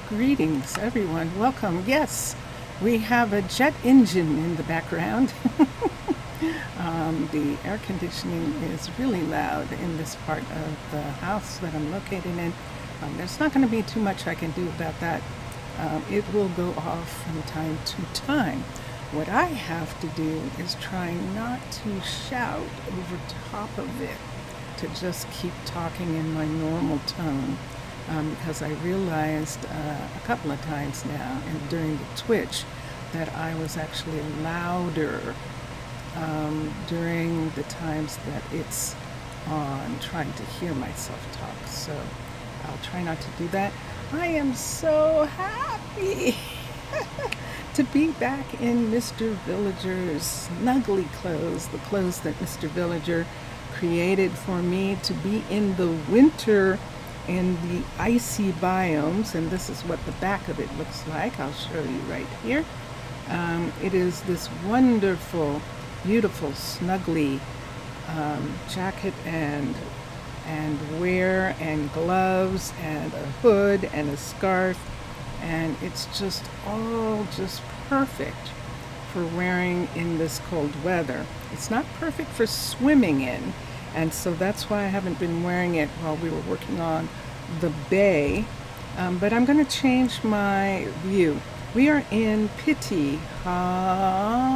Greetings, everyone. Welcome. Yes, we have a jet engine in the background. The air conditioning is really loud in this part of the house that I'm located in. There's not going to be too much I can do about that. It will go off from time to time. What I have to do is try not to shout over top of it, to just keep talking in my normal tone. Because I realized a couple of times now and during the Twitch that I was actually louder during the times that it's on, trying to hear myself talk. So I'll try not to do that. I am so happy to be back in Mr. Villager's snuggly clothes, the clothes that Mr. Villager created for me to be in the winter in the icy biomes, and this is what the back of it looks like. I'll show you right here. It is this wonderful, beautiful, snuggly jacket and wear and gloves and a hood and a scarf, and it's just all just perfect for wearing in this cold weather. It's not perfect for swimming in, and so that's why I haven't been wearing it while we were working on the bay. But I'm going to change my view. We are in Pitti, Hamaalakut.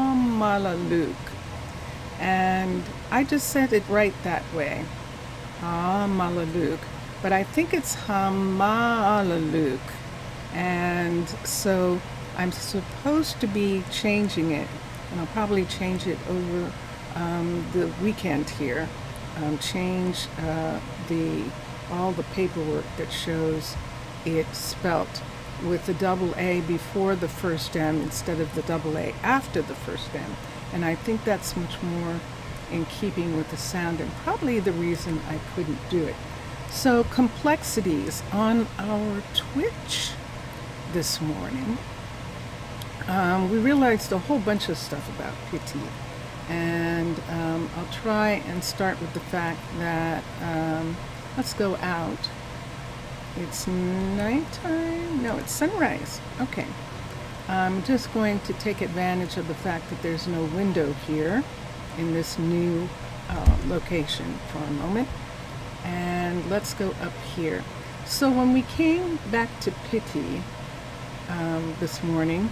And I just said it right that way, Hamaalakut. But I think it's Hamaalakut. And so I'm supposed to be changing it. And I'll probably change it over the weekend here. Change all the paperwork that shows it spelt with the double A before the first M instead of the double A after the first M. And I think that's much more in keeping with the sound and probably the reason I couldn't do it. So complexities on our Twitch this morning. We realized a whole bunch of stuff about Pitti. And I'll try and start with the fact that let's go out. It's nighttime? No, it's sunrise. Okay. I'm just going to take advantage of the fact that there's no window here in this new location for a moment. And let's go up here. So when we came back to Pitti this morning,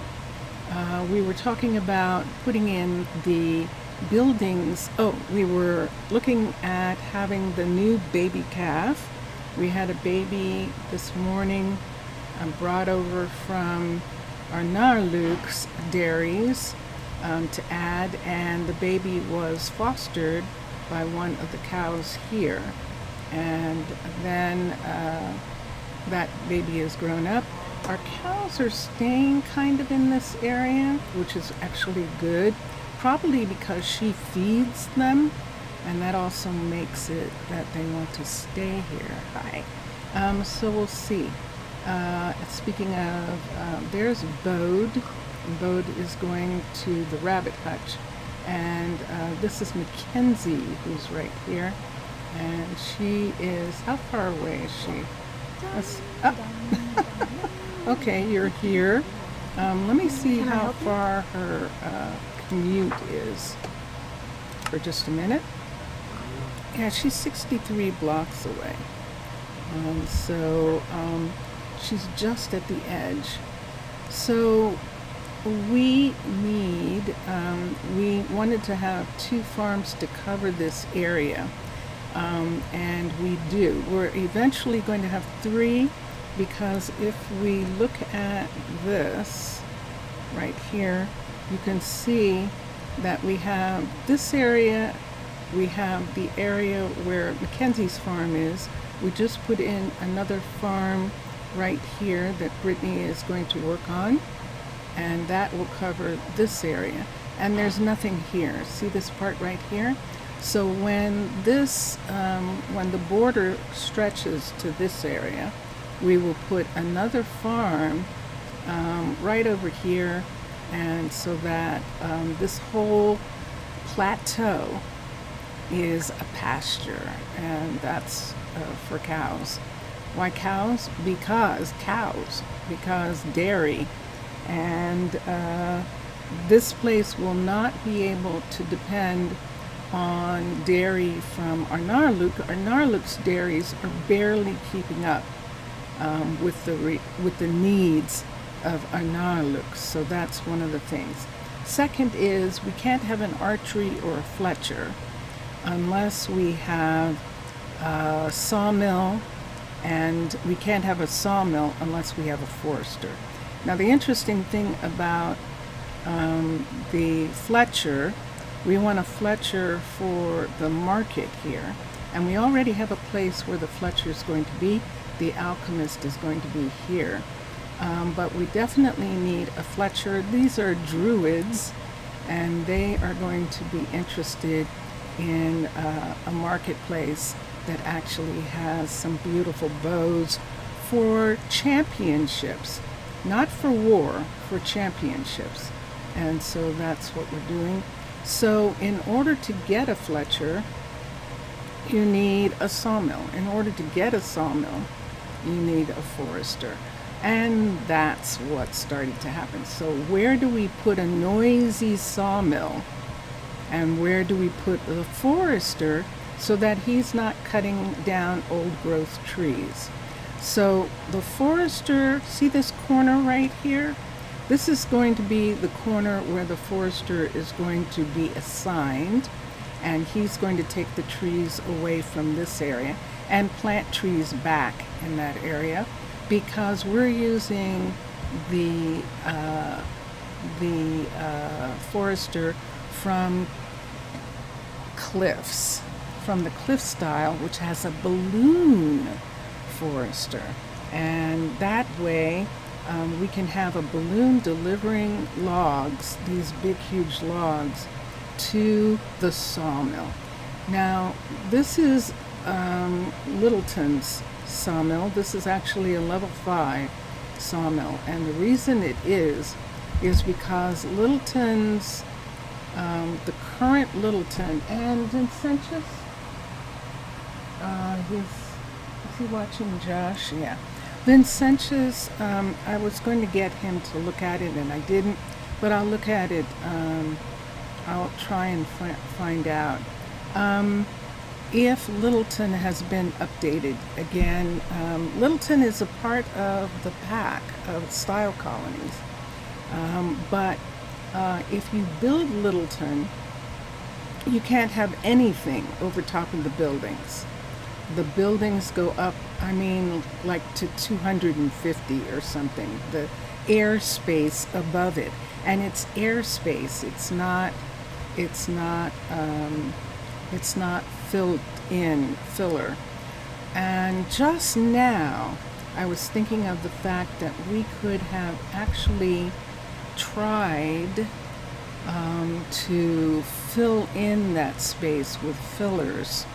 we were talking about putting in the buildings. We were looking at having the new baby calf. We had a baby this morning brought over from Arnaaluk's dairies to add, and the baby was fostered by one of the cows here. And then that baby is grown up. Our cows are staying kind of in this area, which is actually good. Probably because she feeds them, and that also makes it that they want to stay here. Hi. So we'll see. Speaking of, there's Bode. Bode is going to the rabbit hutch, and this is Mackenzie, who's right here, and she is, how far away is she? Okay, you're here. Let me see how far her commute is for just a minute. Yeah, she's 63 blocks away. She's just at the edge. So we wanted to have 2 farms to cover this area. And we do. We're eventually going to have 3, because if we look at this right here, you can see that we have this area, we have the area where Mackenzie's farm is. We just put in another farm right here that Brittany is going to work on, and that will cover this area. And there's nothing here. See this part right here? So when when the border stretches to this area, we will put another farm right over here, and so that this whole plateau is a pasture, and that's for cows. Why cows? Because dairy. And this place will not be able to depend on dairy from Arnaaluk. Arnaaluk's dairies are barely keeping up with the needs of Arnaaluk. So that's one of the things. Second is we can't have an archery or a Fletcher unless we have a sawmill, and we can't have a sawmill unless we have a forester. Now the interesting thing about the Fletcher, we want a Fletcher for the market here, and we already have a place where the Fletcher is going to be. The Alchemist is going to be here. But we definitely need a Fletcher. These are druids, and they are going to be interested in a marketplace that actually has some beautiful bows for championships, not for war, for championships. And so that's what we're doing. So in order to get a Fletcher, you need a sawmill. In order to get a sawmill, you need a forester. And that's what started to happen. So where do we put a noisy sawmill, and where do we put the forester so that he's not cutting down old growth trees? So the forester, see this corner right here? This is going to be the corner where the forester is going to be assigned, and he's going to take the trees away from this area and plant trees back in that area, because we're using the forester from cliffs, from the cliff style, which has a balloon forester. And that way we can have a balloon delivering logs, these big huge logs, to the sawmill. Now this is Littleton's sawmill. This is actually a level 5 sawmill, and the reason it is because Littleton's the current Littleton and Vincentius, is he watching Josh? Yeah. Vincentius, I was going to get him to look at it and I didn't, but I'll look at it. I'll try and find out if Littleton has been updated again. Littleton is a part of the pack of style colonies, but if you build Littleton, you can't have anything over top of the buildings. The buildings go up, I mean, like to 250 or something, the airspace above it. And it's airspace, it's not filler. And just now I was thinking of the fact that we could have actually tried to fill in that space with fillers,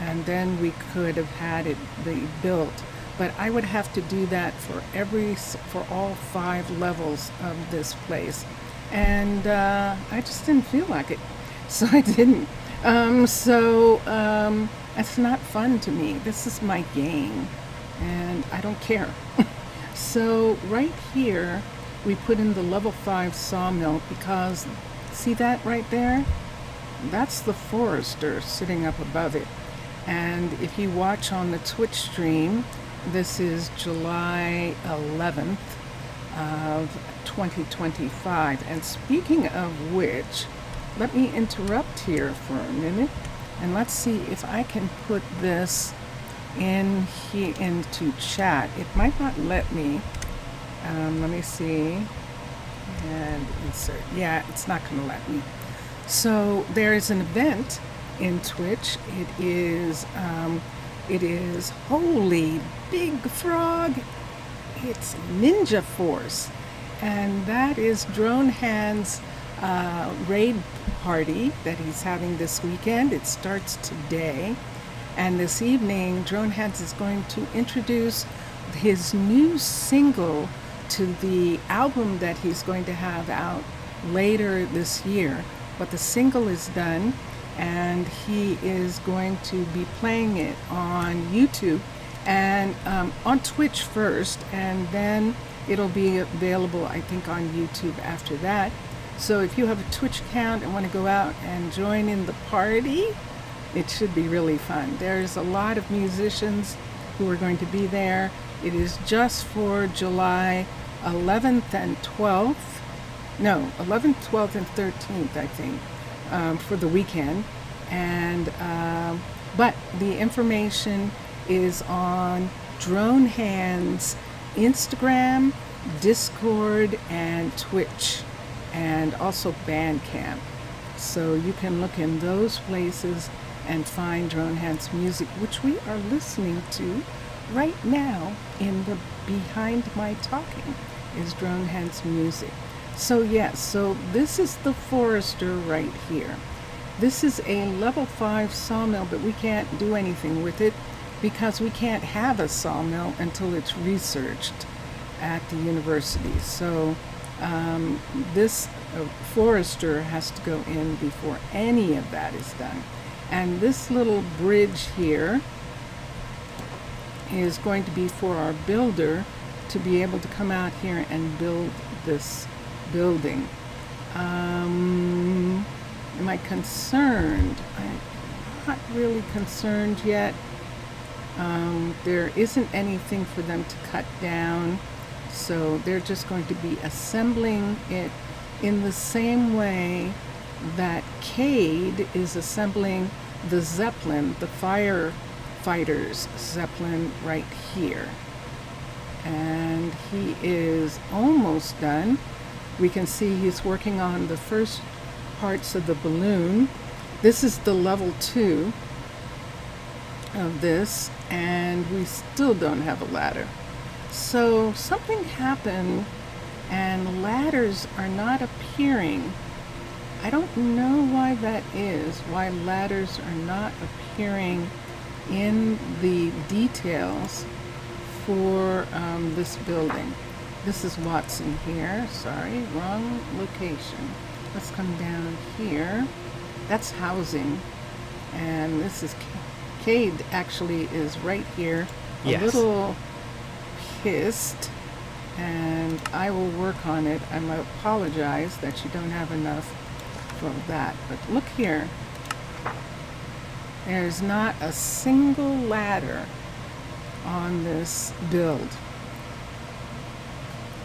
and then we could have had it be built. But I would have to do that for all 5 levels of this place, and I just didn't feel like it, so I didn't. It's not fun to me. This is my game, and I don't care. So right here, we put in the level 5 sawmill because, see that right there? That's the forester sitting up above it. And if you watch on the Twitch stream, this is July 11th of 2025. And speaking of which, let me interrupt here for a minute, and let's see if I can put this in here into chat. It might not let me. Let me see. And insert. Yeah, it's not going to let me. So there is an event in Twitch. It is Holy Big Frog. It's Ninja Force, and that is Drone Hand's raid party that he's having this weekend. It starts today, and this evening Drone Hands is going to introduce his new single to the album that he's going to have out later this year. But the single is done, and he is going to be playing it on YouTube and on Twitch first, and then it'll be available, I think, on YouTube after that. So if you have a Twitch account and want to go out and join in the party, it should be really fun. There's a lot of musicians who are going to be there. It is just for July 11th and 12th. No, 11th, 12th, and 13th, I think, for the weekend. And but the information is on Drone Hands Instagram, Discord, and Twitch, and also Bandcamp. So you can look in those places and find Drone Hands music, which we are listening to right now in the behind my talking is Drone Hands music. So yes, so this is the Forester right here. This is a level 5 sawmill, but we can't do anything with it because we can't have a sawmill until it's researched at the university. So this Forester has to go in before any of that is done. And this little bridge here is going to be for our builder to be able to come out here and build this building. Am I concerned? I'm not really concerned yet. There isn't anything for them to cut down, so they're just going to be assembling it in the same way that Cade is assembling the Zeppelin, the firefighters Zeppelin right here. And he is almost done. We can see he's working on the first parts of the balloon. This is the level 2 of this, and we still don't have a ladder. So something happened and ladders are not appearing. I don't know why that is, why ladders are not appearing in the details for this building. This is Watson here. Sorry, wrong location. Let's come down here. That's housing. And this is Cade actually is right here. Yes. A little pissed, and I will work on it. I apologize that you don't have enough for that. But look here. There's not a single ladder on this build.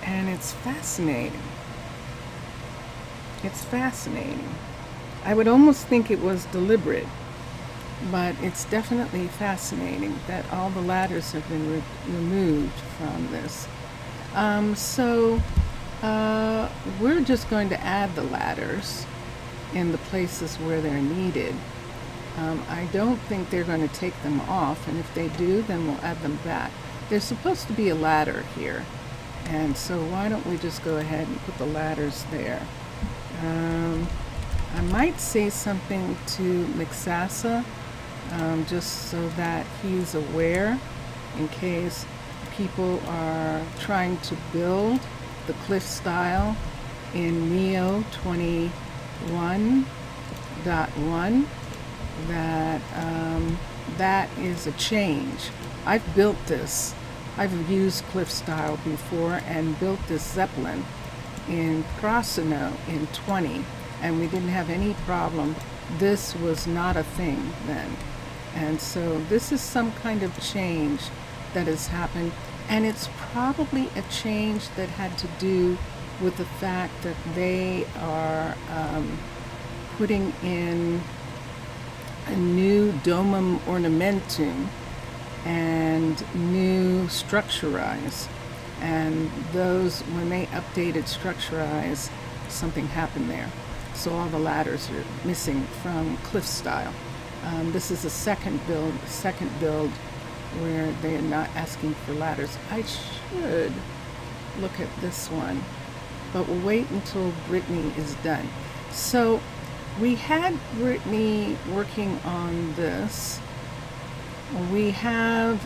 And it's fascinating. It's fascinating. I would almost think it was deliberate, but it's definitely fascinating that all the ladders have been removed from this. So we're just going to add the ladders in the places where they're needed. I don't think they're going to take them off, and if they do, then we'll add them back. There's supposed to be a ladder here, and so why don't we just go ahead and put the ladders there. I might say something to McSassa, just so that he's aware in case people are trying to build the cliff style in Neo 21.1, that that is a change. I've built this. I've used cliff style before and built this Zeppelin in Krasno in 20, and we didn't have any problem. This was not a thing then. And so this is some kind of change that has happened, and it's probably a change that had to do with the fact that they are putting in a new domum ornamentum and new structurize. And those, when they updated structurize, something happened there. So all the ladders are missing from cliff style. This is a second build where they are not asking for ladders. I should look at this one, but we'll wait until Brittany is done. So we had Brittany working on this. We have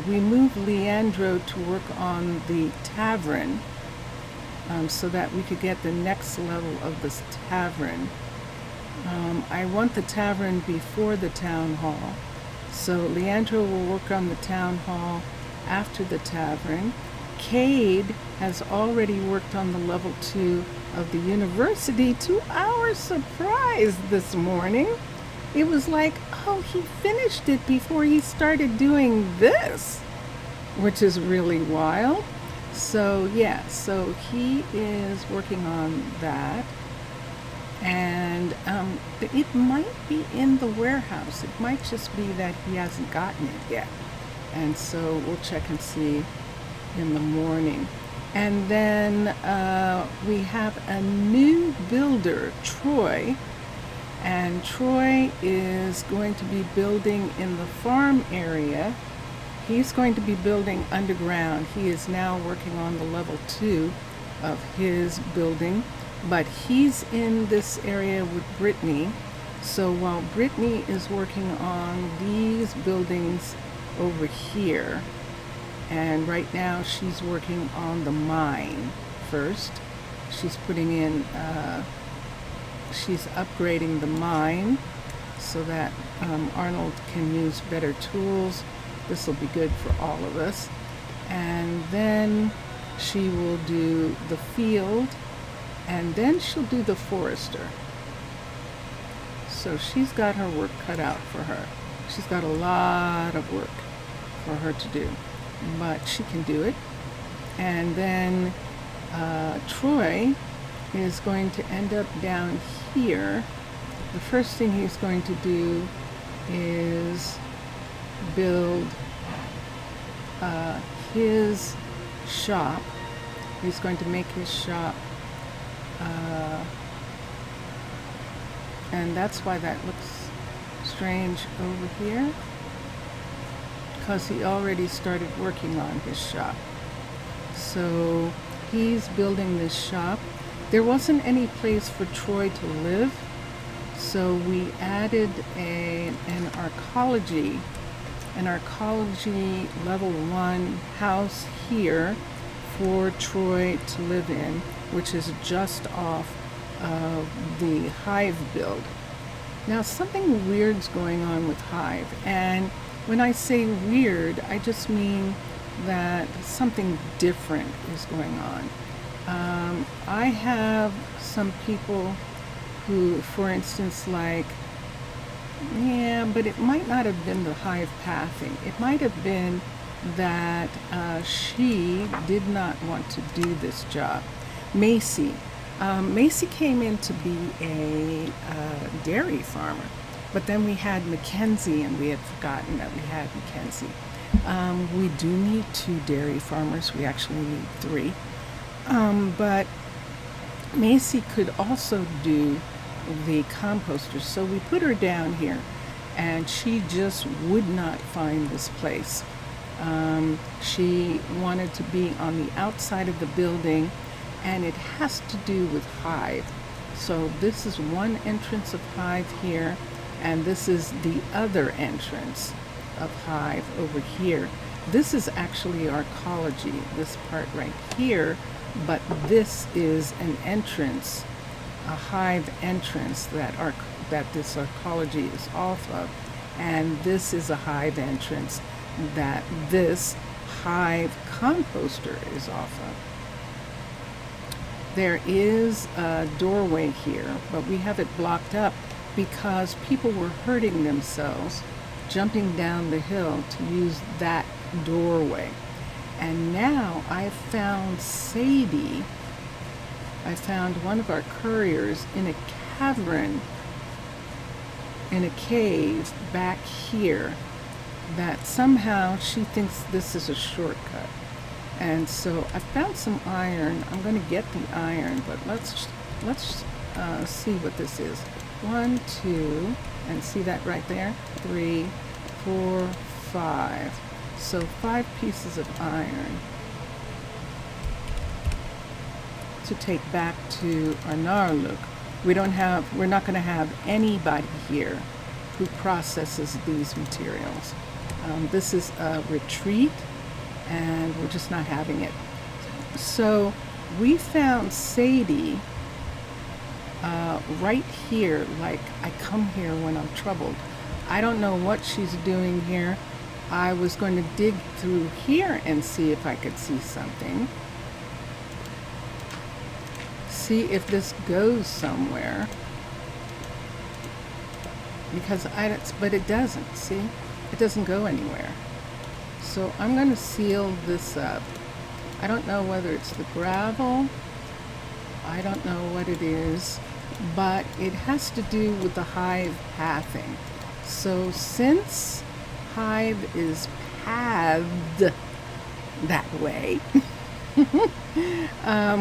we moved Leandro to work on the tavern, so that we could get the next level of this tavern. I want the tavern before the town hall, So Leandro will work on the town hall after the tavern. Cade has already worked on the level 2 of the university, to our surprise this morning. It was like, oh, he finished it before he started doing this, which is really wild. So yeah, so he is working on that. And it might be in the warehouse. It might just be that he hasn't gotten it yet. And so we'll check and see in the morning. And then we have a new builder, Troy. And Troy is going to be building in the farm area. He's going to be building underground. He is now working on the level 2 of his building. But he's in this area with Brittany. So while Brittany is working on these buildings over here, and right now she's working on the mine first. She's putting in, she's upgrading the mine so that Arnold can use better tools. This will be good for all of us. And then she will do the field, and then she'll do the forester. So she's got her work cut out for her. She's got a lot of work for her to do, but she can do it. And then Troy is going to end up down here. The first thing he's going to do is build his shop. He's going to make his shop, and that's why that looks strange over here, because he already started working on his shop. So he's building this shop. There wasn't any place for Troy to live, so we added an Arcology level 1 house here for Troy to live in, which is just off of the Hive build. Now something weird's going on with Hive, and when I say weird, I just mean that something different is going on. I have some people who, for instance, like, yeah, but it might not have been the Hive pathing. It might have been that she did not want to do this job. Macy came in to be a dairy farmer, but then we had Mackenzie, and we had forgotten that we had Mackenzie. We do need 2 dairy farmers. We actually need 3. But Macy could also do the composter, so we put her down here, and she just would not find this place. She wanted to be on the outside of the building, and it has to do with Hive. So this is one entrance of Hive here, and this is the other entrance of Hive over here. This is actually Arcology, this part right here, but this is an entrance, a Hive entrance that this Arcology is off of, and this is a Hive entrance that this Hive composter is off of. There is a doorway here, but we have it blocked up because people were hurting themselves jumping down the hill to use that doorway. And now I found Sadie. I found one of our couriers in a cavern, in a cave back here, that somehow she thinks this is a shortcut. And so I found some iron. I'm going to get the iron, but let's see what this is. 1, 2, and see that right there? 3, 4, 5. So 5 pieces of iron to take back to Arnaaluk. We're not going to have anybody here who processes these materials. This is a retreat, and we're just not having it. So we found Sadie right here. Like, I come here when I'm troubled. I don't know what she's doing here. I was going to dig through here and see if I could see something. See if this goes somewhere. Because but it doesn't, see? It doesn't go anywhere. So I'm going to seal this up. I don't know whether it's the gravel. I don't know what it is, but it has to do with the hive pathing. So since hive is pathed that way,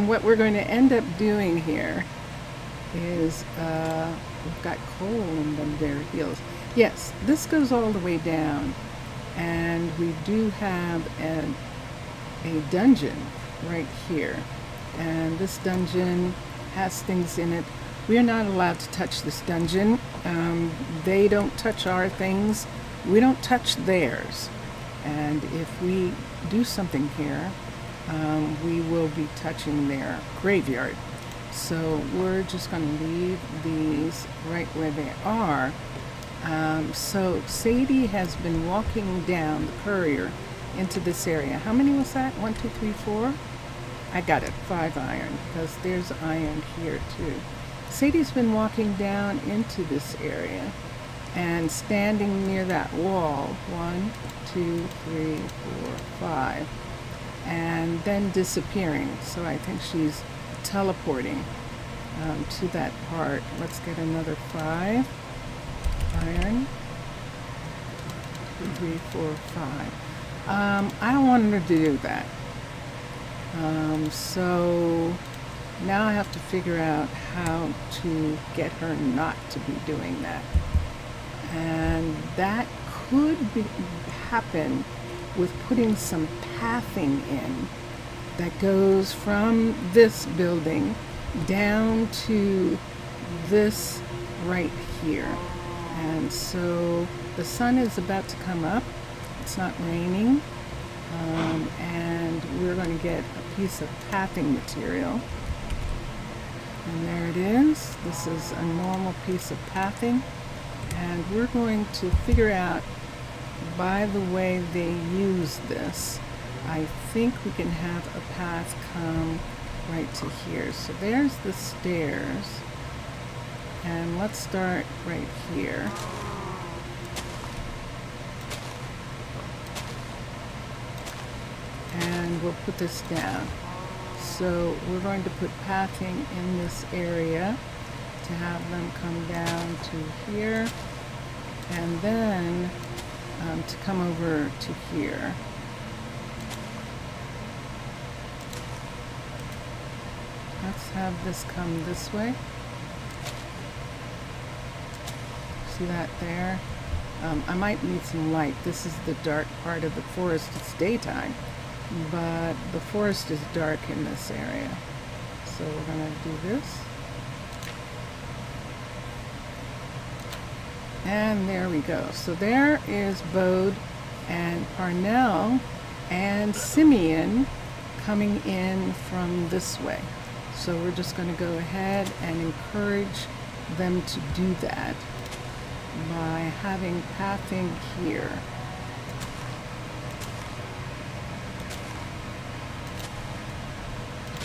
what we're going to end up doing here is we've got coal in them bare heels. Yes, this goes all the way down, and we do have a dungeon right here, and this dungeon has things in it. We are not allowed to touch this dungeon. They don't touch our things. We don't touch theirs. And if we do something here, we will be touching their graveyard. So we're just going to leave these right where they are. So Sadie has been walking down the courier into this area. How many was that? 1, 2, 3, 4? I got it. 5 iron, because there's iron here too. Sadie's been walking down into this area and standing near that wall. 1, 2, 3, 4, 5. And then disappearing. So I think she's teleporting to that part. Let's get another 5 iron. 2, 3, 4, 5. I don't want her to do that. So now I have to figure out how to get her not to be doing that. And that could happen with putting some pathing in that goes from this building down to this right here. And so the sun is about to come up. It's not raining. And we're going to get a piece of pathing material. And there it is. This is a normal piece of pathing. And we're going to figure out, by the way they use this, I think we can have a path come right to here. So there's the stairs. And let's start right here. And we'll put this down. So we're going to put pathing in this area to have them come down to here, and then to come over to here. Let's have this come this way. See that there? I might need some light. This is the dark part of the forest. It's daytime, but the forest is dark in this area. So we're going to do this. And there we go. So there is Bode and Parnell and Simeon coming in from this way. So we're just going to go ahead and encourage them to do that by having pathing here.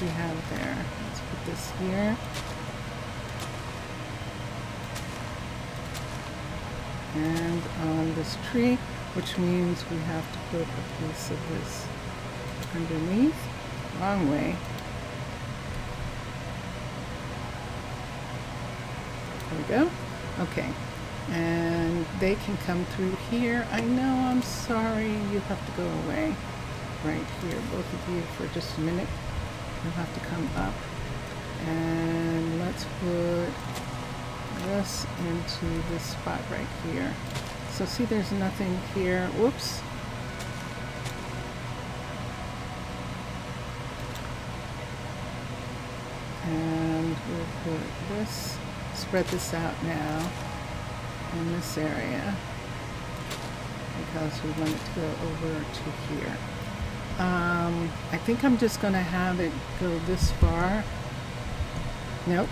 We have there. Let's put this here. And on this tree, which means we have to put a piece of this underneath. Wrong way. There we go. Okay. And they can come through here. I know, I'm sorry, you have to go away. Right here, both of you, for just a minute. You'll have to come up. And let's put this into this spot right here. So see, there's nothing here. Whoops. And we'll put this, spread this out now in this area because we want it to go over to here. I think I'm just going to have it go this far. Nope.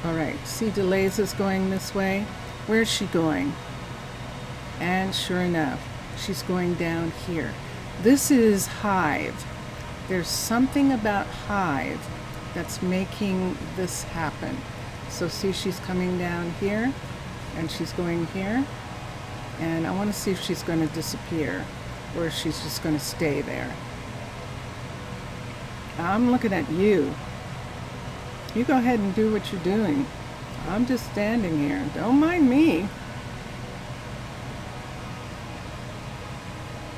All right. See, Delays is going this way. Where's she going? And sure enough, she's going down here. This is Hive. There's something about Hive that's making this happen. So see, she's coming down here and she's going here. And I want to see if she's going to disappear or if she's just going to stay there. I'm looking at you. You go ahead and do what you're doing. I'm just standing here. Don't mind me.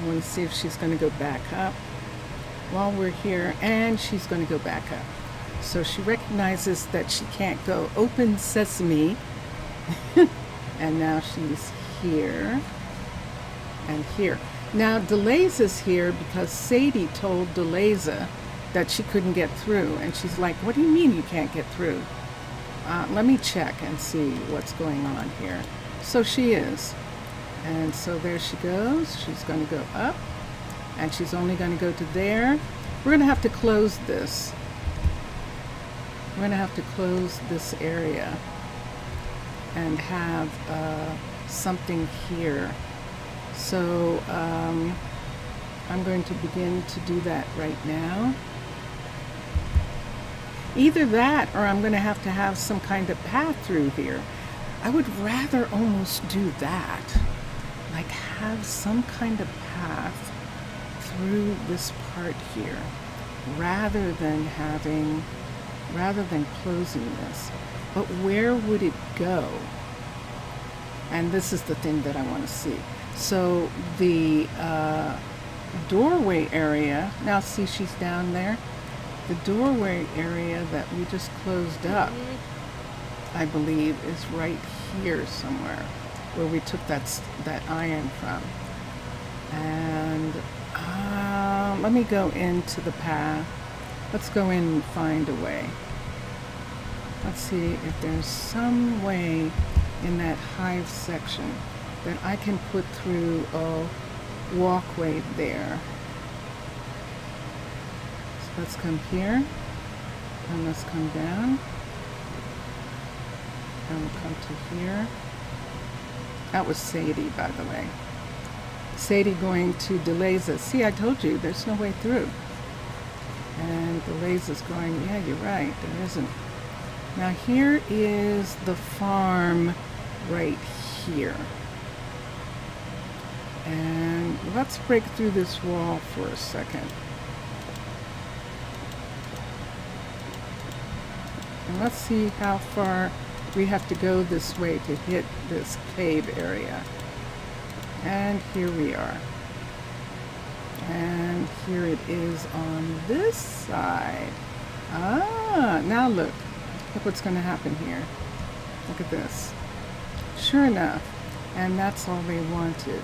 I want to see if she's going to go back up while we're here, and she's going to go back up. So she recognizes that she can't go open sesame. And now she's here and here. Now Deleza is here because Sadie told Deleza that she couldn't get through, and she's like, what do you mean you can't get through? Let me check and see what's going on here. So she is. And so there she goes. She's going to go up, and she's only going to go to there. We're going to have to close this. We're going to have to close this area and have something here. So I'm going to begin to do that right now. Either that or I'm going to have some kind of path through here. I would rather almost do that. Like have some kind of path through this part here rather than closing this. But where would it go? And this is the thing that I want to see. So the doorway area, now see she's down there. The doorway area that we just closed up, I believe, is right here somewhere where we took that iron from. And let me go into the path. Let's go in and find a way. Let's see if there's some way in that Hive section that I can put through a walkway there. So let's come here and let's come down and we'll come to here. That was Sadie, by the way. Sadie going to Deleza. See, I told you there's no way through. And Deleza's going, yeah, you're right, there isn't. Now here is the farm right here. And let's break through this wall for a second. And let's see how far we have to go this way to hit this cave area. And here we are. And here it is on this side. Now look. Look what's going to happen here. Look at this. Sure enough, and that's all they wanted,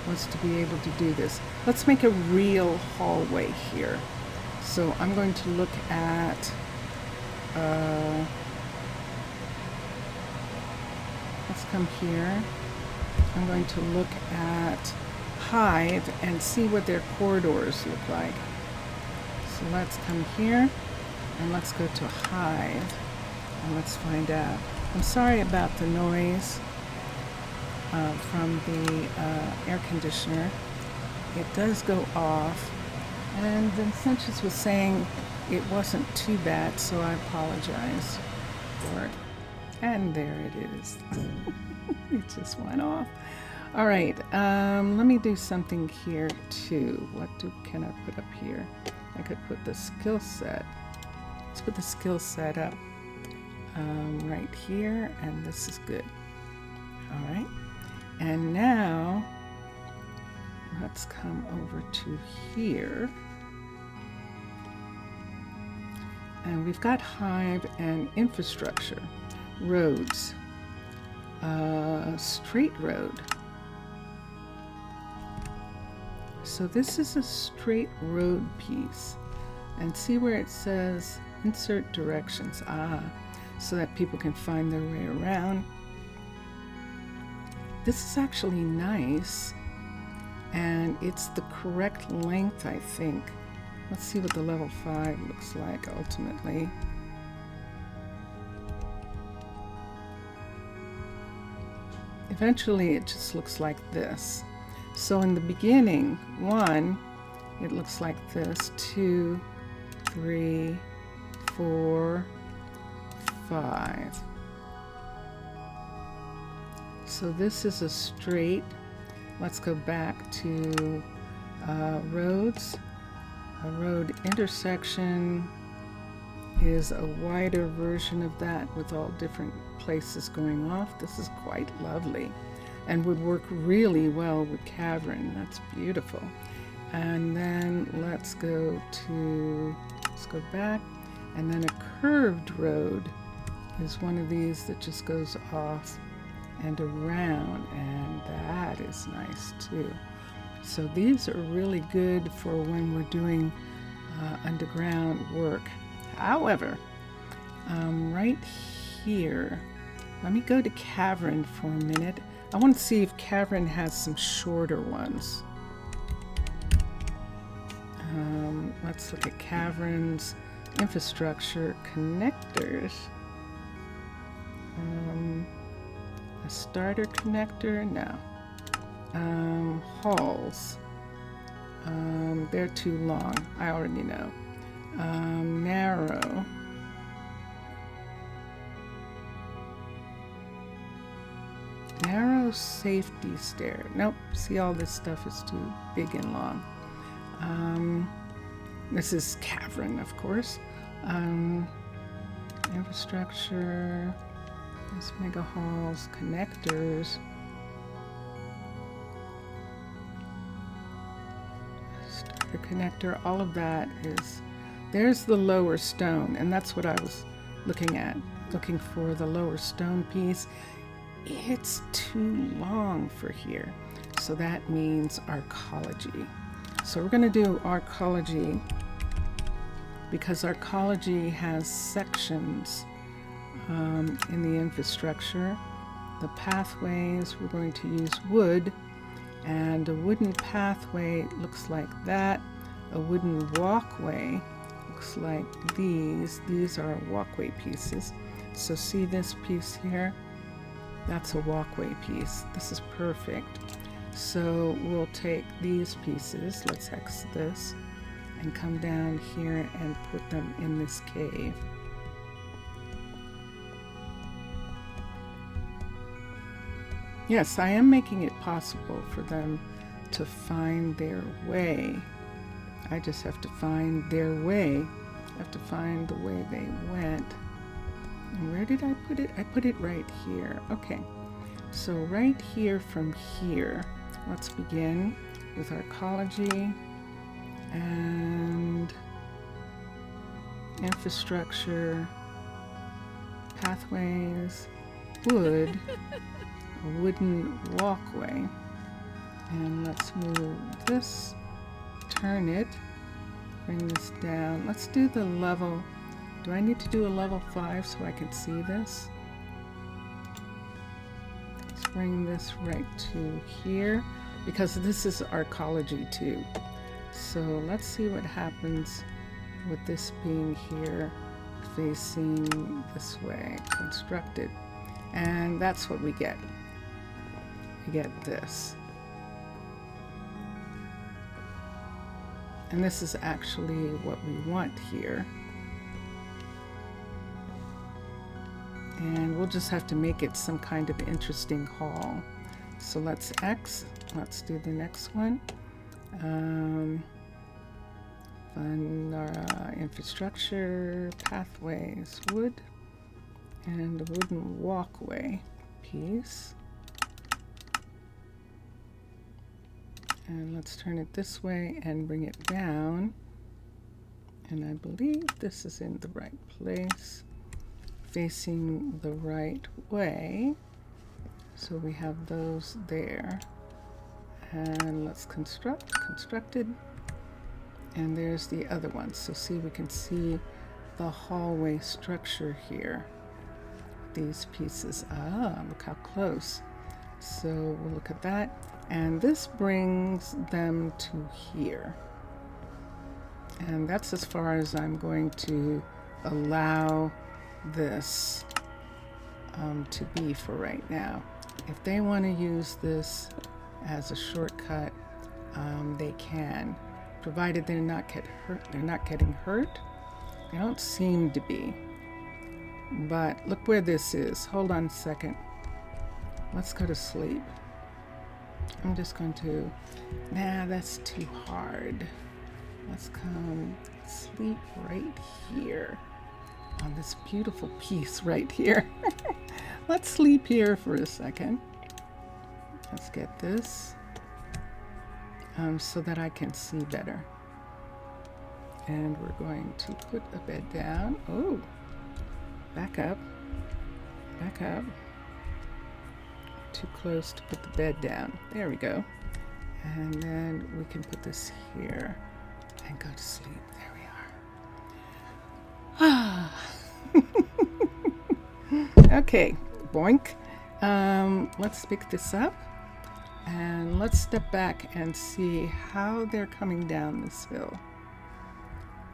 was to be able to do this. Let's make a real hallway here. So I'm going to look at let's come here. I'm going to look at Hive and see what their corridors look like. So let's come here and let's go to Hive and let's find out. I'm sorry about the noise from the air conditioner. It does go off, and Vincentius was saying it wasn't too bad, so I apologize for it. And there it is. It just went off. All right, let me do something here too. What can I put up here? I could put the skill set. Let's put the skill set up right here, and this is good. All right, and now let's come over to here. And we've got Hive and infrastructure, roads, straight road. So this is a straight road piece. And see where it says insert directions, so that people can find their way around. This is actually nice, and it's the correct length, I think. Let's see what the level 5 looks like ultimately. Eventually it just looks like this. So in the beginning, 1, it looks like this, 2, 3, 4, 5. So this is a straight. Let's go back to roads. A road intersection is a wider version of that with all different places going off. This is quite lovely and would work really well with cavern. That's beautiful. And then let's go back, and then a curved road is one of these that just goes off and around, and that is nice too. So these are really good for when we're doing underground work. However, right here, let me go to cavern for a minute. I want to see if cavern has some shorter ones. Let's look at caverns, infrastructure, connectors. A starter connector? No. Halls. They're too long. I already know. Narrow. Narrow safety stair. Nope. See, all this stuff is too big and long. This is cavern, of course. Infrastructure. There's mega halls, connectors. Starter connector. All of that is. There's the lower stone, and that's what I was looking at. Looking for the lower stone piece. It's too long for here, so that means arcology. So we're going to do arcology because arcology has sections in the infrastructure. The pathways, we're going to use wood, and a wooden pathway looks like that. A wooden walkway looks like these. These are walkway pieces. So see this piece here? That's a walkway piece. This is perfect. So we'll take these pieces, let's hex this, and come down here and put them in this cave. Yes, I am making it possible for them to find their way. I just have to find their way. I have to find the way they went. And where did I put it? I put it right here. Okay, so right here from here, let's begin with arcology and infrastructure, pathways, wood, a wooden walkway. And let's move this, turn it, bring this down. Let's do the level. Do I need to do a level 5 so I can see this? Let's bring this right to here because this is arcology too. So let's see what happens with this being here facing this way, constructed. And that's what we get. We get this. And this is actually what we want here. And we'll just have to make it some kind of interesting hall. So let's X. Let's do the next one. Infrastructure, pathways, wood, and a wooden walkway piece. And let's turn it this way and bring it down. And I believe this is in the right place, facing the right way. So we have those there. And let's constructed. And there's the other one. So see, we can see the hallway structure here. These pieces. Ah, look how close. So we'll look at that. And this brings them to here. And that's as far as I'm going to allow this to be for right now. If they want to use this as a shortcut, they can, provided they're not getting hurt. They don't seem to be. But look where this is. Hold on a second. Let's go to sleep. I'm just going to, nah, that's too hard. Let's come sleep right here on this beautiful piece right here. Let's sleep here for a second. Let's get this so that I can see better. And we're going to put a bed down. Oh, back up, back up. Too close to put the bed down. There we go. And then we can put this here and go to sleep. There we are. Okay, boink. Let's pick this up and let's step back and see how they're coming down this hill.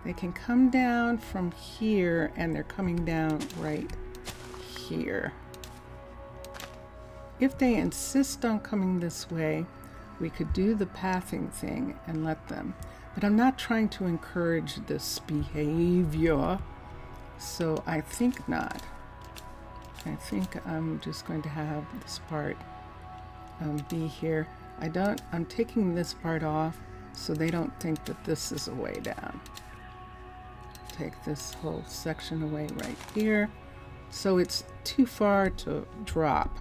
They can come down from here and they're coming down right here. If they insist on coming this way, we could do the pathing thing and let them. But I'm not trying to encourage this behavior, so I think not. I think I'm just going to have this part be here. I'm taking this part off so they don't think that this is a way down. Take this whole section away right here, so it's too far to drop.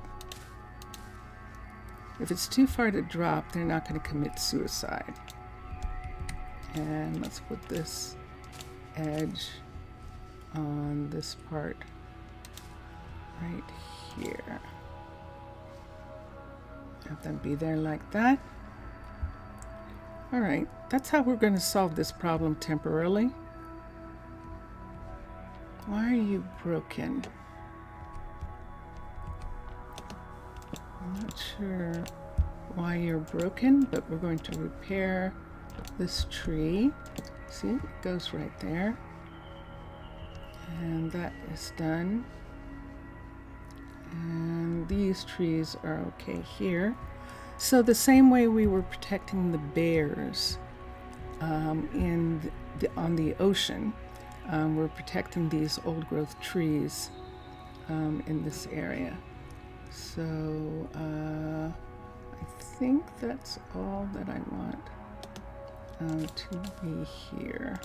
If it's too far to drop, they're not going to commit suicide. And let's put this edge on this part right here. Have them be there like that. All right, that's how we're going to solve this problem temporarily. Why are you broken? I'm not sure why you're broken, but we're going to repair this tree. See, it goes right there. And that is done. And these trees are okay here. So the same way we were protecting the bears on the ocean, we're protecting these old growth trees in this area. So I think that's all that I want to be here.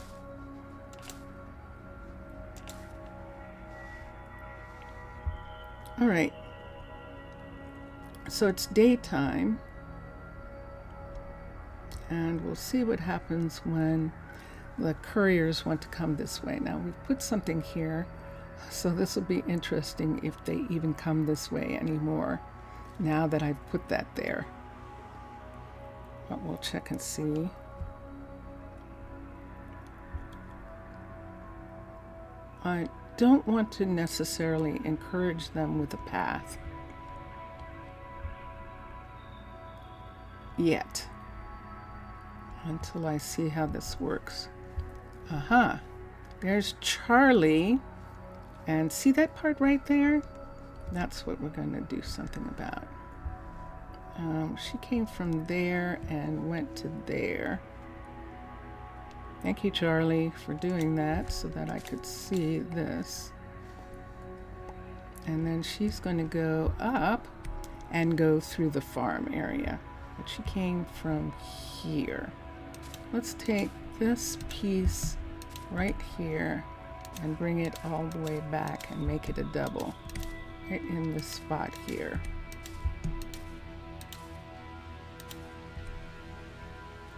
All right, so it's daytime, and we'll see what happens when the couriers want to come this way. Now we've put something here, so this will be interesting if they even come this way anymore now that I've put that there. But we'll check and see. I don't want to necessarily encourage them with a path yet, until I see how this works. Aha, there's Charlie, and see that part right there? That's what we're going to do something about. She came from there and went to there. Thank you, Charlie, for doing that so that I could see this. And then she's going to go up and go through the farm area. But she came from here. Let's take this piece right here and bring it all the way back and make it a double right in this spot here.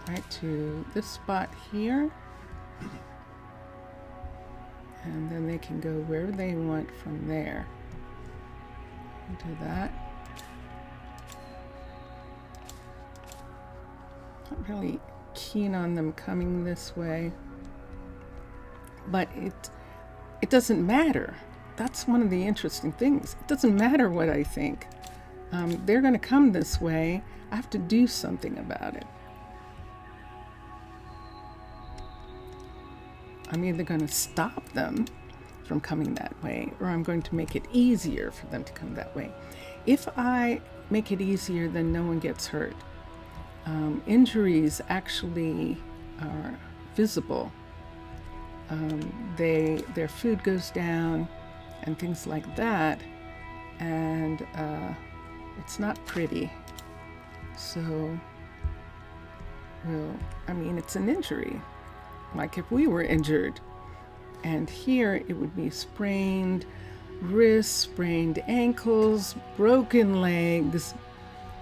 Right to this spot here, and then they can go wherever they want from there. Do that. Not really keen on them coming this way, but it doesn't matter. That's one of the interesting things. It doesn't matter what I think. They're going to come this way. I have to do something about it. I'm either going to stop them from coming that way, or I'm going to make it easier for them to come that way. If I make it easier, then no one gets hurt. injuries actually are visible. Their food goes down and things like that, and it's not pretty. So, well, I mean, it's an injury, like if we were injured. And here it would be sprained wrists, sprained ankles, broken legs,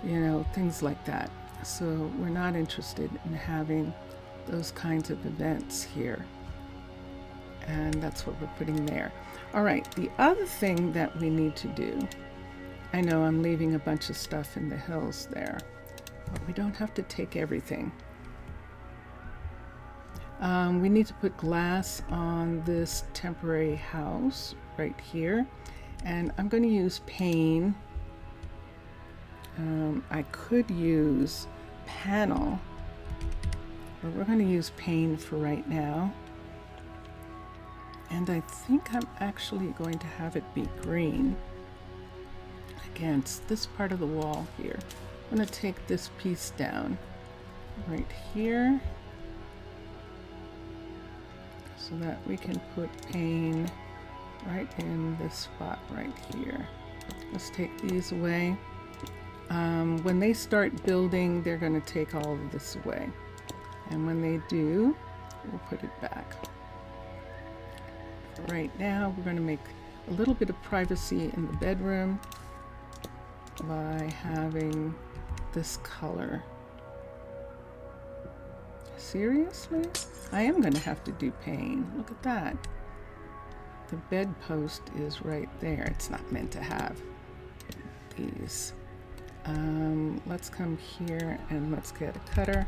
you know, things like that. So we're not interested in having those kinds of events here. And that's what we're putting there. All right, the other thing that we need to do, I know I'm leaving a bunch of stuff in the hills there, but we don't have to take everything. We need to put glass on this temporary house right here, and I'm going to use pane. I could use panel, but we're going to use pane for right now. And I think I'm actually going to have it be green against this part of the wall here. I'm going to take this piece down right here so that we can put pane right in this spot right here. Let's take these away. When they start building, they're going to take all of this away. And when they do, we'll put it back. Right now, we're going to make a little bit of privacy in the bedroom by having this color. Seriously? I am going to have to do pane. Look at that. The bedpost is right there. It's not meant to have these. Let's come here and let's get a cutter.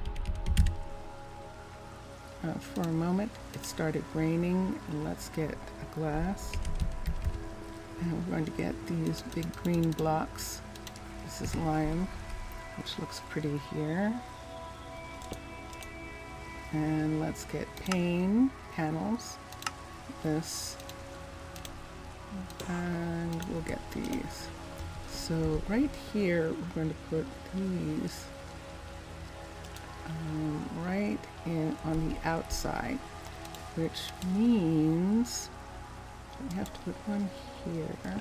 For a moment, it started raining, and let's get a glass. And we're going to get these big green blocks. This is lime, which looks pretty here. And let's get panels, this, and we'll get these. So right here, we're going to put these right in on the outside, which means we have to put one here.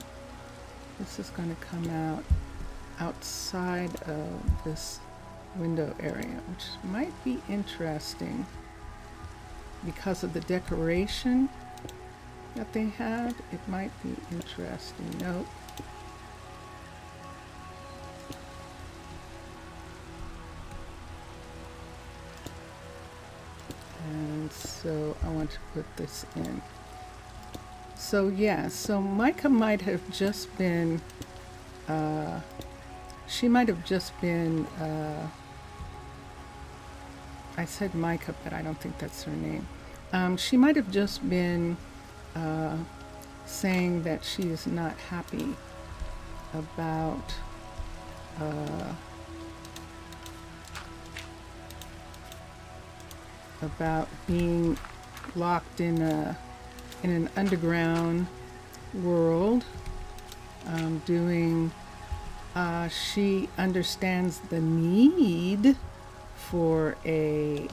This is going to come out outside of this window area, which might be interesting because of the decoration that they have. It might be interesting. Nope. And so I want to put this in. So yeah, so Micah might have just been, she might have just been, I said Micah, but I don't think that's her name. She might have just been saying that she is not happy about being locked in an underground world, she understands the need for a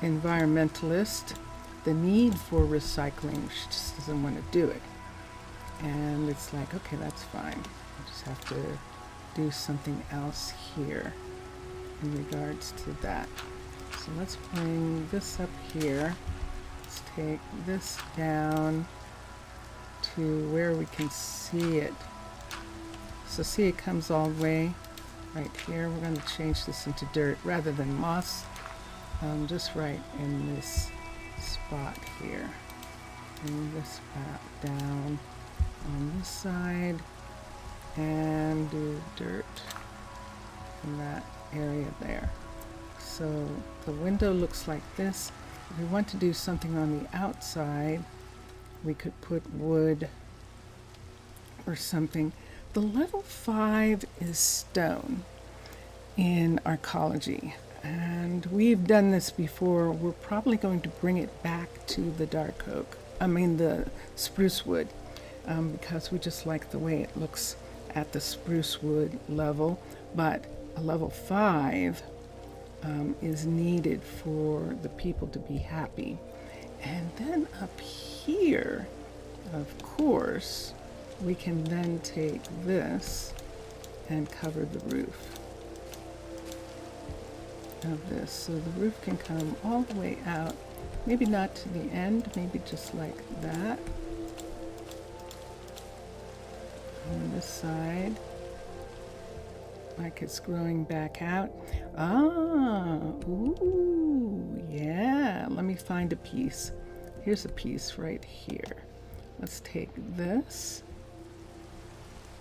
environmentalist, the need for recycling. She just doesn't want to do it, and it's like, okay, that's fine. I just have to do something else here in regards to that. So let's bring this up here. Let's take this down to where we can see it. So see, it comes all the way right here. We're going to change this into dirt rather than moss, just right in this spot here. Bring this back down on this side and do dirt in that area there. So the window looks like this. If we want to do something on the outside, we could put wood or something. The level 5 is stone in Arcology, and we've done this before. We're probably going to bring it back to the dark oak. I mean the spruce wood. because we just like the way it looks at the spruce wood level. But a level 5 is needed for the people to be happy. And then up here, of course, we can then take this and cover the roof of this. So the roof can come all the way out, maybe not to the end, maybe just like that. On this side, like it's growing back out. Ah, ooh, yeah. Let me find a piece. Here's a piece right here. Let's take this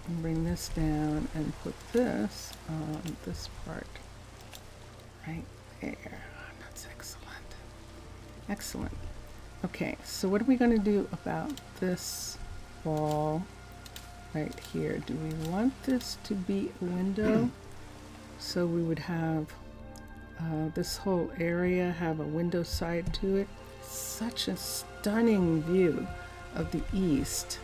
and bring this down and put this on this part right there. That's excellent. Excellent. Okay, so what are we going to do about this wall right here? Do we want this to be a window? So we would have this whole area have a window side to it. Such a stunning view of the east.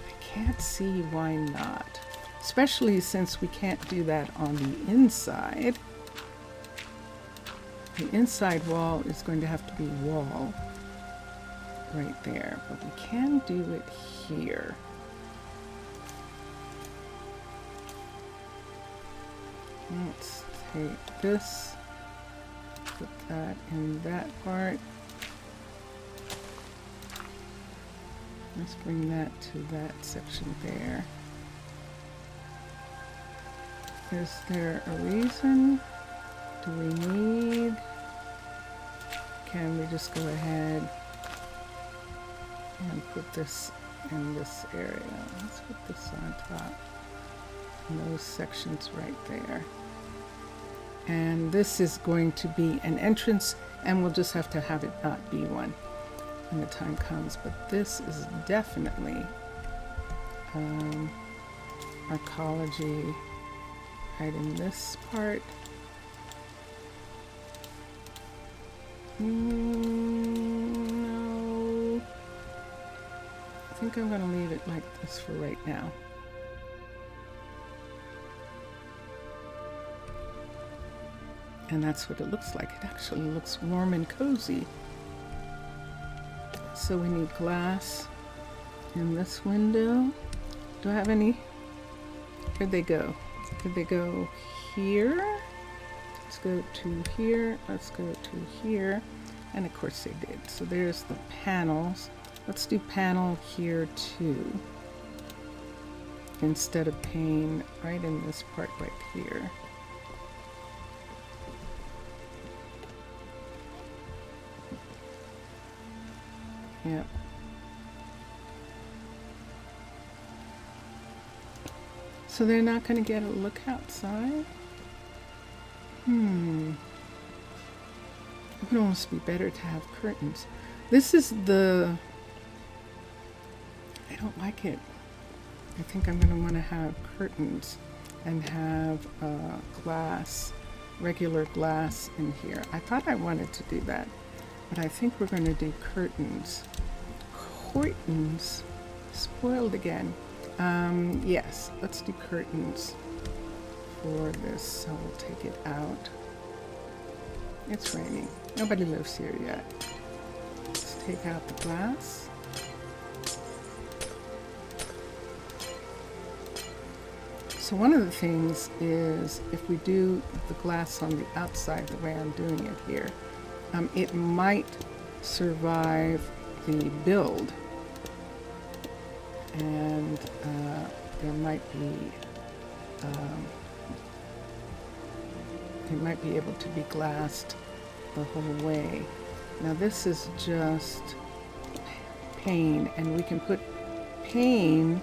I can't see why not, especially since we can't do that on the inside. The inside wall is going to have to be wall right there, but we can do it here. Let's take this, put that in that part. Let's bring that to that section there. Is there a reason? Do we need? Can we just go ahead and put this in this area? Let's put this on top. And those sections right there. And this is going to be an entrance, and we'll just have to have it not be one when the time comes. But this is definitely Arcology right in this part. No, I think I'm going to leave it like this for right now. And that's what it looks like. It actually looks warm and cozy. So we need glass in this window. Do I have any? Where'd they go? Did they go here? Let's go to here. Let's go to here. And of course they did. So there's the panels. Let's do panel here too, instead of pane right in this part right here. Yep. So they're not going to get a look outside? It would almost be better to have curtains. This is the... I don't like it. I think I'm going to want to have curtains and have glass, regular glass in here. I thought I wanted to do that, but I think we're going to do curtains. Curtains? Spoiled again. Yes, let's do curtains for this. So we'll take it out. It's raining. Nobody lives here yet. Let's take out the glass. So one of the things is if we do the glass on the outside the way I'm doing it here, it might survive the build, and there might be it might be able to be glassed the whole way. Now this is just pane, and we can put pane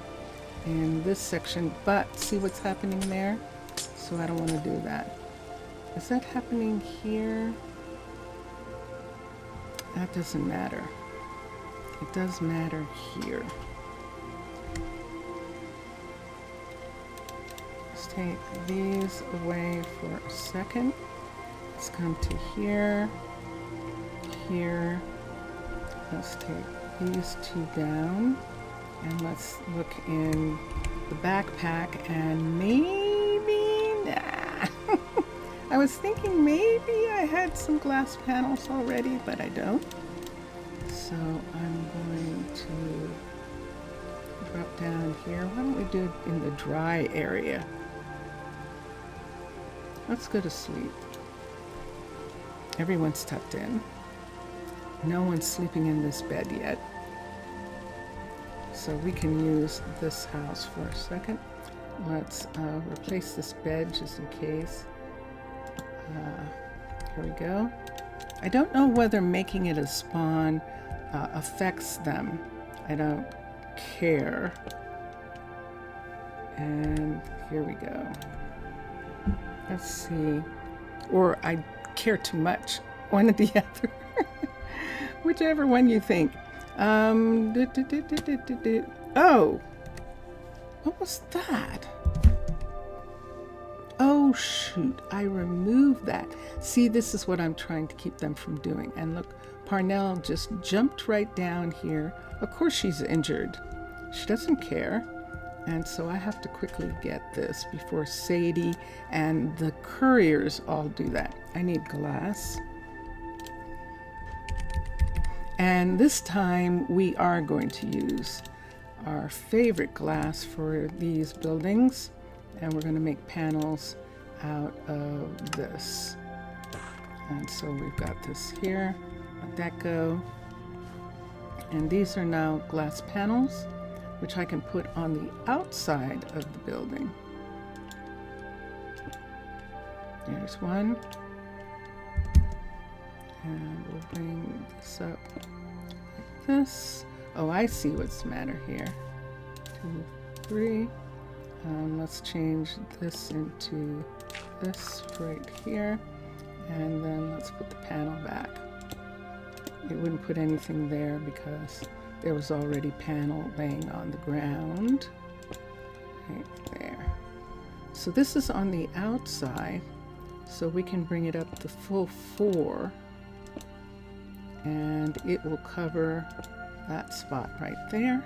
in this section, but see what's happening there? So I don't want to do that. Is that happening here? That doesn't matter. It does matter here. Let's take these away for a second. Let's come to here, here. Let's take these two down. And let's look in the backpack, and maybe, nah. I was thinking maybe I had some glass panels already, but I don't. So I'm going to drop down here. Why don't we do it in the dry area? Let's go to sleep. Everyone's tucked in. No one's sleeping in this bed yet. So we can use this house for a second. Let's replace this bed just in case. Here we go. I don't know whether making it a spawn affects them. I don't care. And here we go. Let's see. Or I care too much. One or the other. Whichever one you think. Oh, what was that? Oh shoot, I removed that. See, this is what I'm trying to keep them from doing. And look, Parnell just jumped right down here. Of course she's injured. She doesn't care. And so I have to quickly get this before Sadie and the couriers all do that. I need glass. And this time we are going to use our favorite glass for these buildings. And we're going to make panels out of this. And so we've got this here. Let that go. And these are now glass panels, which I can put on the outside of the building. There's one. And we'll bring this up like this. Oh, I see what's the matter here. 2, 3. Let's change this into this right here. And then let's put the panel back. It wouldn't put anything there because there was already panel laying on the ground. Right there. So this is on the outside. So we can bring it up to full 4. And it will cover that spot right there.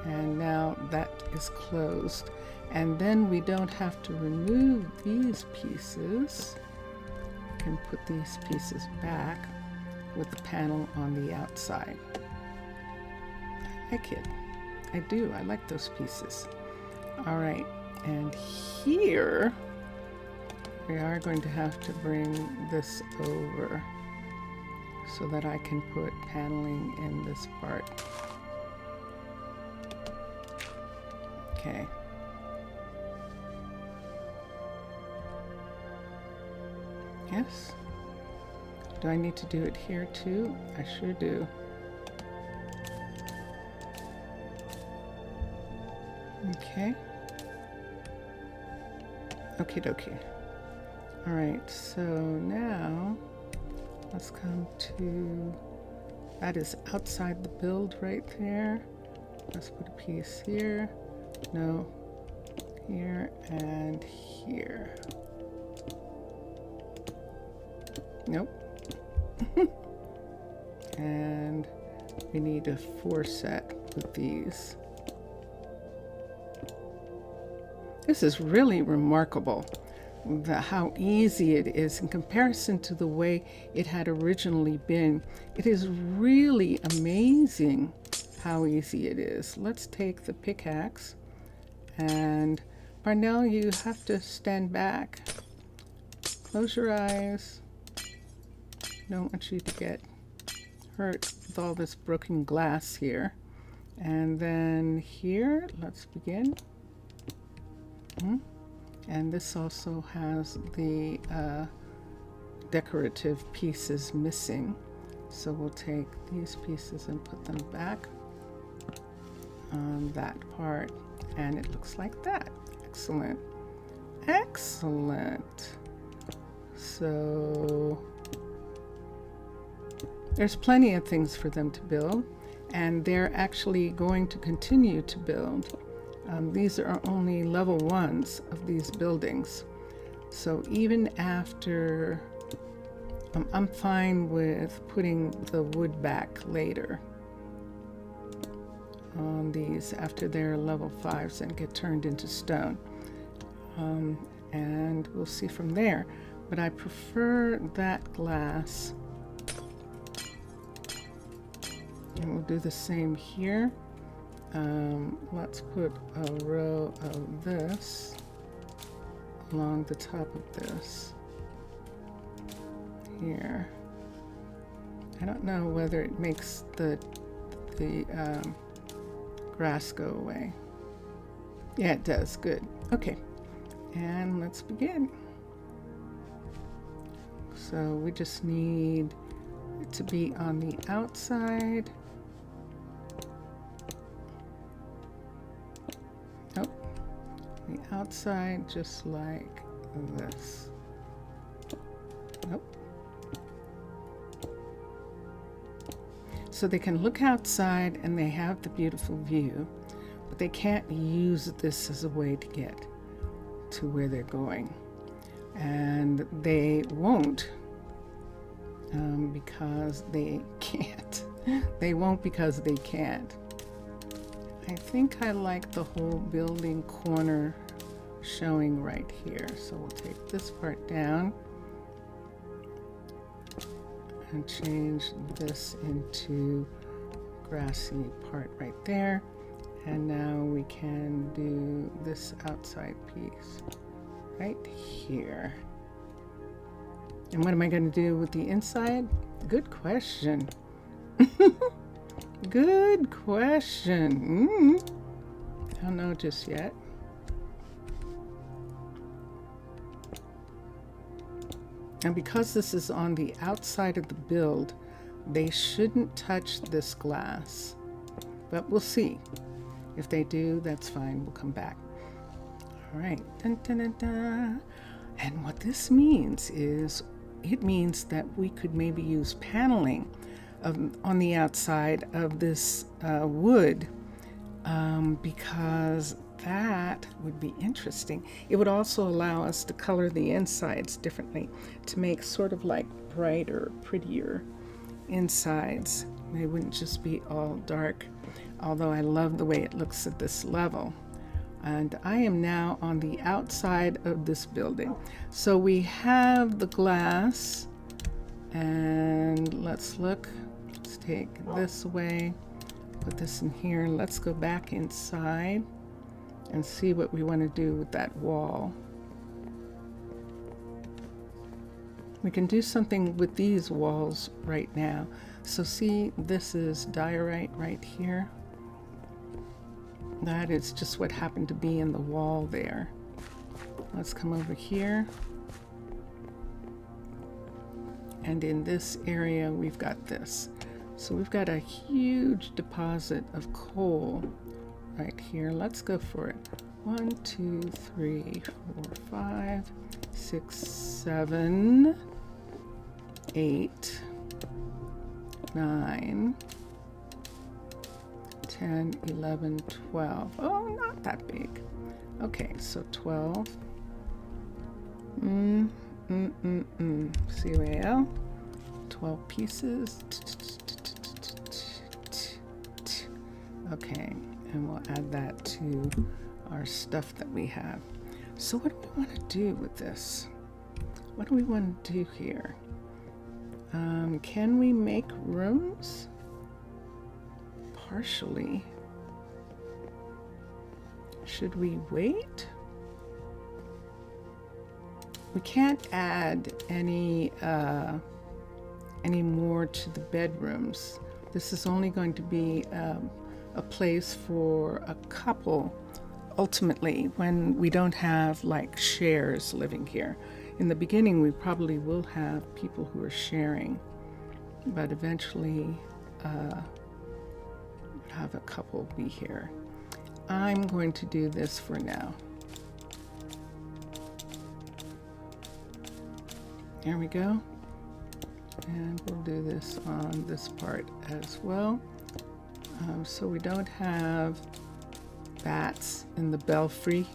And now that is closed. And then we don't have to remove these pieces. We can put these pieces back with the panel on the outside. I like it. I do. I like those pieces. All right. And here we are going to have to bring this over so that I can put paneling in this part. Okay. Yes. Do I need to do it here too? I sure do. Okay. Okie dokie. All right, so now let's come to, that is outside the build right there. Let's put a piece here. No, here and here. Nope. And we need a 4 set with these. This is really remarkable, how easy it is in comparison to the way it had originally been. It is really amazing how easy it is. Let's take the pickaxe, and Parnell, you have to stand back. Close your eyes. Don't want you to get hurt with all this broken glass here. And then here, let's begin. And this also has the decorative pieces missing. So we'll take these pieces and put them back on that part. And it looks like that. Excellent. Excellent. So there's plenty of things for them to build, and they're actually going to continue to build. These are only level 1s of these buildings. So even after, I'm fine with putting the wood back later. on these after they're level 5s and get turned into stone. And we'll see from there. But I prefer that glass. And we'll do the same here. Let's put a row of this along the top of this here. I don't know whether it makes the grass go away. Yeah, it does. Good. Okay. And let's begin. So we just need it to be on the outside. Oh, the outside, just like this. Nope. So they can look outside and they have the beautiful view, but they can't use this as a way to get to where they're going. And they won't because they can't. They won't because they can't. I think I like the whole building corner showing right here. So we'll take this part down and change this into grassy part right there. And now we can do this outside piece right here. And what am I going to do with the inside? Good question. Good question. I don't know just yet. And because this is on the outside of the build, they shouldn't touch this glass. But we'll see. If they do, that's fine. We'll come back. All right. Dun, dun, dun, dun. And what this means is, it means that we could maybe use paneling on the outside of this wood, because that would be interesting. It would also allow us to color the insides differently to make sort of like brighter, prettier insides. They wouldn't just be all dark, although I love the way it looks at this level. And I am now on the outside of this building. So we have the glass, and let's look. Let's take this away, put this in here. Let's go back inside and see what we want to do with that wall. We can do something with these walls right now. So see, this is diorite right here. That is just what happened to be in the wall there. Let's come over here. And in this area, we've got this. So we've got a huge deposit of coal right here. Let's go for it. 1, 2, 3, 4, 5, 6, 7, 8, 9, 10, 11, 12. Oh, not that big. Okay, so 12. COAL. 12 pieces. Okay, and we'll add that to our stuff that we have. So what do we want to do with this? What do we want to do here? Can we make rooms? Partially. Should we wait? We can't add any more to the bedrooms. This is only going to be a place for a couple ultimately, when we don't have like shares living here. In the beginning, we probably will have people who are sharing, but eventually have a couple be here. I'm going to do this for now. There we go. And we'll do this on this part as well. So we don't have bats in the belfry.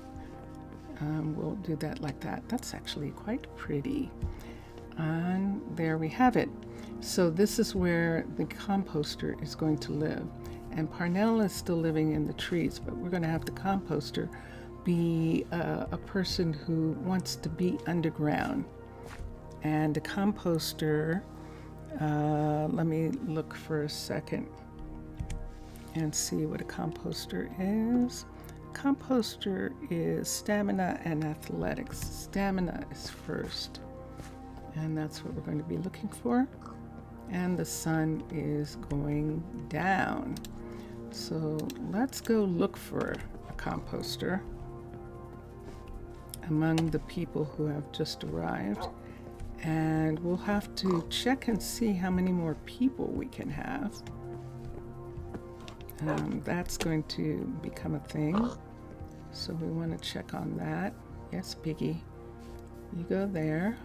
We'll do that like that. That's actually quite pretty. And there we have it. So this is where the composter is going to live. And Parnell is still living in the trees, but we're going to have the composter be a person who wants to be underground. And the composter, let me look for a second and see what a composter is. Composter is stamina and athletics. Stamina is first, and that's what we're going to be looking for. And the sun is going down. So let's go look for a composter among the people who have just arrived. And we'll have to check and see how many more people we can have. That's going to become a thing. So we want to check on that. Yes, Piggy, you go there.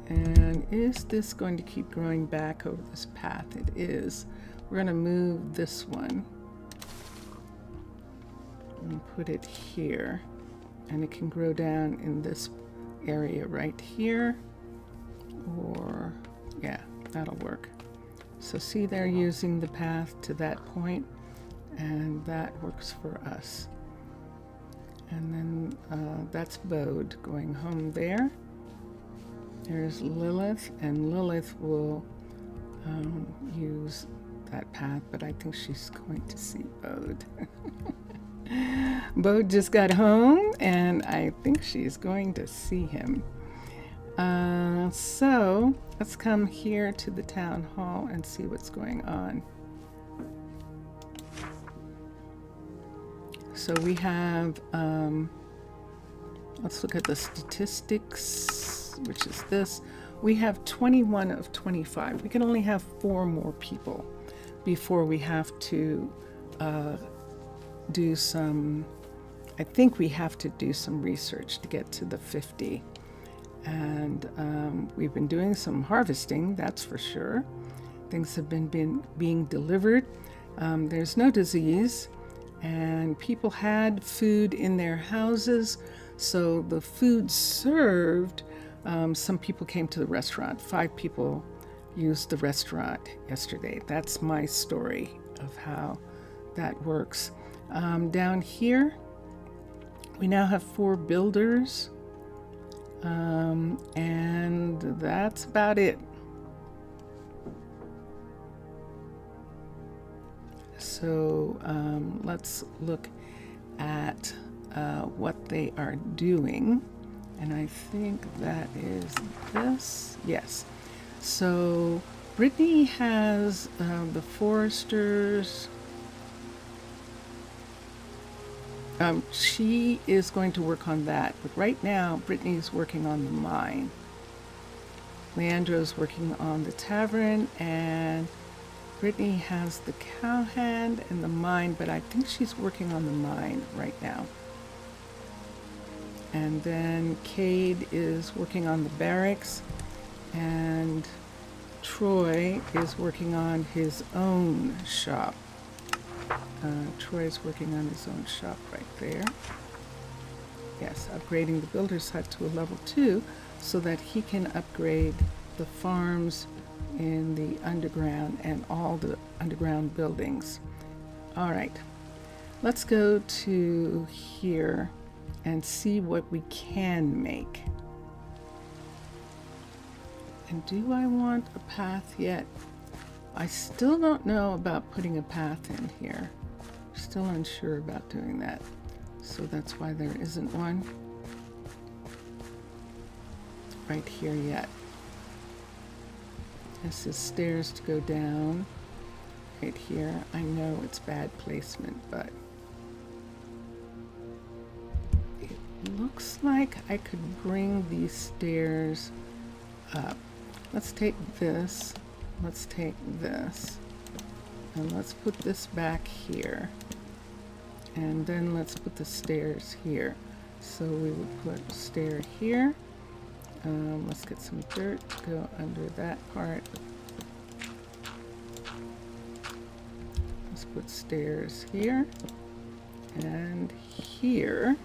And is this going to keep growing back over this path? It is. We're going to move this one and put it here. And it can grow down in this area right here. Or, yeah, that'll work. So see, they're using the path to that point, and that works for us. And then that's Bode going home there. There's Lilith, and Lilith will use that path, but I think she's going to see Bode. Bode just got home, and I think she's going to see him. So let's come here to the town hall and see what's going on. So we have, let's look at the statistics, which is this. We have 21 of 25. We can only have 4 more people before we have to do some, I think we have to do some research to get to the 50. And we've been doing some harvesting, that's for sure. Things have been being delivered. There's no disease, and people had food in their houses. So the food served, some people came to the restaurant. 5 people used the restaurant yesterday. That's my story of how that works. Down here, we now have 4 builders. And that's about it. So let's look at what they are doing. And I think that is this. Yes. So Brittany has the foresters. She is going to work on that, but right now Brittany's working on the mine. Leandro's working on the tavern, and Brittany has the cowhand and the mine, but I think she's working on the mine right now. And then Cade is working on the barracks, and Troy is working on his own shop. Troy's working on his own shop right there. Yes, upgrading the builder's hut to a level 2 so that he can upgrade the farms in the underground and all the underground buildings. All right, let's go to here and see what we can make. And do I want a path yet? I still don't know about putting a path in here. Still unsure about doing that. So that's why there isn't one right here yet. This is stairs to go down right here. I know it's bad placement, but it looks like I could bring these stairs up. Let's take this. Let's take this. And let's put this back here. And then let's put the stairs here. So we would put a stair here. Let's get some dirt to go under that part. Let's put stairs here. And here.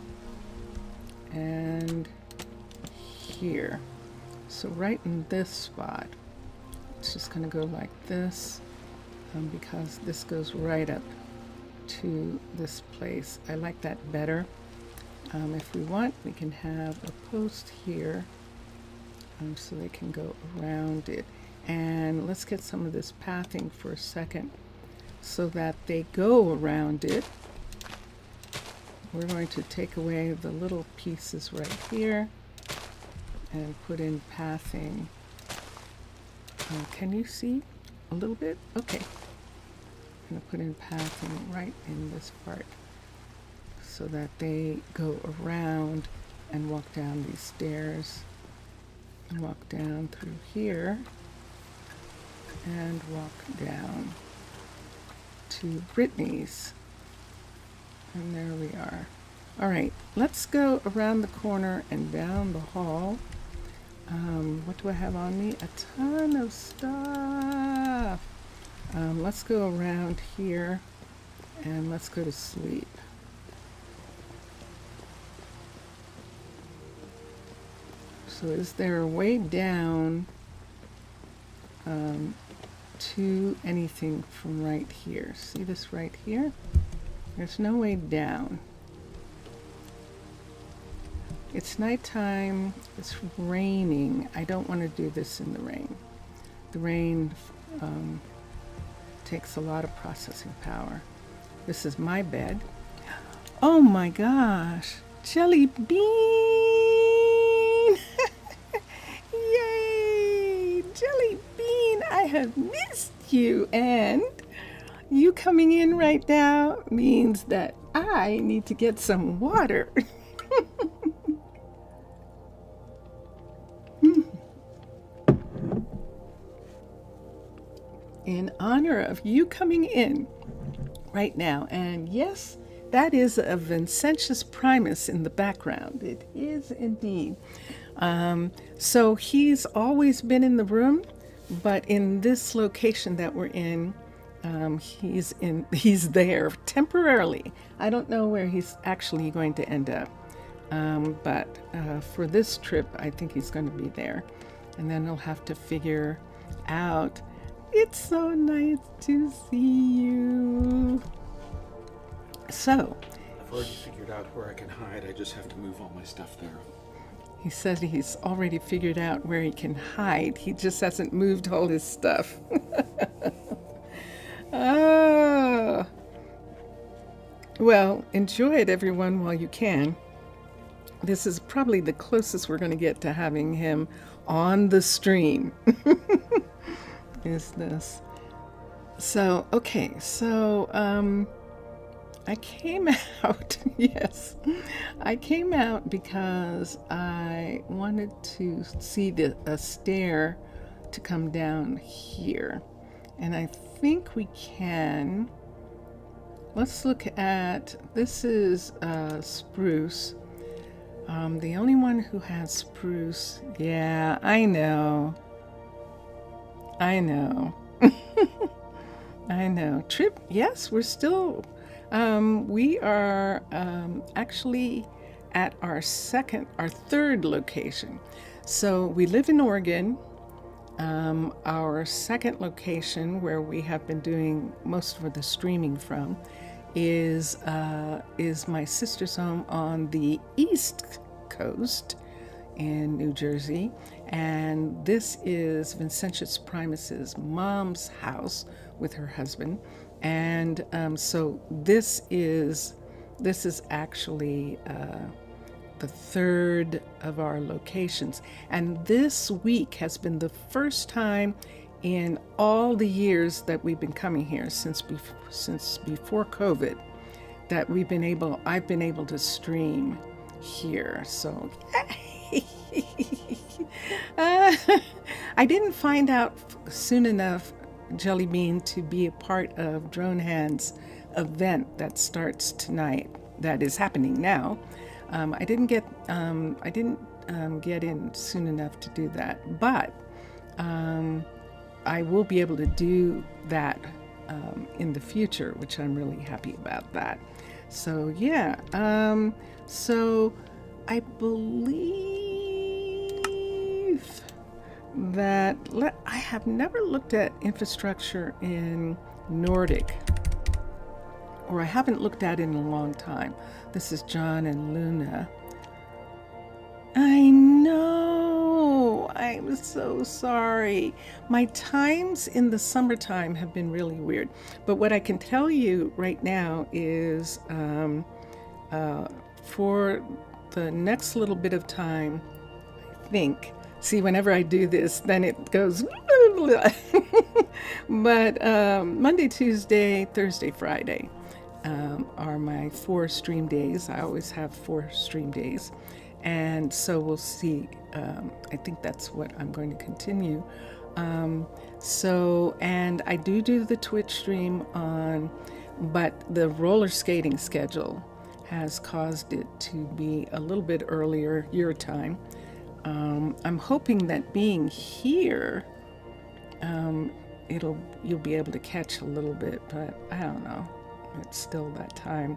And here. So right in this spot. It's just going to go like this. because this goes right up to this place. I like that better. If we want, we can have a post here so they can go around it. And let's get some of this pathing for a second so that they go around it. We're going to take away the little pieces right here and put in pathing. Can you see a little bit? Okay. I'm going to put in pathing right in this part so that they go around and walk down these stairs and walk down through here and walk down to Brittany's. And there we are. All right, let's go around the corner and down the hall. What do I have on me? A ton of stuff. Let's go around here and let's go to sleep. So is there a way down to anything from right here? See this right here? There's no way down. It's nighttime. It's raining. I don't want to do this in the rain. The rain takes a lot of processing power. This is my bed. Oh my gosh. Jelly bean! Yay! Jelly bean, I have missed you, and you coming in right now means that I need to get some water. In honor of you coming in right now. And yes, that is a Vincentius primus in the background. It is indeed. So he's always been in the room, but in this location that we're in, he's there temporarily. I don't know where he's actually going to end up. But for this trip, I think he's going to be there. And then he'll have to figure out. It's so nice to see you. So, I've already figured out where I can hide. I just have to move all my stuff there. He said he's already figured out where he can hide. He just hasn't moved all his stuff. Oh. Well, enjoy it, everyone, while you can. This is probably the closest we're going to get to having him on the stream. Is this. So, okay, so I came out, yes, I came out because I wanted to see a stair to come down here. And I think we can. Let's look at, this is spruce. The only one who has spruce, yeah, I know. I know. Trip, yes, we're still, we are actually at our third location. So we live in Oregon. Our second location, where we have been doing most of the streaming from, is my sister's home on the East Coast in New Jersey, and this is Vincentius Primus's mom's house with her husband, and so this is actually the third of our locations, and this week has been the first time in all the years that we've been coming here since before COVID that I've been able to stream here. So I didn't find out soon enough, Jelly Bean, to be a part of Drone Hand's event that starts tonight, that is happening now. I didn't get in soon enough to do that, but I will be able to do that in the future, which I'm really happy about that. So yeah, so I believe that I have never looked at infrastructure in Nordic, or I haven't looked at it in a long time. This is John and Luna. I know. I'm so sorry. My times in the summertime have been really weird. But what I can tell you right now is for the next little bit of time, I think. See, whenever I do this, then it goes. But Monday, Tuesday, Thursday, Friday are my 4 stream days. I always have 4 stream days. And so we'll see. I think that's what I'm going to continue. And I do the Twitch stream on, but the roller skating schedule has caused it to be a little bit earlier your time. I'm hoping that being here, you'll be able to catch a little bit, but I don't know. It's still that time.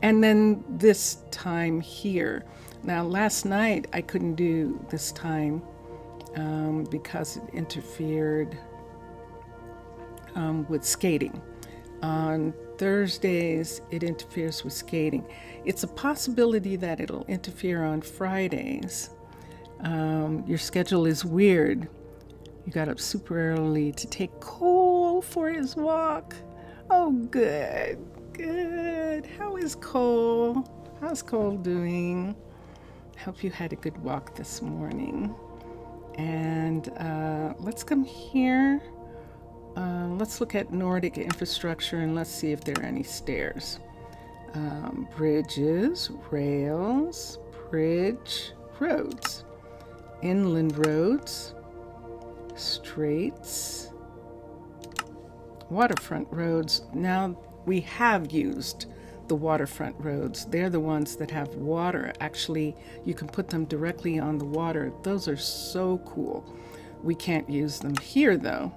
And then this time here. Now, last night I couldn't do this time because it interfered with skating. On Thursdays, it interferes with skating. It's a possibility that it'll interfere on Fridays. Your schedule is weird. You got up super early to take Cole for his walk. Oh, good. Good. How is Cole? How's Cole doing? Hope you had a good walk this morning. And let's come here. Let's look at Nordic infrastructure and let's see if there are any stairs. Bridges, rails, bridge, roads, inland roads, straits, waterfront roads. Now, we have used the waterfront roads. They're the ones that have water. Actually, you can put them directly on the water. Those are so cool. We can't use them here, though.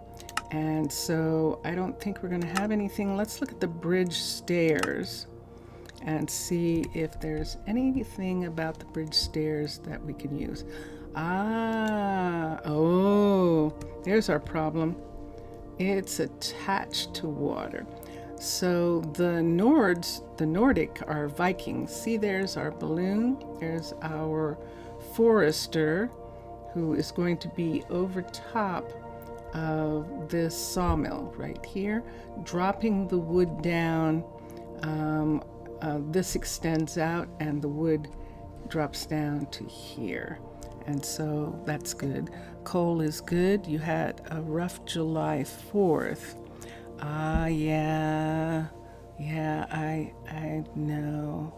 And so I don't think we're going to have anything. Let's look at the bridge stairs and see if there's anything about the bridge stairs that we can use. There's our problem. It's attached to water. So the Nordic are Vikings. See, there's our balloon. There's our forester who is going to be over top of this sawmill right here, dropping the wood down. This extends out and the wood drops down to here. And so that's good. Coal is good. You had a rough July 4th. Yeah, I know.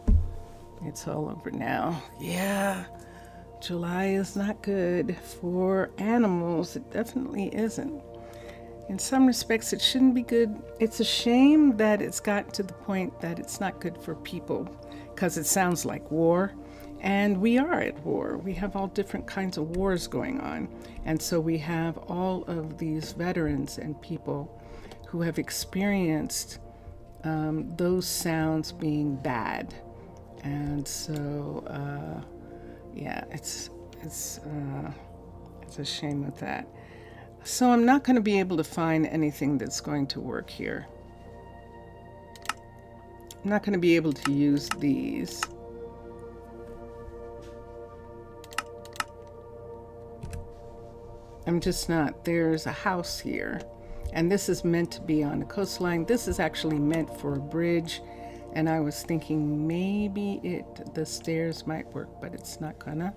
It's all over now. Yeah, July is not good for animals. It definitely isn't. In some respects, it shouldn't be good. It's a shame that it's gotten to the point that it's not good for people, because it sounds like war. And we are at war. We have all different kinds of wars going on. And so we have all of these veterans and people who have experienced those sounds being bad. And so, it's a shame with that. So I'm not going to be able to find anything that's going to work here. I'm not going to be able to use these. I'm just not. There's a house here, and this is meant to be on the coastline. This is actually meant for a bridge, and I was thinking maybe the stairs might work, but it's not gonna.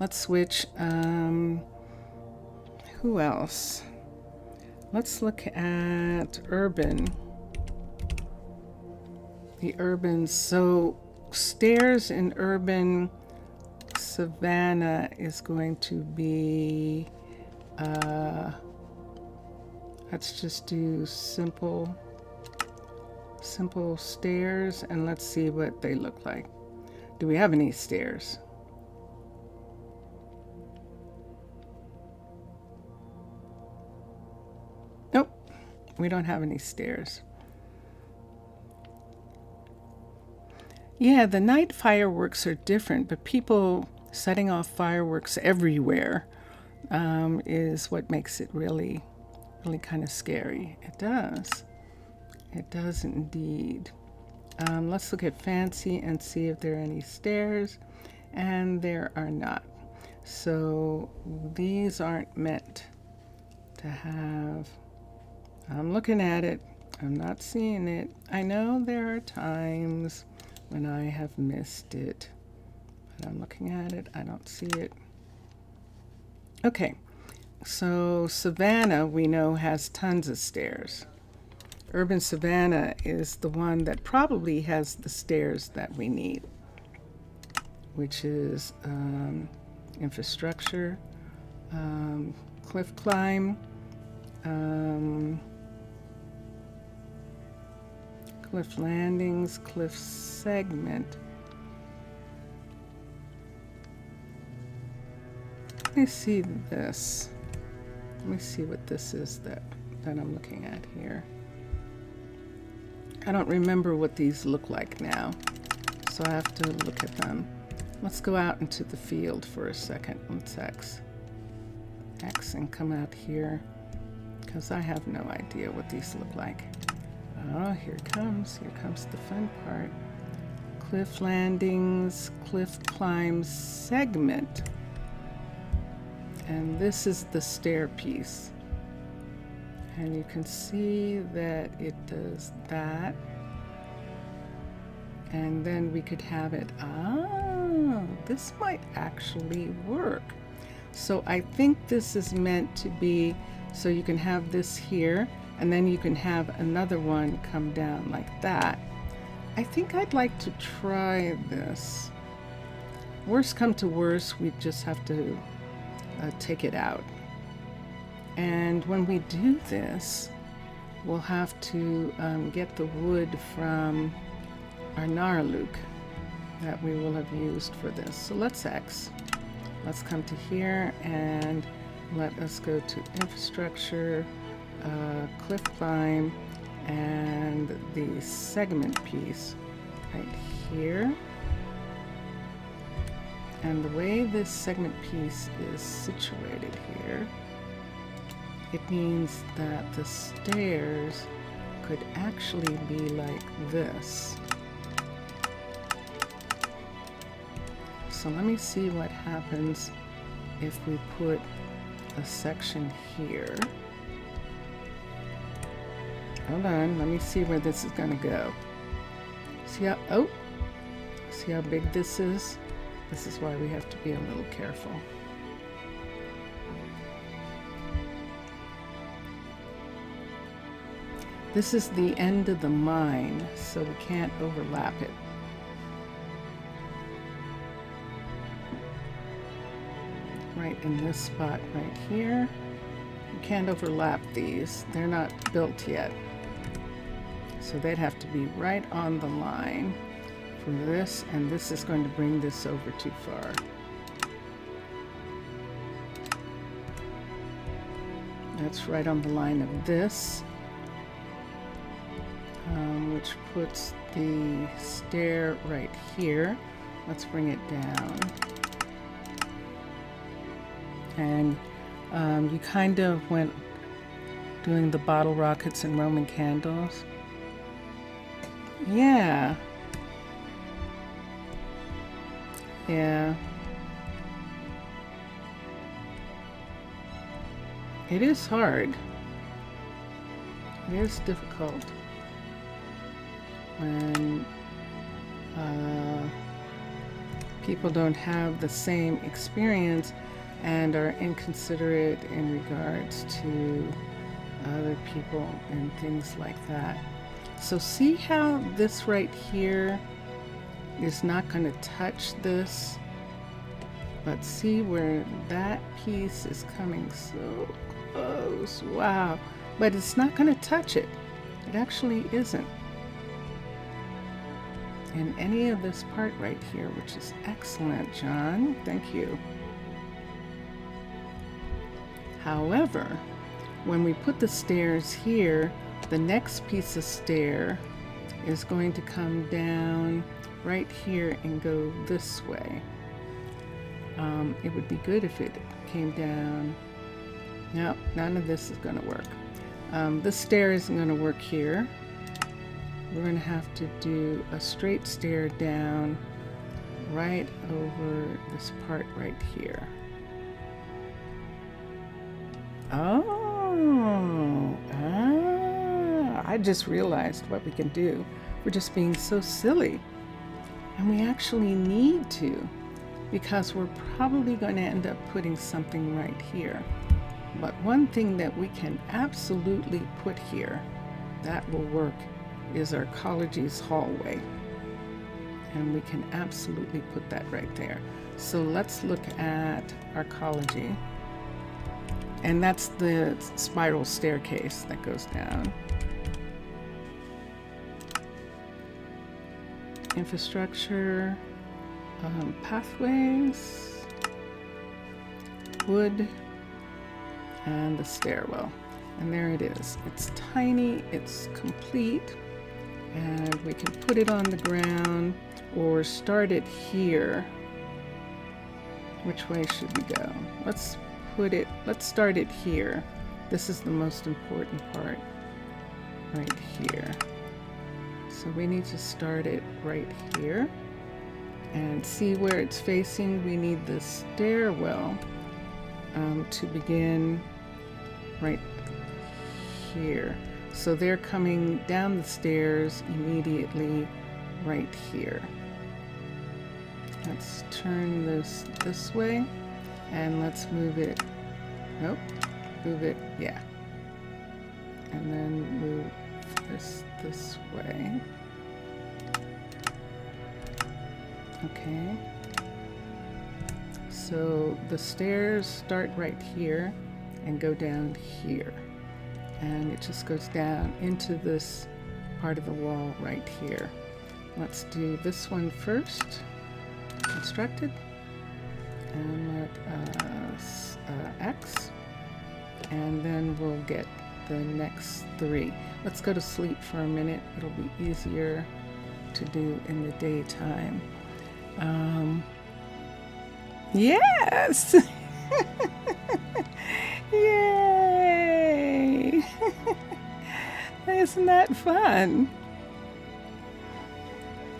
Let's switch. Who else? Let's look at urban. The urban. So stairs in urban Savannah is going to be. Let's just do simple stairs, and let's see what they look like. Do we have any stairs? Nope, we don't have any stairs. Yeah, the night fireworks are different, but people setting off fireworks everywhere is what makes it really really kind of scary. It does. It does indeed. Let's look at fancy and see if there are any stairs, and there are not. So these aren't meant to have. I'm looking at it. I'm not seeing it. I know there are times when I have missed it, but I'm looking at it. I don't see it. Okay, so Savannah, we know, has tons of stairs. Urban Savannah is the one that probably has the stairs that we need, which is infrastructure, cliff climb, cliff landings, cliff segment. Let me see this. Let me see what this is that I'm looking at here. I don't remember what these look like now, so I have to look at them. Let's go out into the field for a second. Let's X and come out here, because I have no idea what these look like. Oh, here comes the fun part. Cliff landings, cliff climb segment. And this is the stair piece. And you can see that it does that. And then we could have it, this might actually work. So I think this is meant to be, so you can have this here, and then you can have another one come down like that. I think I'd like to try this. Worst come to worst, we just have to take it out. And when we do this, we'll have to get the wood from Arnaaluk that we will have used for this. So let's X. Let's come to here and let us go to infrastructure, cliff climb, and the segment piece right here. And the way this segment piece is situated here, it means that the stairs could actually be like this. So let me see what happens if we put a section here. Hold on, let me see where this is gonna go. See how big this is? This is why we have to be a little careful. This is the end of the mine, so we can't overlap it. Right in this spot right here. You can't overlap these. They're not built yet. So they'd have to be right on the line for this, and this is going to bring this over too far. That's right on the line of this, which puts the stair right here. Let's bring it down. And you kind of went doing the bottle rockets and Roman candles. Yeah. Yeah. It is hard. It is difficult when people don't have the same experience and are inconsiderate in regards to other people and things like that. So see how this right here is not going to touch this, but see where that piece is coming so close. Wow. But it's not going to touch it. It actually isn't in any of this part right here, which is excellent, John. Thank you. However, when we put the stairs here, the next piece of stair is going to come down right here and go this way. It would be good if it came down. No, none of this is going to work. This stair isn't going to work here. We're going to have to do a straight stair down right over this part right here. I just realized what we can do. We're just being so silly. And we actually need to, because we're probably going to end up putting something right here. But one thing that we can absolutely put here that will work is Arcology's hallway. And we can absolutely put that right there. So let's look at Arcology. And that's the spiral staircase that goes down. Infrastructure, pathways, wood, and the stairwell. And there it is. It's tiny, it's complete, and we can put it on the ground or start it here. Which way should we go? Let's start it here. This is the most important part, right here. So we need to start it right here and see where it's facing. We need the stairwell to begin right here. So they're coming down the stairs immediately right here. Let's turn this way and let's move it. Nope, move it, yeah. And then move this way. Okay. So the stairs start right here and go down here. And it just goes down into this part of the wall right here. Let's do this one first. Constructed. And let us X. And then we'll get the next 3. Let's go to sleep for a minute. It'll be easier to do in the daytime. Yes! Yay! Isn't that fun?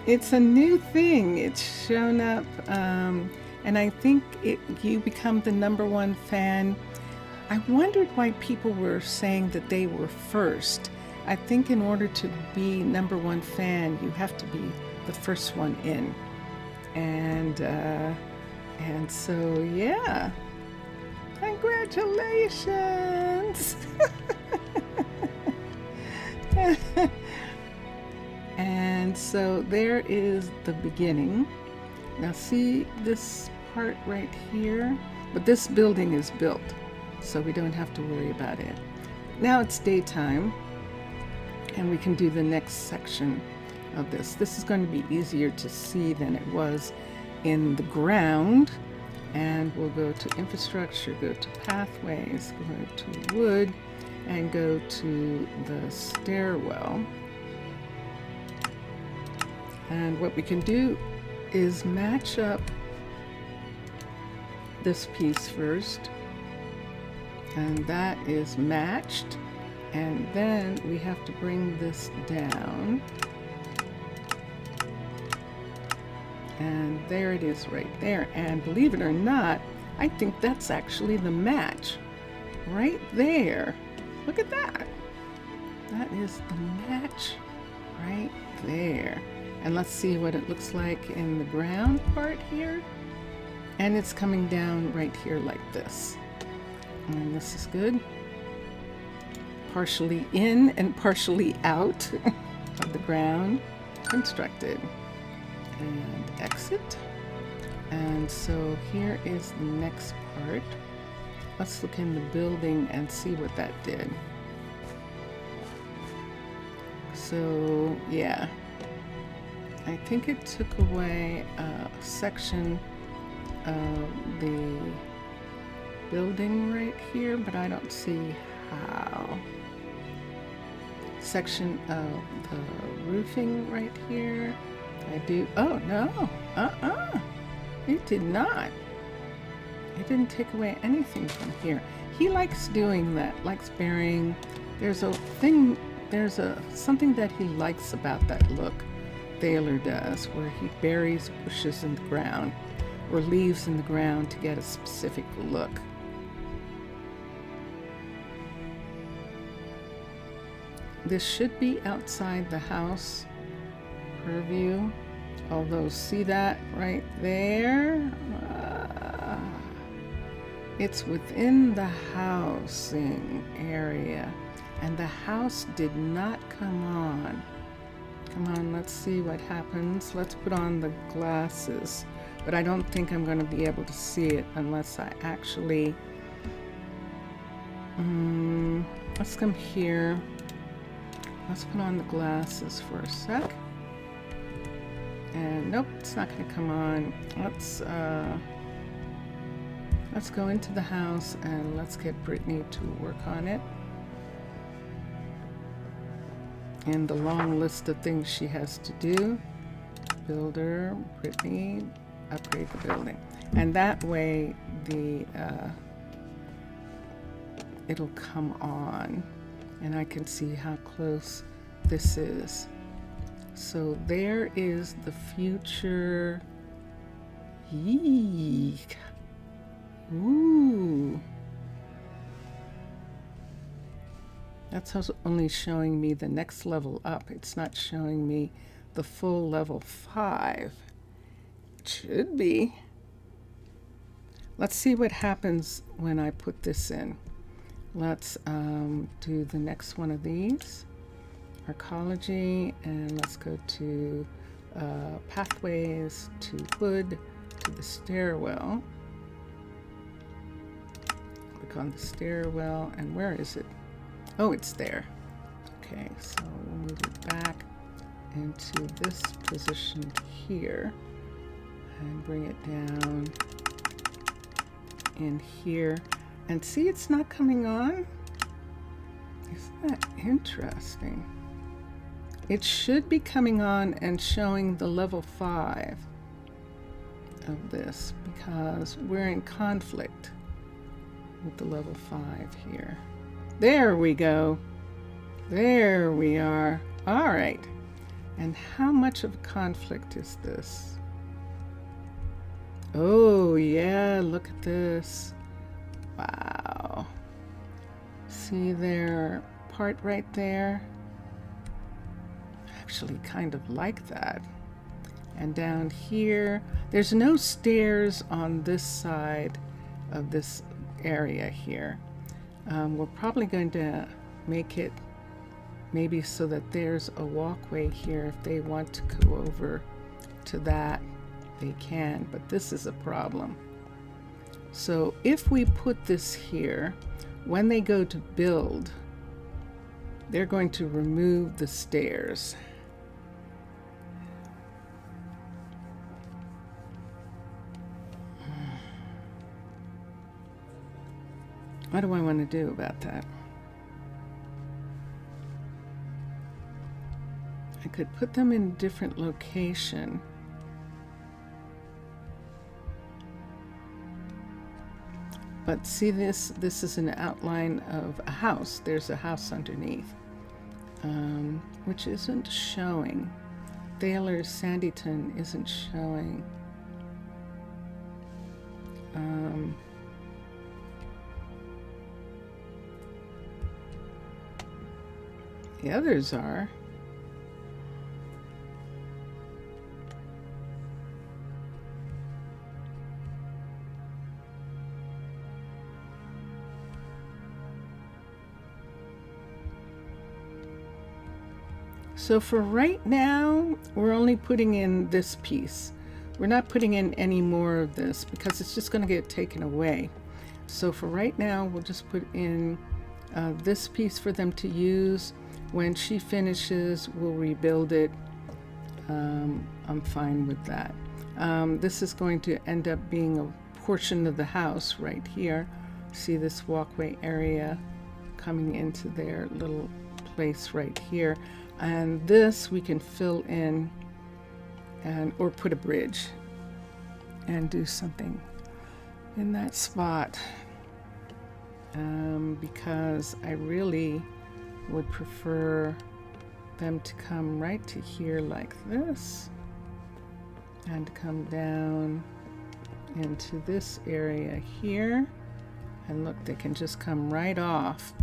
It's a new thing. It's shown up, and I think you become the #1 fan. I wondered why people were saying that they were first. I think in order to be #1 fan, you have to be the first one in. And so, yeah. Congratulations! And so there is the beginning. Now see this part right here? But this building is built, so we don't have to worry about it. Now it's daytime, and we can do the next section of this. This is going to be easier to see than it was in the ground. And we'll go to infrastructure, go to pathways, go to wood, and go to the stairwell. And what we can do is match up this piece first, and that is matched, and then we have to bring this down, and there it is right there. And believe it or not, I think that's actually the match right there. Look at that. That is the match right there. And let's see what it looks like in the ground part here. And it's coming down right here like this. And this is good. Partially in and partially out of the ground. Constructed. And exit. And so here is the next part. Let's look in the building and see what that did. So, yeah. I think it took away a section of the building right here, but I don't see how. Section of the roofing right here. I do. Oh, no. It did not. It didn't take away anything from here. He likes doing that, likes burying There's a thing, there's a something that he likes about that look, Thaler does, where he buries bushes in the ground or leaves in the ground to get a specific look. This should be outside the house purview, although see that right there? It's within the housing area, and the house did not come on. Come on, let's see what happens. Let's put on the glasses, but I don't think I'm going to be able to see it unless I actually... let's come here. Let's put on the glasses for a sec. And nope, it's not going to come on. Let's go into the house and let's get Brittany to work on it. And the long list of things she has to do. Builder, Brittany, upgrade the building. And that way it'll come on. And I can see how close this is. So there is the future. Yeek. Ooh. That's only showing me the next level up. It's not showing me the full level 5. It should be. Let's see what happens when I put this in. Let's do the next one of these. Arcology, and let's go to pathways, to wood, to the stairwell. Click on the stairwell, and where is it? Oh, it's there. Okay, so we'll move it back into this position here and bring it down in here. And see, it's not coming on. Isn't that interesting? It should be coming on and showing the level 5 of this because we're in conflict with the level 5 here. There we go. There we are. All right. And how much of a conflict is this? Oh, yeah, look at this. Wow. See their part right there? Actually kind of like that. And down here, there's no stairs on this side of this area here. We're probably going to make it maybe so that there's a walkway here. If they want to go over to that, they can, but this is a problem. So if we put this here, when they go to build, they're going to remove the stairs. What do I want to do about that? I could put them in a different location. But see this is an outline of a house. There's a house underneath, which isn't showing. Thaler Sanditon isn't showing. The others are. So for right now, we're only putting in this piece. We're not putting in any more of this because it's just going to get taken away. So for right now, we'll just put in this piece for them to use. When she finishes, we'll rebuild it. I'm fine with that. This is going to end up being a portion of the house right here. See this walkway area coming into their little place right here. And this we can fill in or put a bridge and do something in that spot. Because I really would prefer them to come right to here like this and come down into this area here. And look, they can just come right off.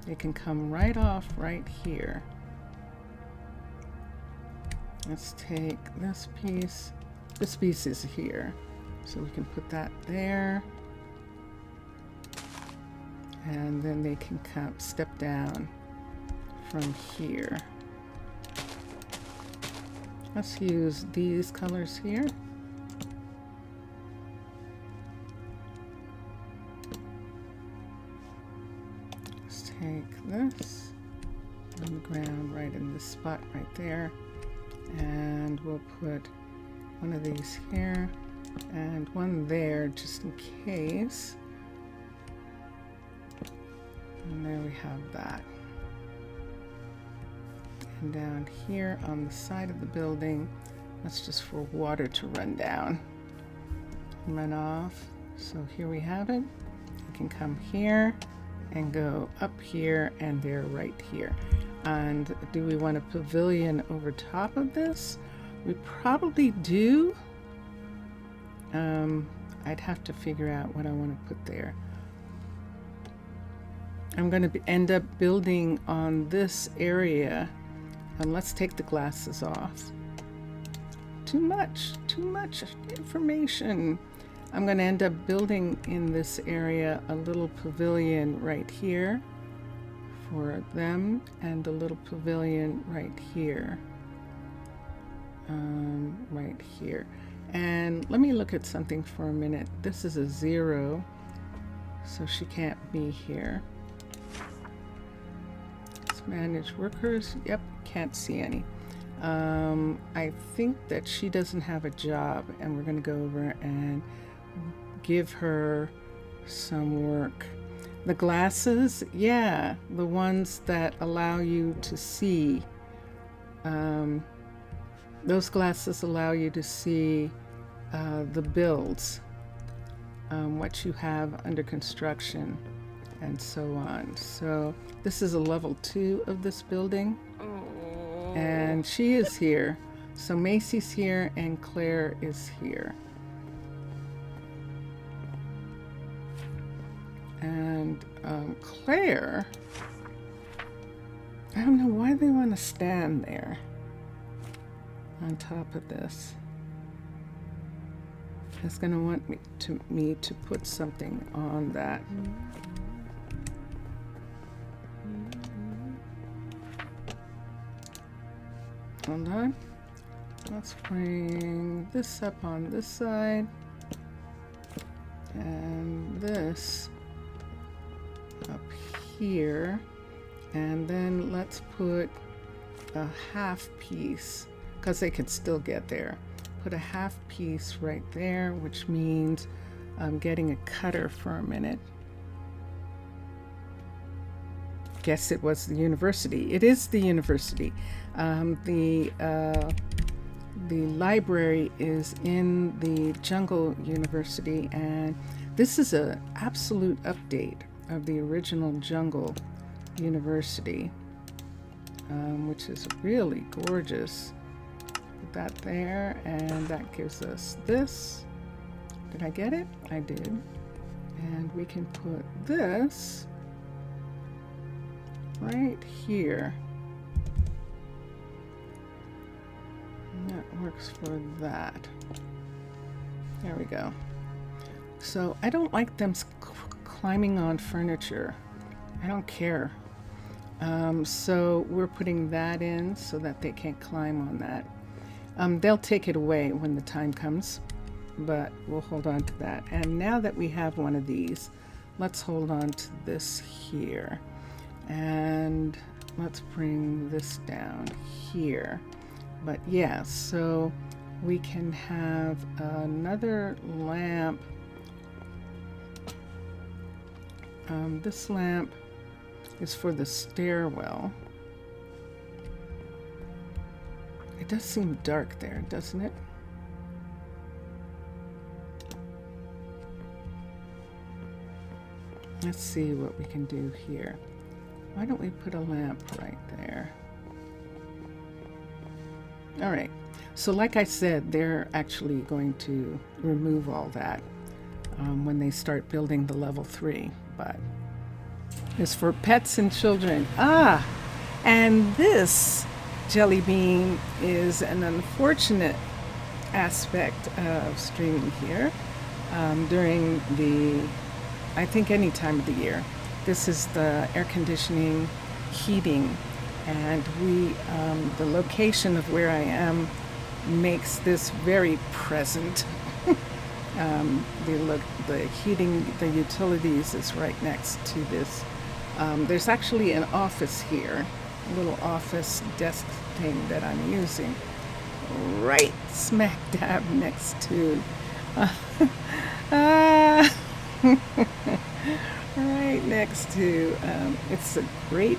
They can come right off right here. Let's take this piece. This piece is here, so we can put that there. And then they can come step down from here. Let's use these colors here. Let's take this on the ground right in this spot right there. And we'll put one of these here and one there just in case. And there we have that. And down here on the side of the building, that's just for water to run down and run off. So here we have it. You can come here and go up here, and they're right here. And do we want a pavilion over top of this? We probably do. I'd have to figure out what I want to put there. I'm going to end up building on this area. Let's take the glasses off. Too much information. I'm going to end up building in this area a little pavilion right here for them, and a little pavilion right here. Right here. And let me look at something for a minute. This is a 0, so she can't be here. Let's manage workers. Yep, can't see any. I think that she doesn't have a job, and we're going to go over and give her some work. The glasses, yeah, the ones that allow you to see. Those glasses allow you to see the builds, what you have under construction, and so on. So this is a level 2 of this building. And she is here. So Macy's here and Claire is here. And Claire, I don't know why they want to stand there on top of this. It's going to want me to put something on that. Hold on. Let's bring this up on this side. And this up here. And then let's put a half piece, because they could still get there. Put a half piece right there, which means I'm getting a cutter for a minute. Guess it was the university. It is the university. The library is in the Jungle University, and this is an absolute update of the original Jungle University, which is really gorgeous. Put that there, and that gives us this. Did I get it? I did. And we can put this right here. And that works for that. There we go. So I don't like them climbing on furniture. I don't care. So we're putting that in so that they can't climb on that. They'll take it away when the time comes, but we'll hold on to that. And now that we have one of these, let's hold on to this here. And let's bring this down here. But yeah, so we can have another lamp. This lamp is for the stairwell. It does seem dark there, doesn't it? Let's see what we can do here. Why don't we put a lamp right there? All right. So like I said, they're actually going to remove all that when they start building the level 3. But it's for pets and children. Ah, and this jelly bean is an unfortunate aspect of streaming here during I think any time of the year. This is the air conditioning, heating, and the location of where I am makes this very present. The heating, the utilities is right next to this. There's actually an office here, a little office desk thing that I'm using, right smack dab next to, right next to, it's a great,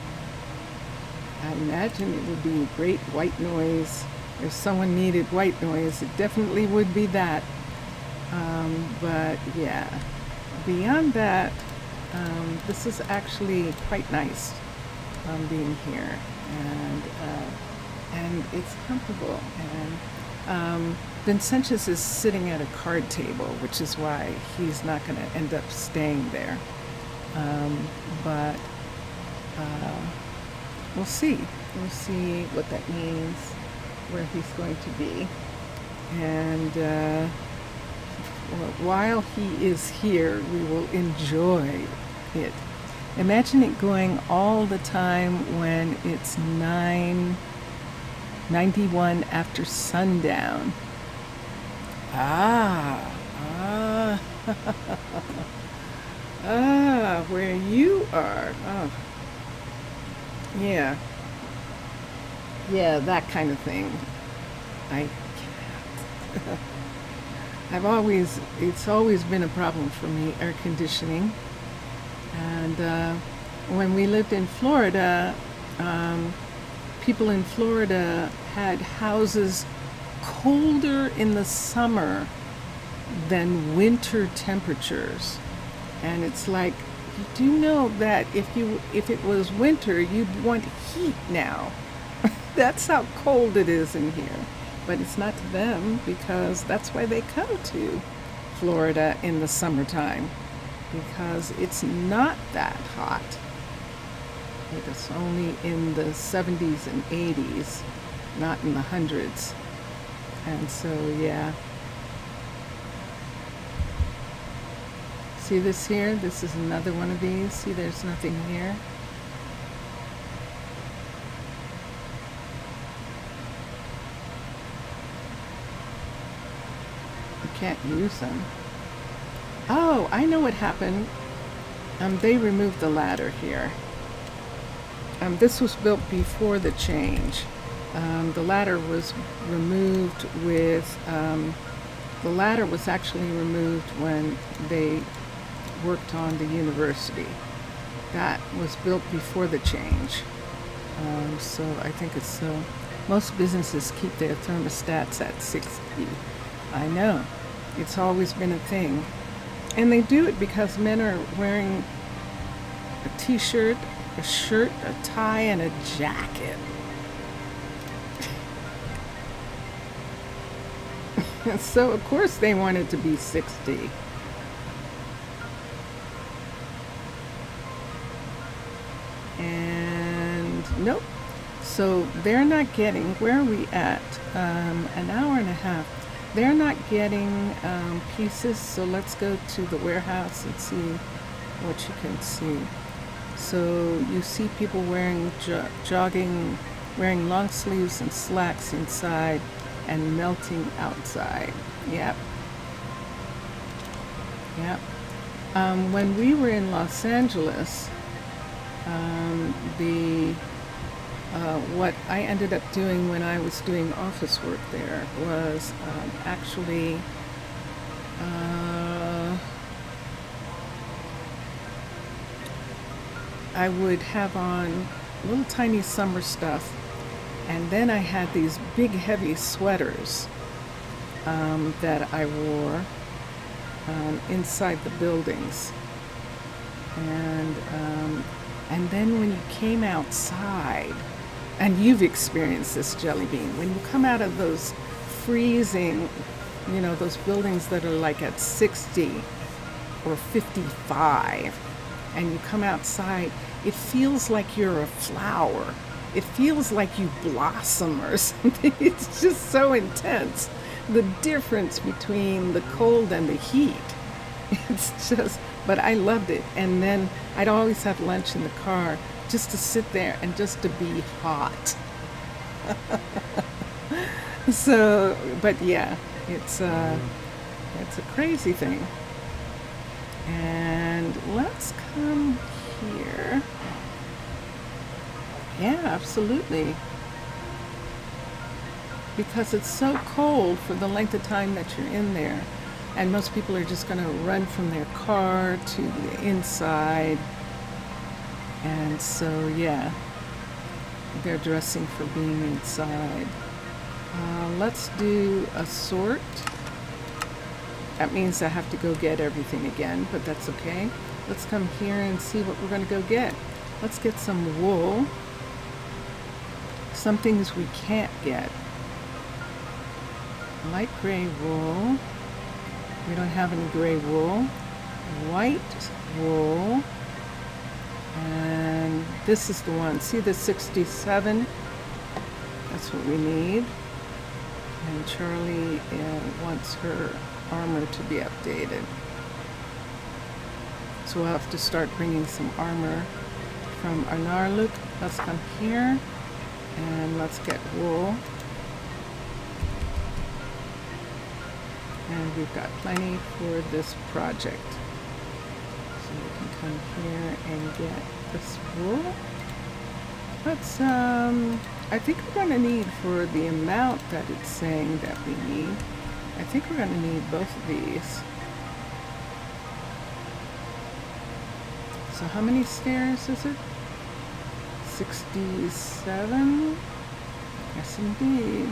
I imagine it would be great white noise. If someone needed white noise, it definitely would be that. But yeah, beyond that, this is actually quite nice being here, and it's comfortable. And Vincentius is sitting at a card table, which is why he's not going to end up staying there. But we'll see. We'll see what that means, where he's going to be. And while he is here, we will enjoy it. Imagine it going all the time when it's 9:91 after sundown. Where you are. Oh, yeah, that kind of thing. I can't. It's always been a problem for me, air conditioning. And when we lived in Florida, people in Florida had houses colder in the summer than winter temperatures. And it's like, you do know that if it was winter, you'd want heat now. That's how cold it is in here. But it's not to them, because that's why they come to Florida in the summertime, because it's not that hot. It's only in the 70s and 80s, not in the hundreds. And so, yeah. See this here? This is another one of these. See, there's nothing here. Can't use them. Oh, I know what happened. They removed the ladder here. This was built before the change. The ladder was removed the ladder was actually removed when they worked on the university. That was built before the change. So I think it's most businesses keep their thermostats at 60. I know. It's always been a thing. And they do it because men are wearing a t-shirt, a shirt, a tie, and a jacket. So, of course, they want it to be 60. And nope. So they're not getting, where are we at? An hour and a half. They're not getting pieces, so let's go to the warehouse and see what you can see. So you see people wearing jogging, wearing long sleeves and slacks inside and melting outside. Yep. When we were in Los Angeles, what I ended up doing when I was doing office work there was actually I would have on little tiny summer stuff, and then I had these big heavy sweaters that I wore inside the buildings. And And then when you came outside, and you've experienced this, Jelly Bean, when you come out of those freezing, those buildings that are like at 60 or 55, and you come outside, it feels like you're a flower. It feels like you blossom or something. It's just so intense. The difference between the cold and the heat. It's just, but I loved it. And then I'd always have lunch in the car just to sit there and just to be hot. So, but yeah, it's a crazy thing. And let's come here. Yeah, absolutely. Because it's so cold for the length of time that you're in there. And most people are just going to run from their car to the inside. And so, yeah, they're dressing for being inside. Let's do a sort. That means I have to go get everything again, but that's okay. Let's come here and see what we're going to go get. Let's get some wool. Some things we can't get. Light gray wool. We don't have any gray wool. White wool. And this is the one. See the 67? That's what we need. And Charlie wants her armor to be updated. So we'll have to start bringing some armor from Arnaaluk. Let's come here and let's get wool. And we've got plenty for this project. So we can come here and get this wool. Let's, I think we're going to need, for the amount that it's saying that we need, I think we're going to need both of these. So how many stairs is it? 67? Yes, indeed.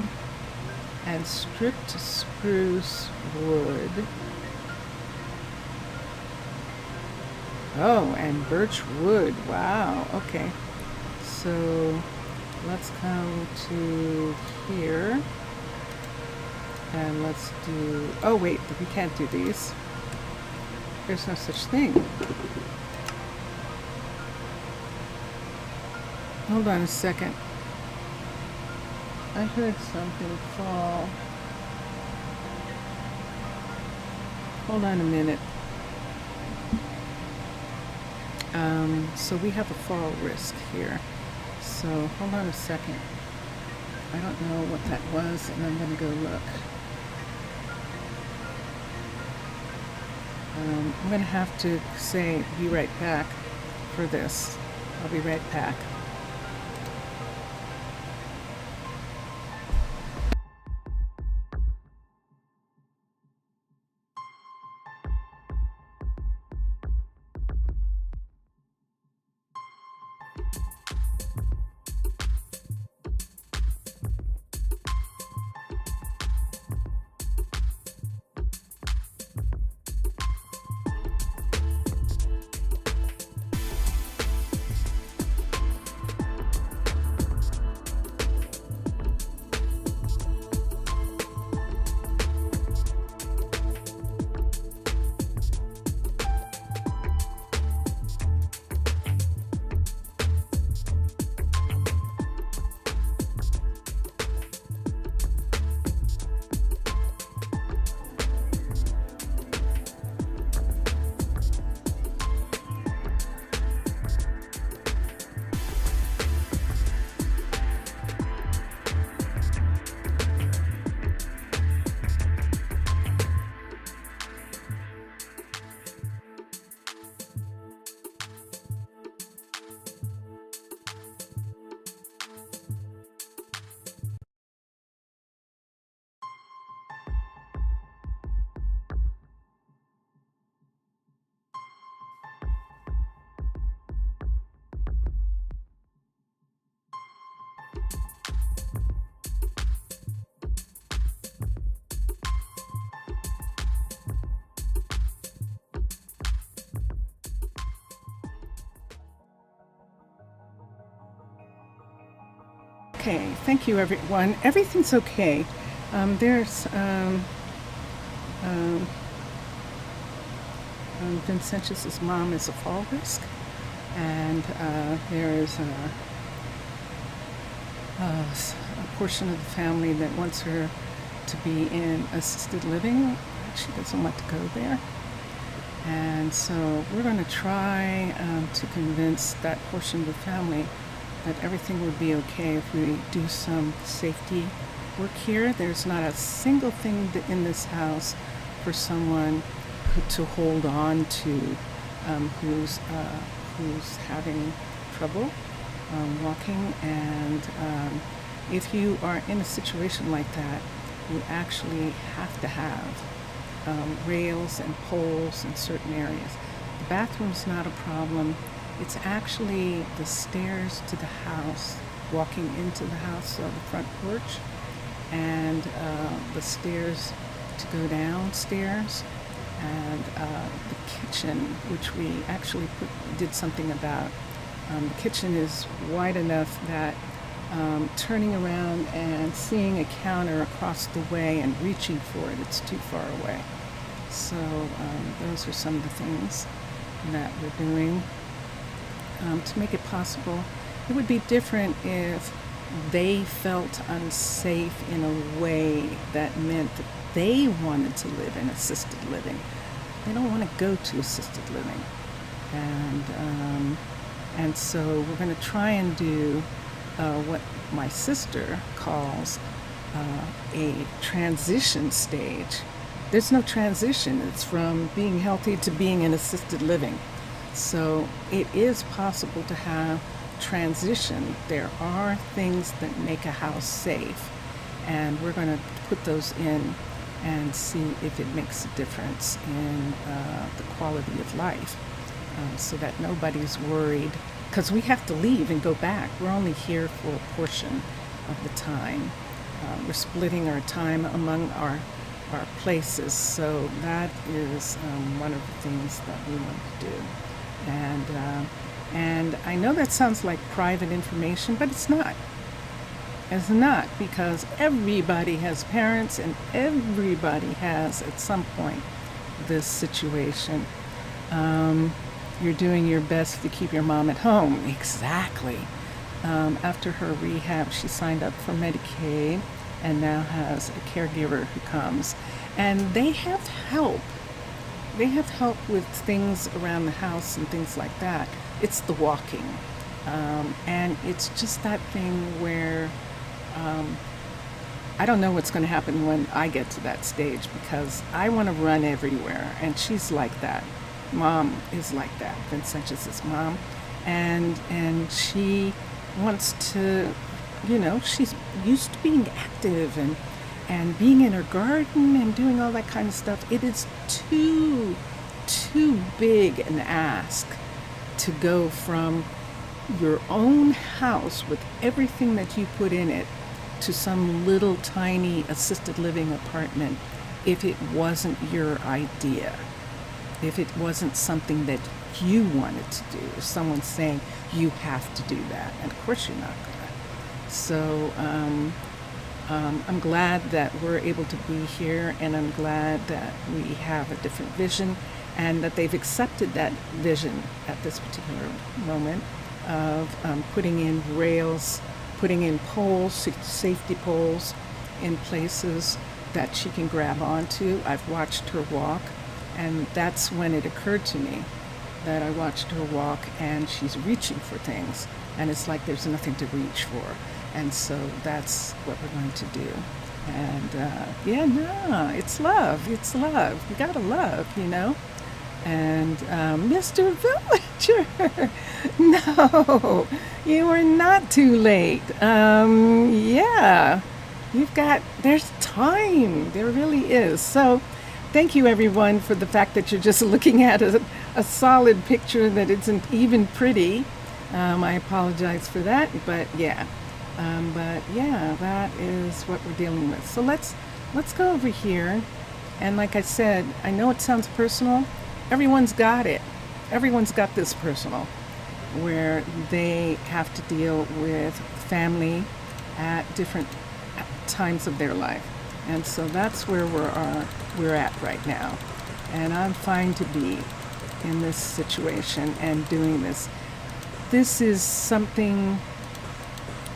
And stripped spruce wood. Oh, and birch wood. Wow. Okay. So let's come to here. And let's do... Oh, wait. We can't do these. There's no such thing. Hold on a second. I heard something fall. Hold on a minute. So we have a fall risk here. So hold on a second. I don't know what that was, and I'm going to go look. I'm going to have to say, be right back for this. I'll be right back. okay. Thank you, everyone. Everything's okay. There's Vincentius's mom is a fall risk, and there is a portion of the family that wants her to be in assisted living. She doesn't want to go there. And so we're going to try to convince that portion of the family that everything would be okay if we do some safety work here. There's not a single thing in this house for someone to hold on to who's having trouble walking. And if you are in a situation like that, you actually have to have rails and poles in certain areas. The bathroom's not a problem. It's actually the stairs to the house, walking into the house, so the front porch, and the stairs to go downstairs, and the kitchen, which we actually did something about. The kitchen is wide enough that turning around and seeing a counter across the way and reaching for it, it's too far away. So those are some of the things that we're doing to make it possible. It would be different if they felt unsafe in a way that meant that they wanted to live in assisted living. They don't want to go to assisted living. And so we're going to try and do what my sister calls a transition stage. There's no transition. It's from being healthy to being in assisted living. So it is possible to have transition. There are things that make a house safe, and we're going to put those in and see if it makes a difference in the quality of life, so that nobody's worried, because we have to leave and go back. We're only here for a portion of the time. We're splitting our time among our places, so that is one of the things that we want to do. And I know that sounds like private information, but it's not. It's not, because everybody has parents and everybody has at some point this situation. You're doing your best to keep your mom at home. Exactly. After her rehab, she signed up for Medicaid and now has a caregiver who comes. And they have help. They have help with things around the house and things like that. It's the walking. And it's just that thing where I don't know what's going to happen when I get to that stage, because I want to run everywhere. And she's like that. Mom is like that. Vincentius's mom. And she wants to, she's used to being active and being in her garden and doing all that kind of stuff. It is too big an ask to go from your own house with everything that you put in it to some little tiny assisted living apartment if it wasn't your idea, if it wasn't something that you wanted to do, if someone's saying you have to do that, and of course you're not gonna. So I'm glad that we're able to be here, and I'm glad that we have a different vision and that they've accepted that vision at this particular moment of putting in rails, putting in poles, safety poles in places that she can grab onto. I've watched her walk, and that's when it occurred to me that I watched her walk and she's reaching for things, and it's like there's nothing to reach for. And so that's what we're going to do. And it's love. It's love. You gotta love, And Mr. Villager, no, you are not too late. There's time. There really is. So thank you, everyone, for the fact that you're just looking at a solid picture that isn't even pretty. I apologize for that, but yeah. That is what we're dealing with. So let's go over here. And like I said, I know it sounds personal. Everyone's got it. Everyone's got this personal, where they have to deal with family at different times of their life. And so that's where we're at right now. And I'm fine to be in this situation and doing this. This is something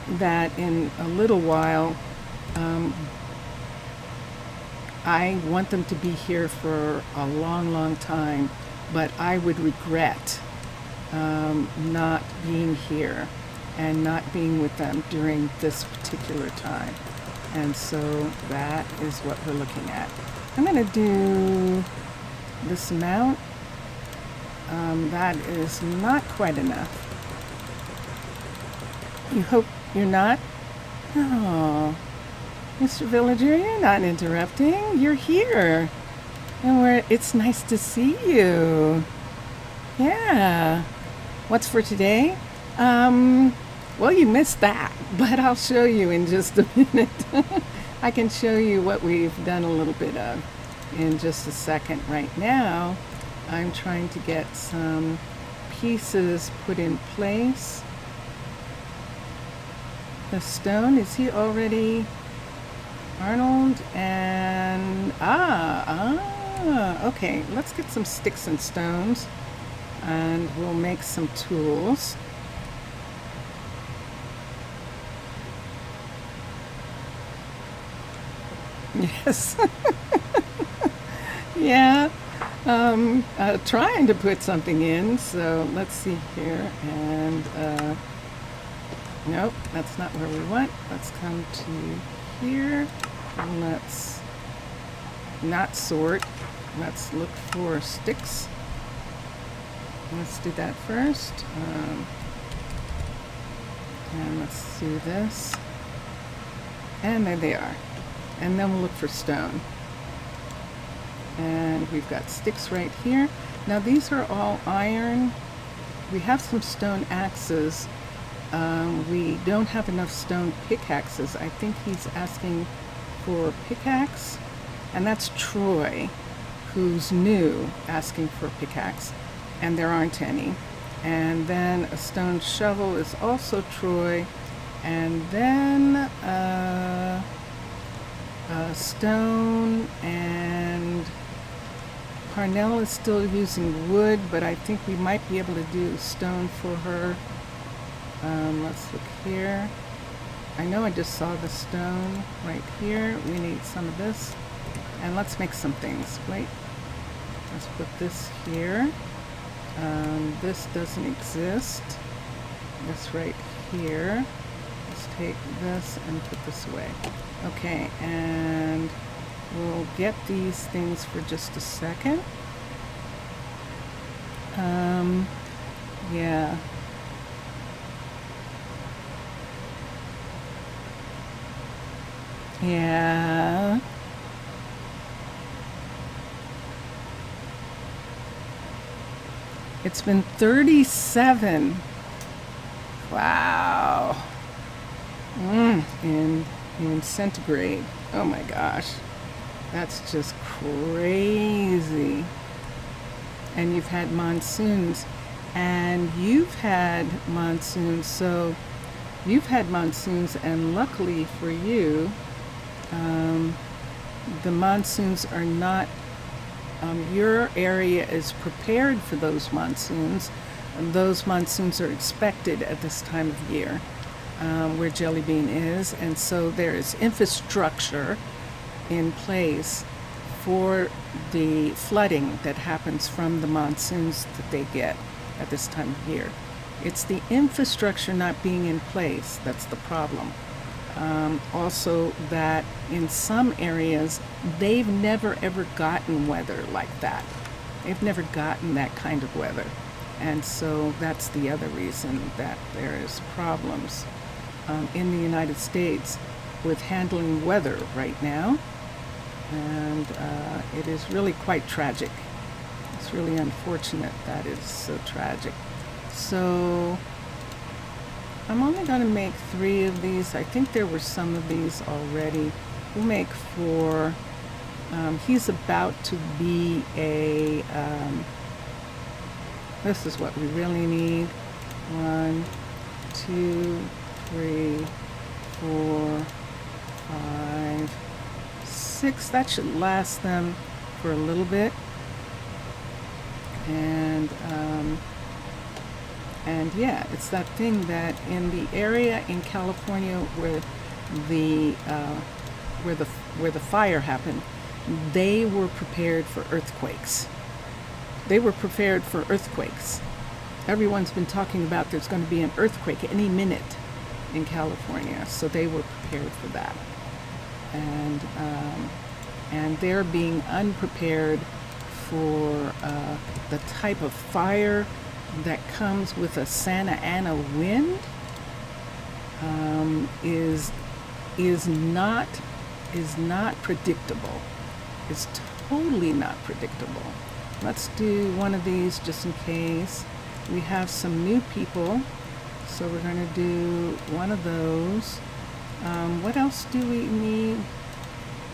that in a little while, I want them to be here for a long, long time, but I would regret not being here and not being with them during this particular time. And so that is what we're looking at. I'm going to do this amount. That is not quite enough. You hope you're not? Oh, Mr. Villager, you're not interrupting. You're here. And it's nice to see you. Yeah. What's for today? Well, you missed that, but I'll show you in just a minute. I can show you what we've done a little bit of in just a second. Right now, I'm trying to get some pieces put in place. The stone, is he already? Arnold and, okay, let's get some sticks and stones and we'll make some tools. Yes. Yeah. Trying to put something in, so let's see here. And nope, that's not where we want. Let's come to here. Let's not sort. Let's look for sticks. Let's do that first. And let's do this. And there they are. And then we'll look for stone. And we've got sticks right here. Now these are all iron. We have some stone axes. We don't have enough stone pickaxes. I think he's asking for a pickaxe. And that's Troy, who's new, asking for a pickaxe. And there aren't any. And then a stone shovel is also Troy. And then stone, and Parnell is still using wood, but I think we might be able to do stone for her. Let's look here. I know I just saw the stone right here. We need some of this. And let's make some things. Wait. Let's put this here. This doesn't exist. This right here. Let's take this and put this away. Okay, and we'll get these things for just a second. Yeah. Yeah. It's been 37. Wow. In centigrade. Oh my gosh. That's just crazy. And you've had monsoons. And you've had monsoons. So you've had monsoons, and luckily for you, the monsoons are not, your area is prepared for those monsoons. And those monsoons are expected at this time of year. Where Jelly Bean is, and so there is infrastructure in place for the flooding that happens from the monsoons that they get at this time of year. It's the infrastructure not being in place that's the problem. Also, that in some areas they've never ever gotten weather like that. They've never gotten that kind of weather, and so that's the other reason that there is problems in the United States with handling weather right now, and it is really quite tragic. It's really unfortunate that it's so tragic. So I'm only going to make 3 of these. I think there were some of these already. We'll make 4. He's about to be a, this is what we really need. 1, 2, 3, 4, 5, 6. That should last them for a little bit. And yeah, it's that thing that in the area in California where the fire happened, they were prepared for earthquakes. Everyone's been talking about there's going to be an earthquake any minute in California, so they were prepared for that. And they're being unprepared for the type of fire that comes with a Santa Ana wind is not predictable. It's totally not predictable. Let's do one of these just in case. We have some new people, so we're going to do one of those. What else do we need?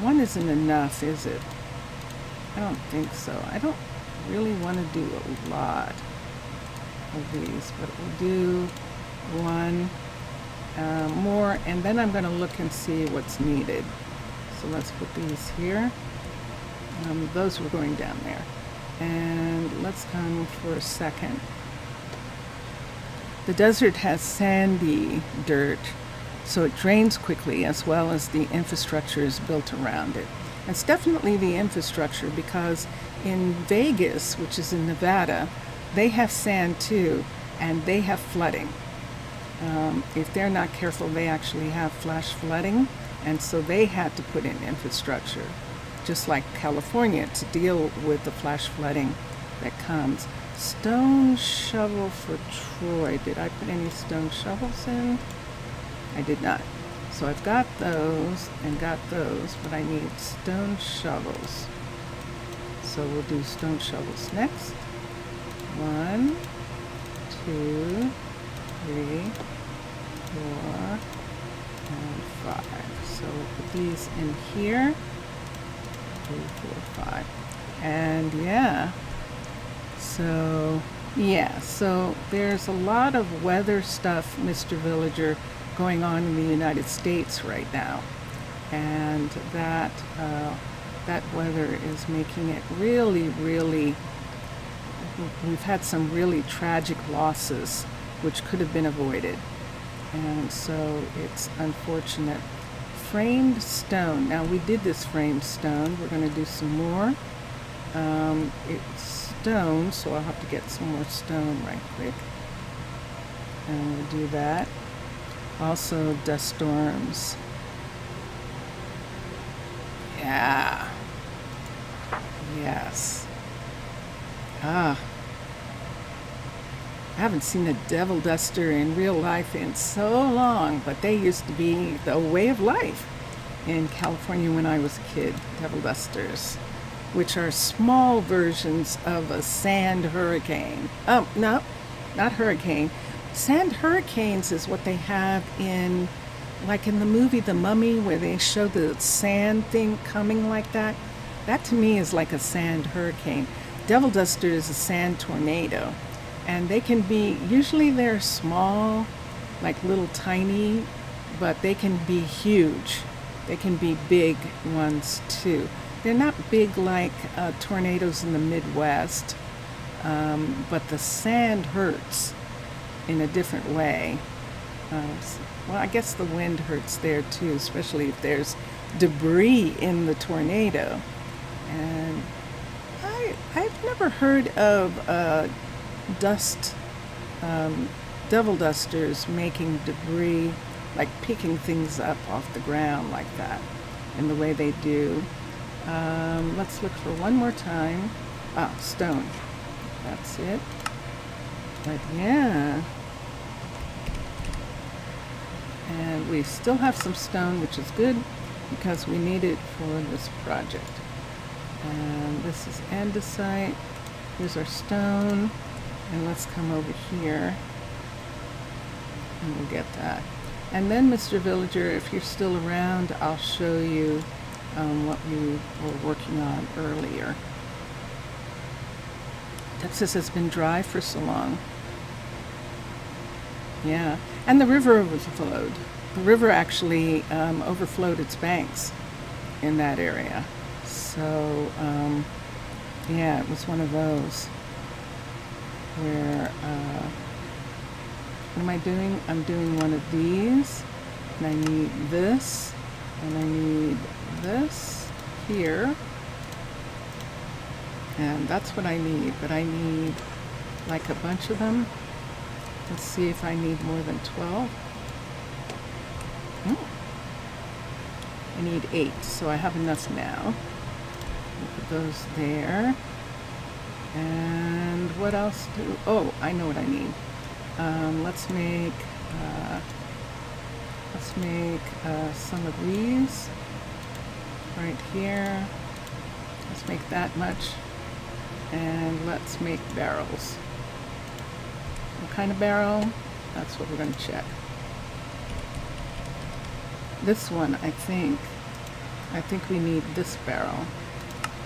One isn't enough, is it? I don't think so. I don't really want to do a lot of these, but we'll do one more, and then I'm going to look and see what's needed. So let's put these here. Those were going down there. And let's come for a second. The desert has sandy dirt, so it drains quickly, as well as the infrastructure is built around it. It's definitely the infrastructure, because in Vegas, which is in Nevada, they have sand too, and they have flooding. If they're not careful, they actually have flash flooding, and so they had to put in infrastructure, just like California, to deal with the flash flooding that comes. Stone shovel for Troy. Did I put any stone shovels in? I did not. So I've got those and got those, but I need stone shovels. So we'll do stone shovels next. 1, 2, 3, 4, and 5. So we'll put these in here. 3, 4, 5. And so there's a lot of weather stuff, Mr. Villager, going on in the United States right now, and that weather is making it really, we've had some really tragic losses which could have been avoided, and so it's unfortunate. Framed stone. Now, we did this framed stone. We're going to do some more. It's stone, so I'll have to get some more stone right quick, and we'll do that. Also, dust storms. Yeah. Yes. I haven't seen a devil duster in real life in so long, but they used to be the way of life in California when I was a kid. Devil dusters, which are small versions of a sand hurricane. Oh, no, not hurricane. Sand hurricanes is what they have in, like in the movie The Mummy, where they show the sand thing coming like that. That to me is like a sand hurricane. Devil duster is a sand tornado. And they can be, usually they're small, like little tiny, but they can be huge. They can be big ones too. They're not big like tornadoes in the Midwest, but the sand hurts in a different way. Well, I guess the wind hurts there too, especially if there's debris in the tornado. And I've never heard of devil dusters making debris, like picking things up off the ground like that in the way they do. Let's look for one more time. Stone. That's it. But yeah. And we still have some stone, which is good because we need it for this project. And this is andesite. Here's our stone. And let's come over here and we'll get that. And then, Mr. Villager, if you're still around, I'll show you what we were working on earlier. Texas has been dry for so long. Yeah, and the river overflowed. The river actually overflowed its banks in that area. So, yeah, it was one of those where, what am I doing? I'm doing one of these, and I need this, and I need this here, and that's what I need, but I need like a bunch of them. Let's see if I need more than 12. Oh. I need 8, so I have enough now. We'll put those there. And what else do, oh, I know what I need. Let's make some of these right here. Let's make that much. And let's make barrels. What kind of barrel? That's what we're going to check. This one, I think we need this barrel.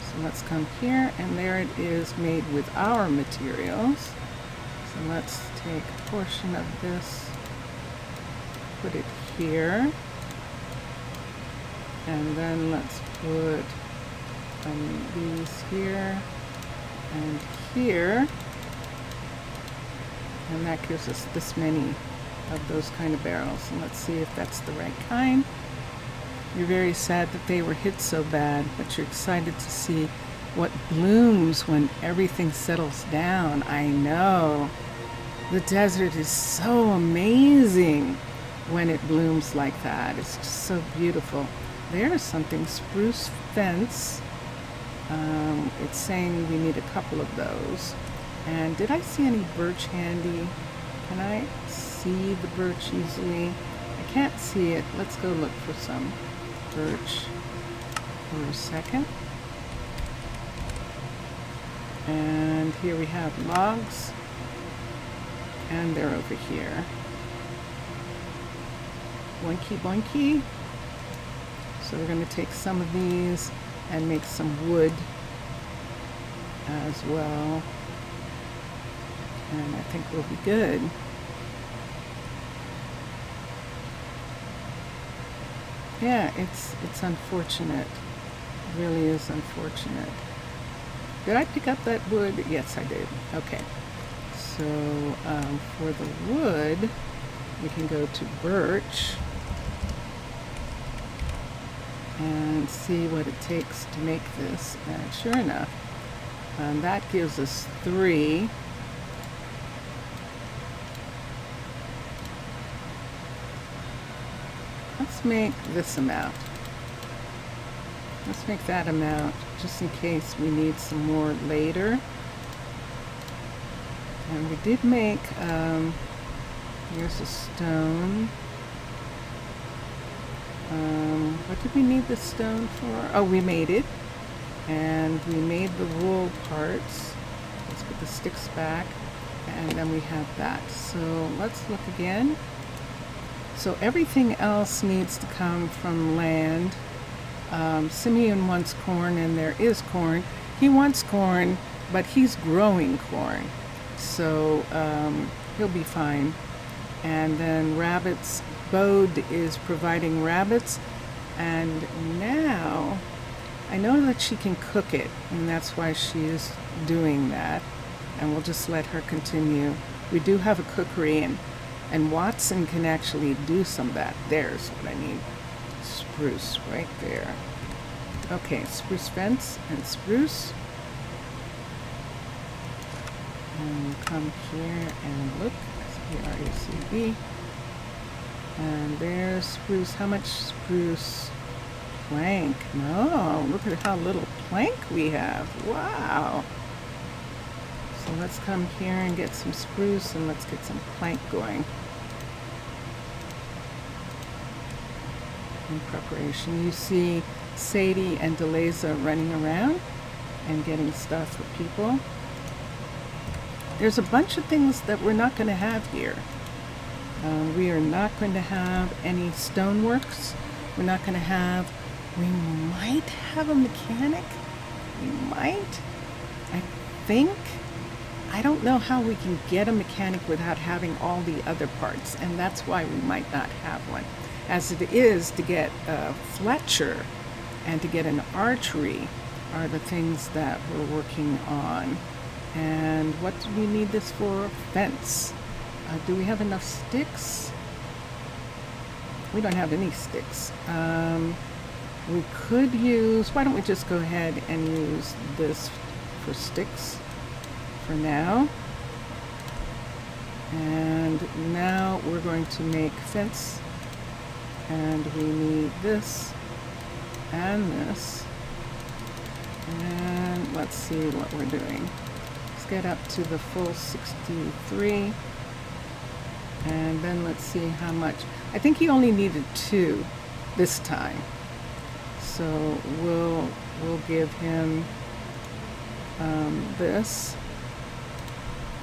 So let's come here, and there it is, made with our materials. So let's take a portion of this, put it here, and then let's put these here and here, and that gives us this many of those kind of barrels. And let's see if that's the right kind. You're very sad that they were hit so bad, but you're excited to see what blooms when everything settles down. I know. The desert is so amazing when it blooms like that. It's just so beautiful. There's something, spruce fence. It's saying we need a couple of those. And did I see any birch handy? Can I see the birch easily? I can't see it. Let's go look for some birch for a second. And here we have logs, and they're over here. Boinky boinky. So we're going to take some of these and make some wood as well, and I think we'll be good. Yeah, it's unfortunate. It really is unfortunate. Did I pick up that wood? Yes, I did. Okay. So for the wood, we can go to birch and see what it takes to make this. And sure enough, that gives us 3. Let's make this amount. Let's make that amount just in case we need some more later. And we did make, here's a stone. What did we need the stone for? Oh, we made it. And we made the wool parts. Let's put the sticks back. And then we have that. So let's look again. So everything else needs to come from land. Simeon wants corn, and there is corn. He wants corn, but he's growing corn. So he'll be fine. And then rabbits, Bode is providing rabbits. And now I know that she can cook it, and that's why she is doing that. And we'll just let her continue. We do have a cookery, and Watson can actually do some of that. There's what I need. Spruce right there. Okay, spruce fence and spruce. And we'll come here and look. SPRUCB. And there's spruce. How much spruce? Plank. No, look at how little plank we have. Wow. So let's come here and get some spruce, and let's get some plank going. In preparation. You see Sadie and Deleza running around and getting stuff for people. There's a bunch of things that we're not going to have here. We are not going to have any stoneworks. We're not going to have, we might have a mechanic. We might. I think. I don't know how we can get a mechanic without having all the other parts, and that's why we might not have one. as it is to get a Fletcher and to get an archery are the things that we're working on. And what do we need this for? Fence. Do we have enough sticks? We don't have any sticks. We could use, why don't we just go ahead and use this for sticks for now. And now we're going to make fence, and we need this and this. And let's see what we're doing. Let's get up to the full 63. And then let's see how much. I think he only needed 2 this time. So we'll give him this.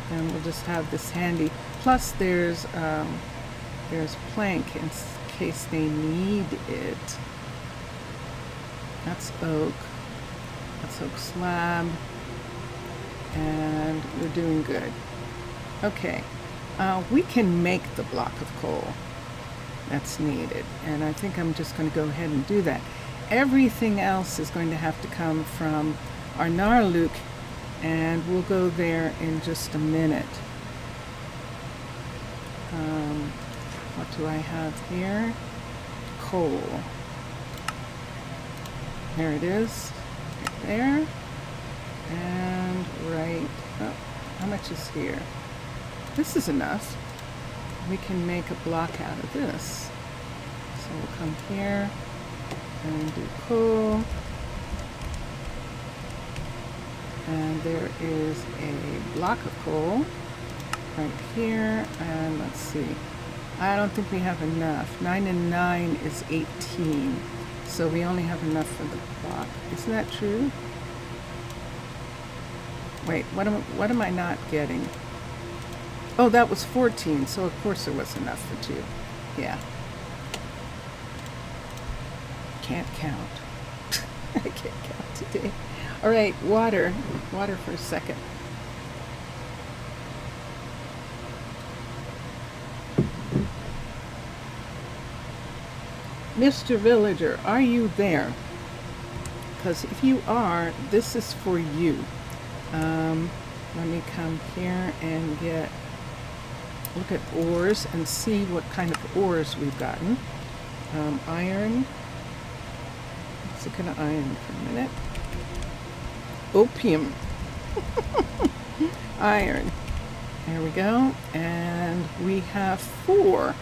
And we'll just have this handy. Plus there's plank in case they need it. That's oak. That's oak slab. And we're doing good. Okay. We can make the block of coal that's needed. And I think I'm just going to go ahead and do that. Everything else is going to have to come from Arnaaluk, and we'll go there in just a minute. What do I have here? Coal. There it is. Right there. And right, oh, how much is here? This is enough. We can make a block out of this. So we'll come here and do coal. And there is a block of coal right here. And let's see. I don't think we have enough. 9 and 9 is 18. So we only have enough for the block. Isn't that true? Wait, what am I not getting? Oh, that was 14, so of course there was enough for 2. Yeah. Can't count. I can't count today. All right, water. Water for a second. Mr. Villager, are you there? Because if you are, this is for you. Let me come here and look at ores and see what kind of ores we've gotten. Iron. Let's look at iron for a minute. Opium. Iron. There we go. And we have 4.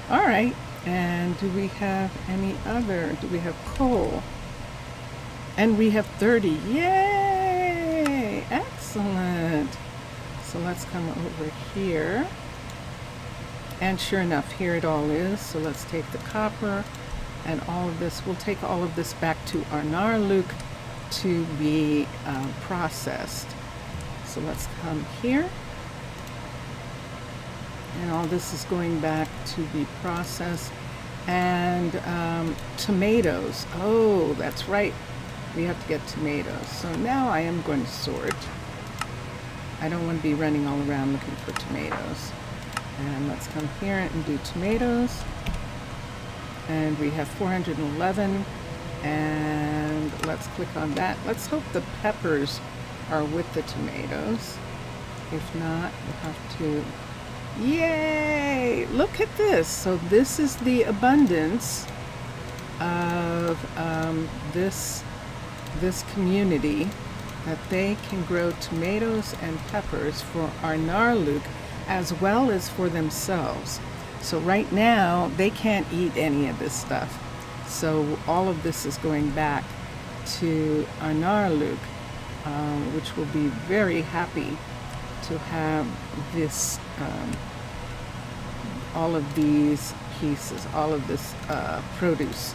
All right. And do we have any other? Do we have coal? And we have 30. Yay! Excellent. So let's come over here. And sure enough, here it all is. So let's take the copper and all of this. We'll take all of this back to Arnaaluk to be processed. So let's come here. And all this is going back to be processed. And tomatoes. Oh, that's right. We have to get tomatoes. So now I am going to sort. I don't want to be running all around looking for tomatoes. And let's come here and do tomatoes. And we have 411. And let's click on that. Let's hope the peppers are with the tomatoes. If not, we'll have to... Yay! Look at this. So this is the abundance of this community, that they can grow tomatoes and peppers for Arnaaluk as well as for themselves. So right now they can't eat any of this stuff. So all of this is going back to Arnaaluk, which will be very happy to have this, all of these pieces, all of this produce.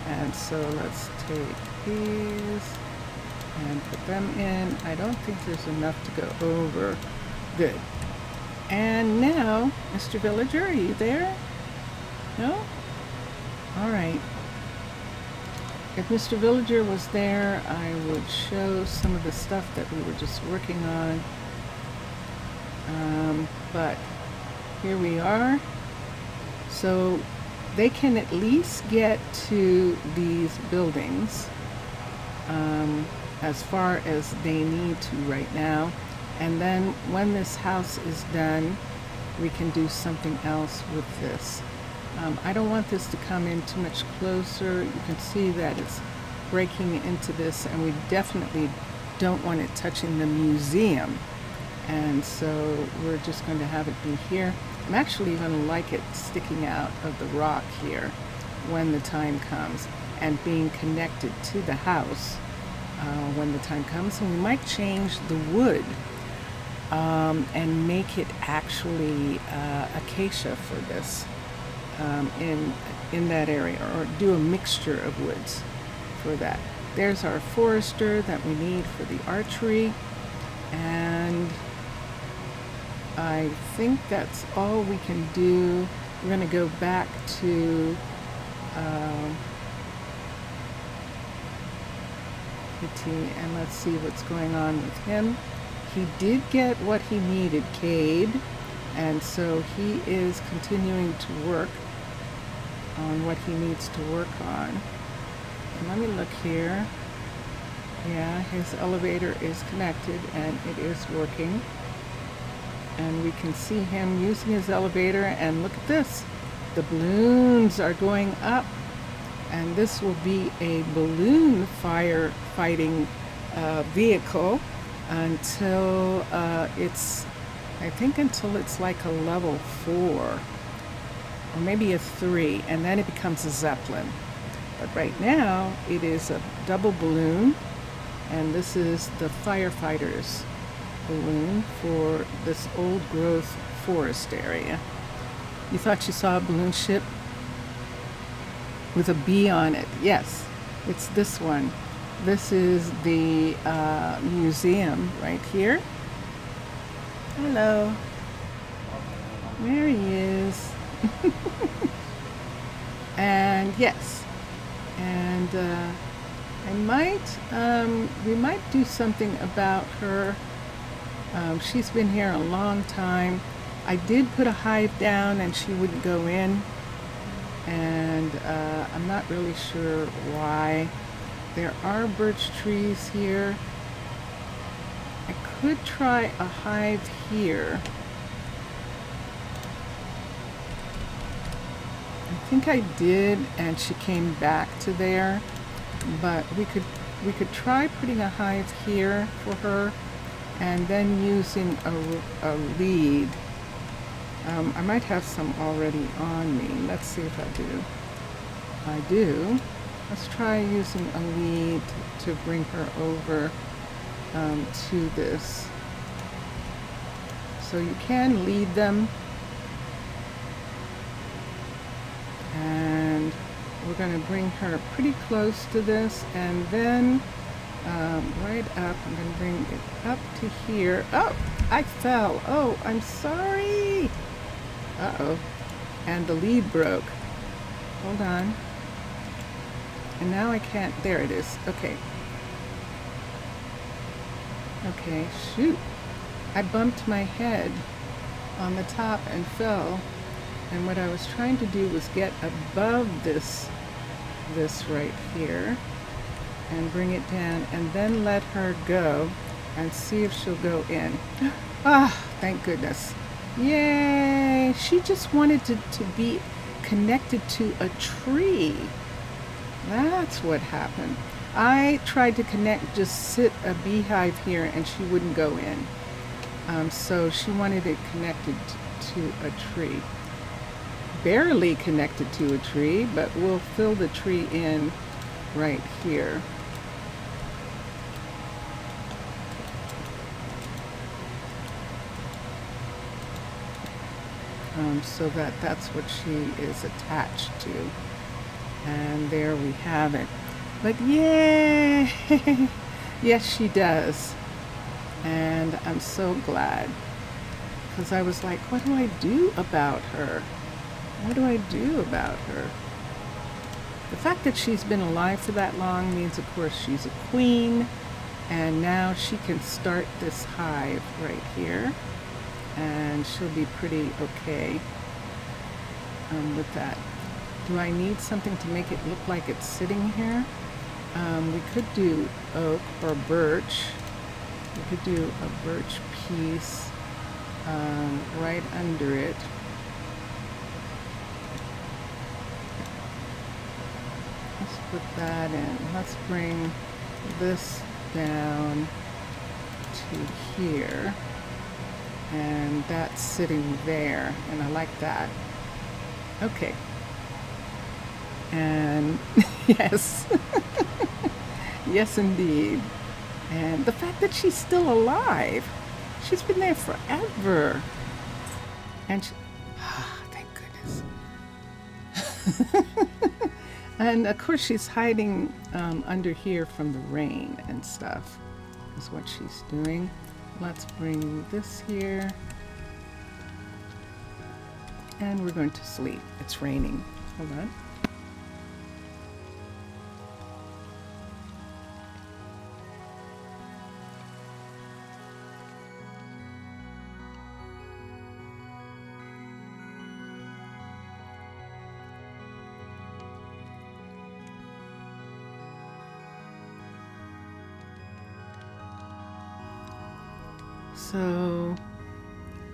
And so let's take these and put them in. I don't think there's enough to go over. Good. And now, Mr. Villager, are you there? No? All right. If Mr. Villager was there, I would show some of the stuff that we were just working on. But here we are. So they can at least get to these buildings as far as they need to right now. And then when this house is done, we can do something else with this. I don't want this to come in too much closer. You can see that it's breaking into this, and we definitely don't want it touching the museum. And so we're just going to have it be here. I'm actually going to like it sticking out of the rock here when the time comes, and being connected to the house when the time comes. And we might change the wood and make it actually acacia for this in that area, or do a mixture of woods for that. There's our forester that we need for the archery, and I think that's all we can do. We're going to go back to Pitti, and let's see what's going on with him. He did get what he needed, Cade, and so he is continuing to work on what he needs to work on. And let me look here. Yeah, his elevator is connected and it is working. And we can see him using his elevator, and look at this. The balloons are going up, and this will be a balloon firefighting vehicle until it's, I think until it's like a level 4 or maybe a 3, and then it becomes a Zeppelin. But right now it is a double balloon, and this is the firefighters balloon for this old growth forest area. You thought you saw a balloon ship with a bee on it? Yes, it's this one. This is the museum right here. Hello. There he is. And yes, and we might do something about her. She's been here a long time. I did put a hive down and she wouldn't go in, and I'm not really sure why. There are birch trees here. I could try a hive here. I think I did, and she came back to there, but we could try putting a hive here for her, and then using a lead. I might have some already on me. Let's see if I do. I do. Let's try using a lead to bring her over to this. So you can lead them. And we're going to bring her pretty close to this, and then right up, I'm going to bring it up to here. Oh, I fell. Oh, I'm sorry. Uh-oh. And the lead broke. Hold on. And now I can't. There it is. Okay. Okay, shoot. I bumped my head on the top and fell. And what I was trying to do was get above this right here and bring it down, and then let her go and see if she'll go in. Ah, thank goodness. Yay! She just wanted to be connected to a tree. That's what happened. I tried to sit a beehive here, and she wouldn't go in. So she wanted it connected to a tree. Barely connected to a tree, but we'll fill the tree in right here. So that's what she is attached to. And there we have it. But yay! Yes, she does. And I'm so glad. Because I was like, what do I do about her? What do I do about her? The fact that she's been alive for that long means, of course, she's a queen. And now she can start this hive right here. And she'll be pretty okay with that. Do I need something to make it look like it's sitting here? We could do oak or birch. We could do a birch piece right under it. Let's put that in. Let's bring this down to here. And that's sitting there. And I like that. Okay. And yes. Yes, indeed. And the fact that she's still alive. She's been there forever. And she, thank goodness. And of course she's hiding under here from the rain and stuff is what she's doing. Let's bring this here. And we're going to sleep. It's raining. Hold on. So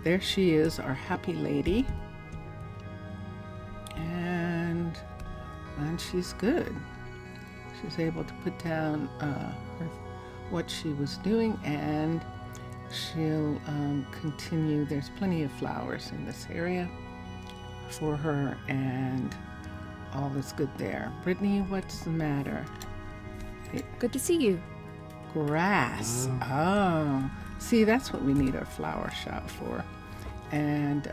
there she is, our happy lady, and she's good. She's able to put down what she was doing, and she'll continue. There's plenty of flowers in this area for her, and all is good there. Brittany, what's the matter? Good to see you. Grass. Oh. See, that's what we need our flower shop for. And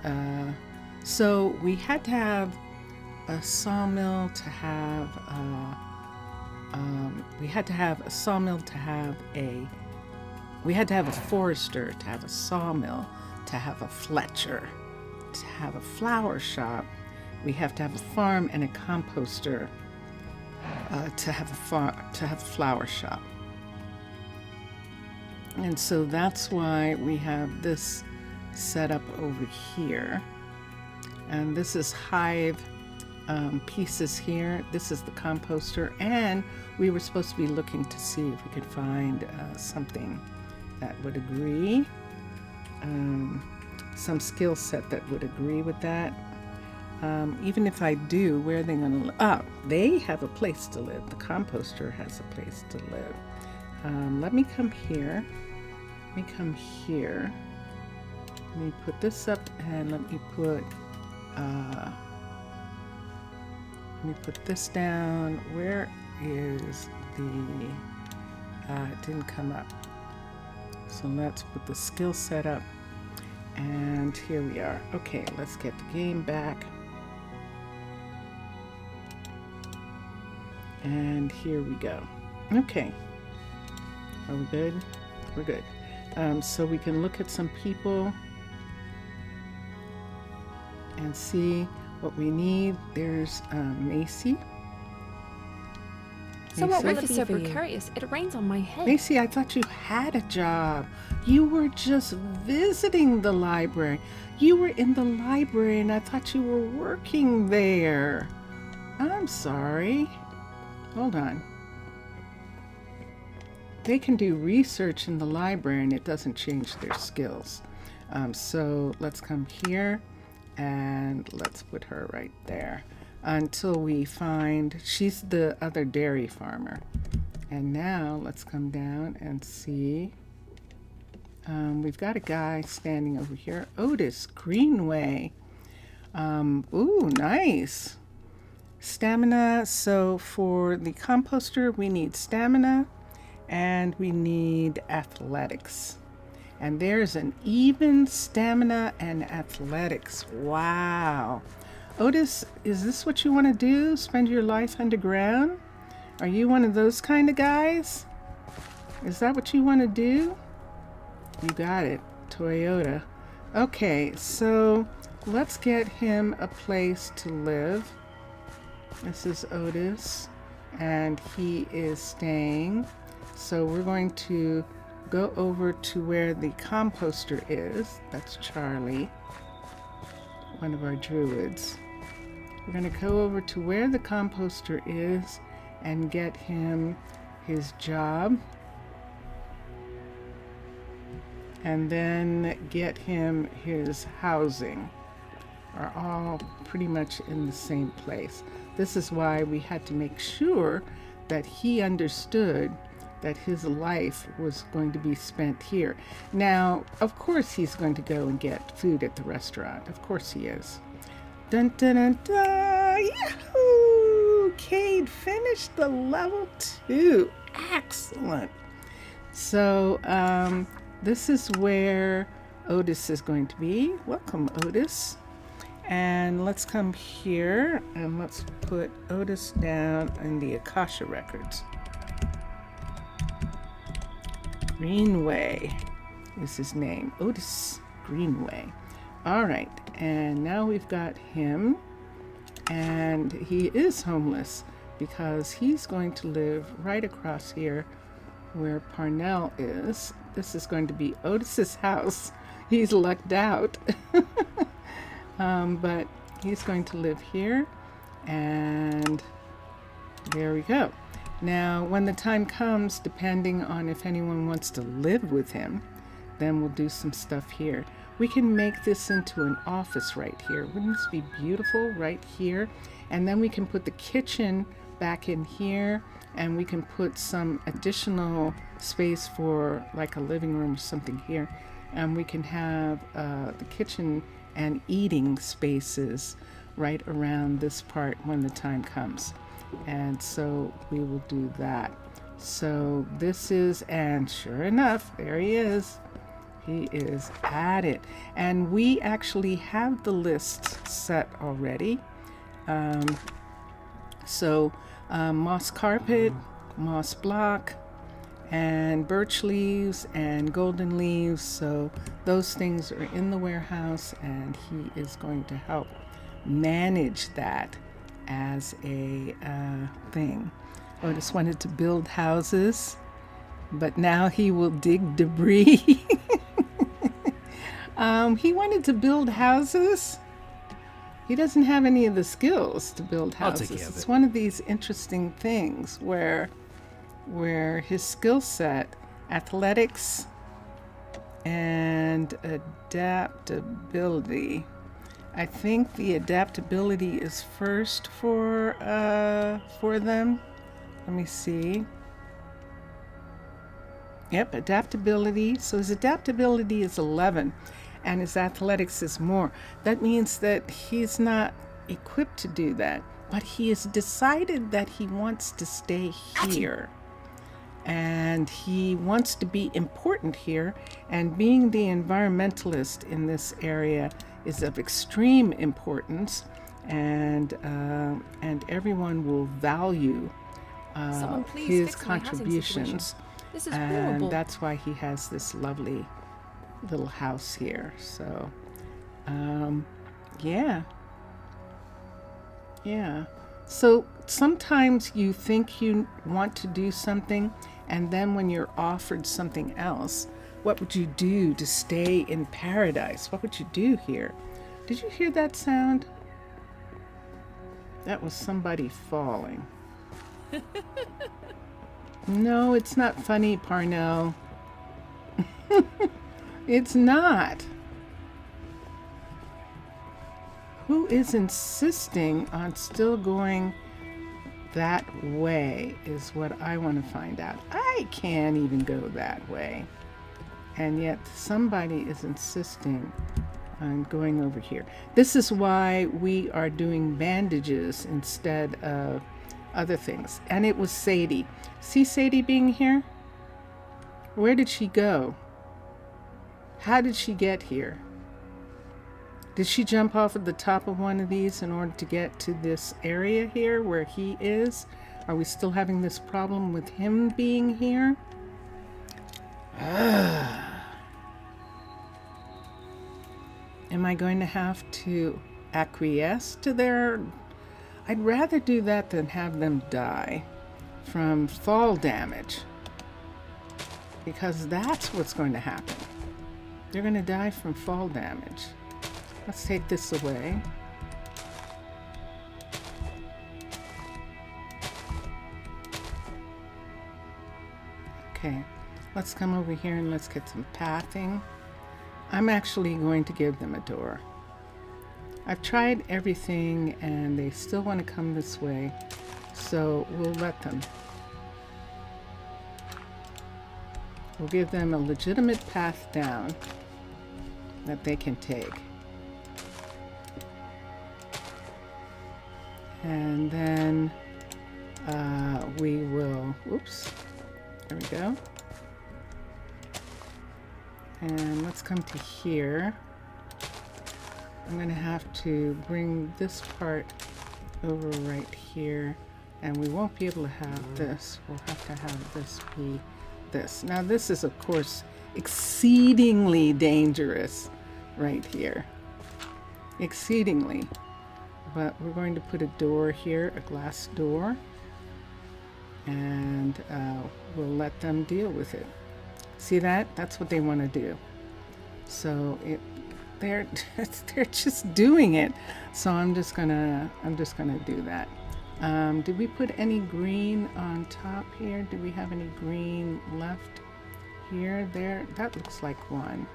so we had to have a sawmill to have we had to have a sawmill to have a we had to have a forester to have a sawmill, to have a fletcher, to have a flower shop. We have to have a farm and a composter to have a flower shop. And so that's why we have this set up over here. And this is Hive pieces here. This is the composter. And we were supposed to be looking to see if we could find something that would agree. Some skill set that would agree with that. Even if I do, where are they going to live? Oh, they have a place to live. The composter has a place to live. Let me come here. Let me come here. Let me put this up, and let me put this down. Where is the? It didn't come up. So let's put the skill set up, and here we are. Okay, let's get the game back. And here we go. Okay. Are we good? We're good. So we can look at some people and see what we need. There's Macy. Somewhat will it be so for you? precarious. It rains on my head. Macy, I thought you had a job. You were just visiting the library. You were in the library and I thought you were working there. I'm sorry. Hold on. They can do research in the library and it doesn't change their skills. So let's come here and let's put her right there until we find, she's the other dairy farmer. And now let's come down and see. We've got a guy standing over here. Otis Greenway. Ooh, nice. Stamina. So for the composter, we need stamina and we need athletics. And there's an even stamina and athletics. Wow. Otis, is this what you want to do? Spend your life underground? Are you one of those kind of guys? Is that what you want to do? You got it. Toyota. Okay, so let's get him a place to live. This is Otis, and he is staying. So we're going to go over to where the composter is. That's Charlie, one of our druids. We're going to go over to where the composter is and get him his job. And then get him his housing. Are all pretty much in the same place. This is why we had to make sure that he understood that his life was going to be spent here. Now, of course he's going to go and get food at the restaurant. Of course he is. Dun dun dun dun! Yahoo! Cade finished the level 2. Excellent. So, this is where Otis is going to be. Welcome, Otis. And let's come here and let's put Otis down in the Akasha records. Greenway is his name. Otis Greenway. All right. And now we've got him. And he is homeless because he's going to live right across here where Parnell is. This is going to be Otis's house. He's lucked out. But he's going to live here, and there we go. Now, when the time comes, depending on if anyone wants to live with him, then we'll do some stuff here. We can make this into an office right here. Wouldn't this be beautiful right here? And then we can put the kitchen back in here, and we can put some additional space for like a living room or something here. And we can have the kitchen and eating spaces right around this part when the time comes. And so we will do that. So this is, and sure enough, there he is. He is at it. And we actually have the list set already. Moss carpet, moss block, and birch leaves and golden leaves. So those things are in the warehouse, and he is going to help manage that as a thing. Otis wanted to build houses, but now he will dig debris. He wanted to build houses. He doesn't have any of the skills to build houses. It's one of these interesting things where his skill set, athletics and adaptability. I think the adaptability is first for them. Let me see. Yep, adaptability. So his adaptability is 11 and his athletics is more. That means that he's not equipped to do that, but he has decided that he wants to stay here. And he wants to be important here, and being the environmentalist in this area is of extreme importance, and everyone will value his contributions. This is and horrible. That's why he has this lovely little house here. So, yeah. So sometimes you think you want to do something, and then when you're offered something else, what would you do to stay in paradise? What would you do here? Did you hear that sound? That was somebody falling. No, it's not funny, Parnell. It's not. Who is insisting on still going that way is what I want to find out. I can't even go that way. And yet somebody is insisting on going over here. This is why we are doing bandages instead of other things. And it was Sadie. See Sadie being here? Where did she go? How did she get here? Did she jump off of the top of one of these in order to get to this area here where he is? Are we still having this problem with him being here? Am I going to have to acquiesce to their... I'd rather do that than have them die from fall damage, because that's what's going to happen. They're going to die from fall damage. Let's take this away. Okay, let's come over here and let's get some pathing. I'm actually going to give them a door. I've tried everything and they still want to come this way, so we'll let them. We'll give them a legitimate path down that they can take. And then we will, whoops, there we go. And let's come to here. I'm going to have to bring this part over right here, and we won't be able to have this. We'll have to have this be this. Now this is of course exceedingly dangerous right here. Exceedingly. But we're going to put a door here, a glass door, and we'll let them deal with it. See that? That's what they want to do. So they're just doing it. So I'm just gonna do that. Did we put any green on top here? Do we have any green left here? There, that looks like one.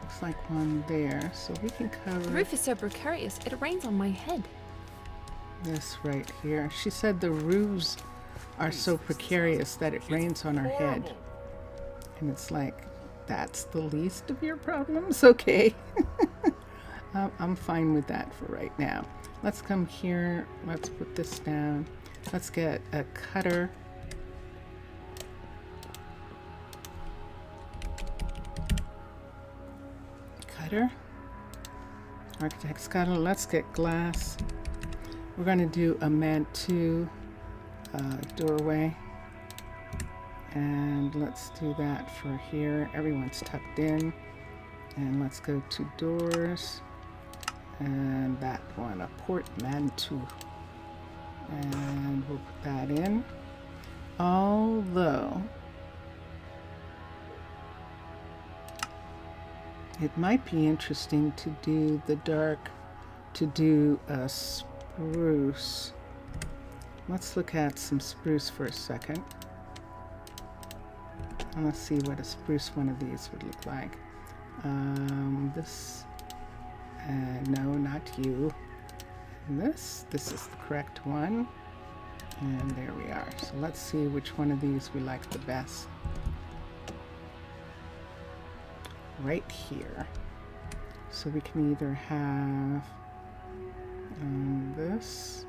Looks like one there. So we can cover. The roof is so precarious, it rains on my head. This right here. She said the roofs are so precarious that it rains on our head. And it's like, that's the least of your problems? Okay. I'm fine with that for right now. Let's come here. Let's put this down. Let's get a cutter. Cutter. Architect's cutter. Let's get glass. We're going to do a Mantu doorway. And let's do that for here. Everyone's tucked in. And let's go to doors. And that one, a portmanteau. And we'll put that in. Although it might be interesting to do the dark, to do a spruce. Let's look at some spruce for a second. And let's see what a spruce one of these would look like. This, no, not you. And this is the correct one. And there we are. So let's see which one of these we like the best. Right here. So we can either have this.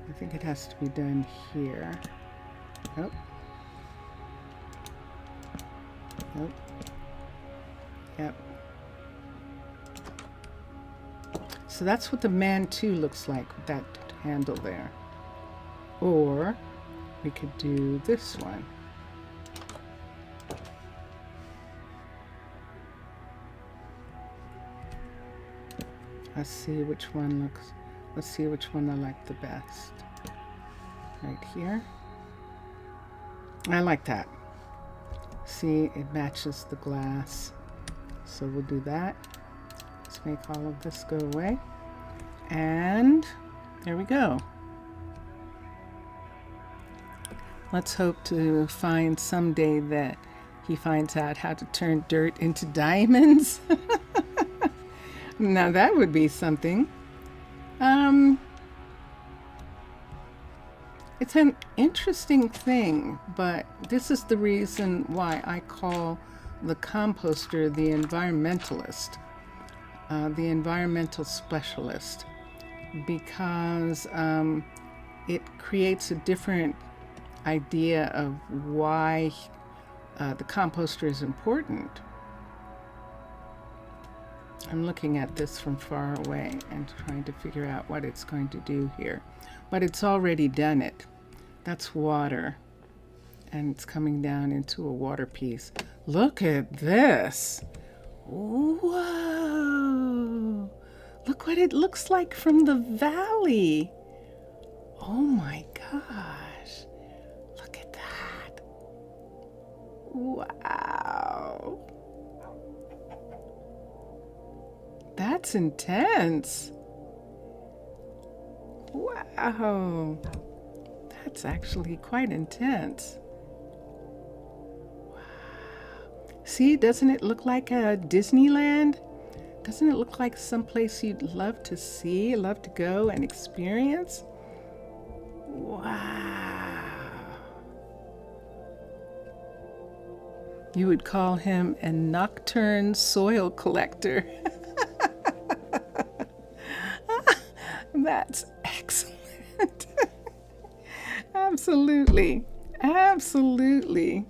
I think it has to be done here. Nope. Nope. Yep. So that's what the Mantu looks like with that handle there. Or we could do this one. Let's see which one looks, let's see which one I like the best. Right here. I like that. See, it matches the glass. So we'll do that. Let's make all of this go away. And there we go. Let's hope to find someday that he finds out how to turn dirt into diamonds. Now that would be something. It's an interesting thing, but this is the reason why I call the composter the environmentalist, the environmental specialist, because it creates a different idea of why the composter is important. I'm looking at this from far away and trying to figure out what it's going to do here. But it's already done it. That's water. And it's coming down into a water piece. Look at this. Whoa. Look what it looks like from the valley. Oh my gosh. Look at that. Wow. That's intense. Wow. That's actually quite intense. See, doesn't it look like a Disneyland? Doesn't it look like someplace you'd love to see, love to go and experience? Wow. You would call him a nocturne soil collector. That's excellent. Absolutely. Absolutely.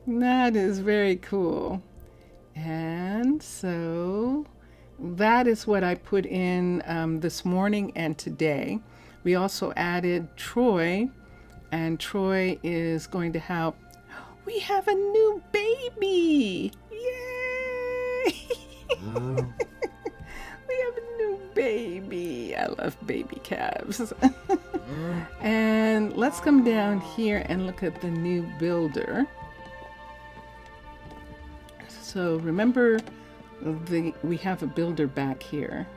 That is very cool. And so that is what I put in this morning and today. We also added Troy, and Troy is going to help. We have a new baby! Yay! We have a new baby. I love baby calves. And let's come down here and look at the new builder. So remember, we have a builder back here.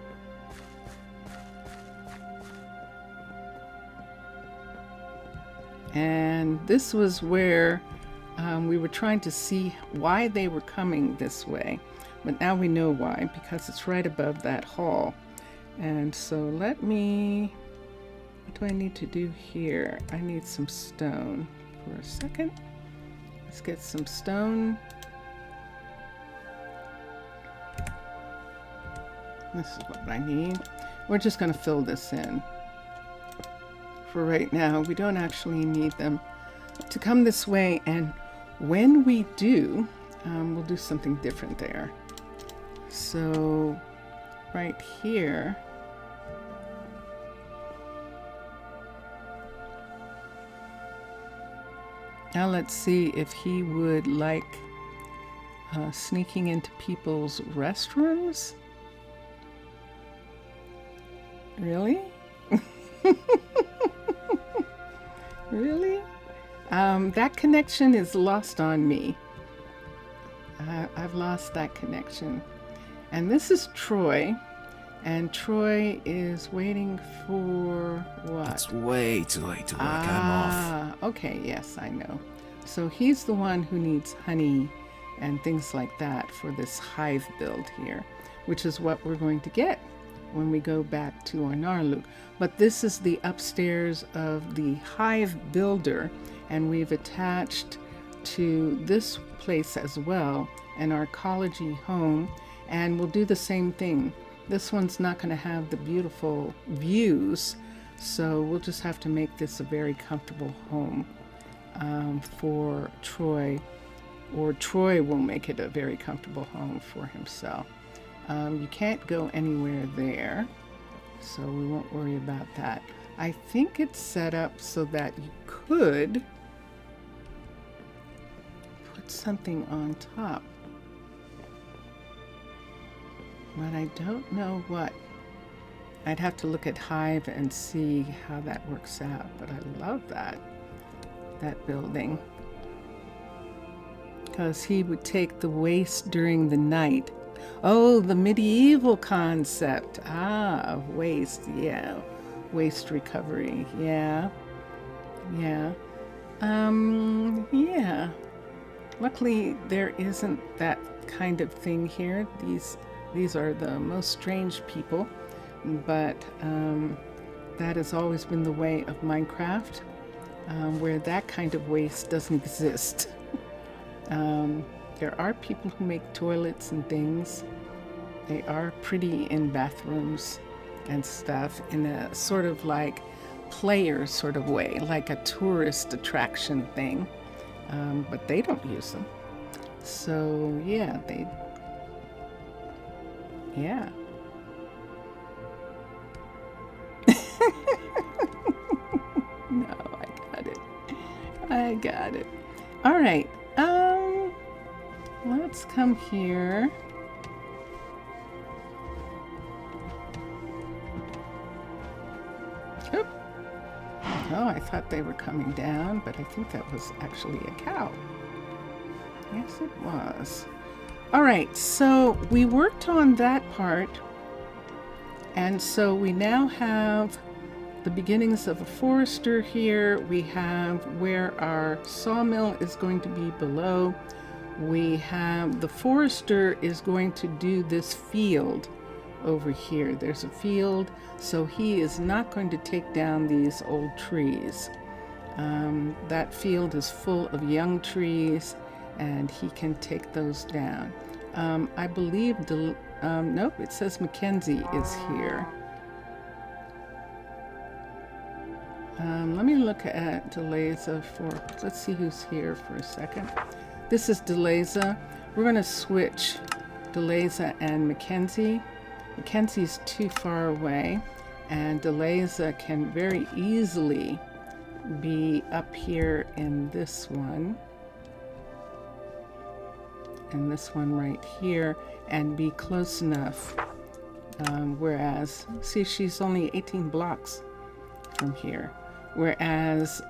And this was where we were trying to see why they were coming this way. But now we know why, because it's right above that hall. And so what do I need to do here? I need some stone for a second. Let's get some stone. This is what I need. We're just going to fill this in. For right now, we don't actually need them to come this way, and when we do, we'll do something different there. So right here, now let's see if he would like sneaking into people's restrooms. Really? Really? That connection is lost on me. I've lost that connection. And this is Troy. And Troy is waiting for what? It's way too late to work. I'm off. Okay, yes, I know. So he's the one who needs honey and things like that for this hive build here, which is what we're going to get when we go back to Arnaaluk. But this is the upstairs of the hive builder, and we've attached to this place as well an Arcology home, and we'll do the same thing. This one's not going to have the beautiful views, so we'll just have to make this a very comfortable home for Troy, or Troy will make it a very comfortable home for himself. You can't go anywhere there, so we won't worry about that. I think it's set up so that you could put something on top, but I don't know what. I'd have to look at Hive and see how that works out, but I love that building, because he would take the waste during the night. Oh, the medieval concept. Of waste. Yeah. Waste recovery. Yeah. Yeah. Yeah. Luckily, there isn't that kind of thing here. These are the most strange people, but that has always been the way of Minecraft, where that kind of waste doesn't exist. There are people who make toilets and things. They are pretty in bathrooms and stuff in a sort of like player sort of way, like a tourist attraction thing. But they don't use them. So yeah, yeah. No, I got it. All right. Let's come here. Oop. Oh, I thought they were coming down, but I think that was actually a cow. Yes, it was. All right, so we worked on that part, and so we now have the beginnings of a forester here. We have where our sawmill is going to be below. we have the forester is going to do this field over here. There's a field, so he is not going to take down these old trees. That field is full of young trees, and he can take those down. I believe, nope, it says Mackenzie is here. Let me look at Deleza let's see who's here for a second. This is Deleza. We're going to switch Deleza and Mackenzie. Mackenzie's too far away, and Deleza can very easily be up here in this one, and this one right here, and be close enough. Whereas, see, she's only 18 blocks from here. Whereas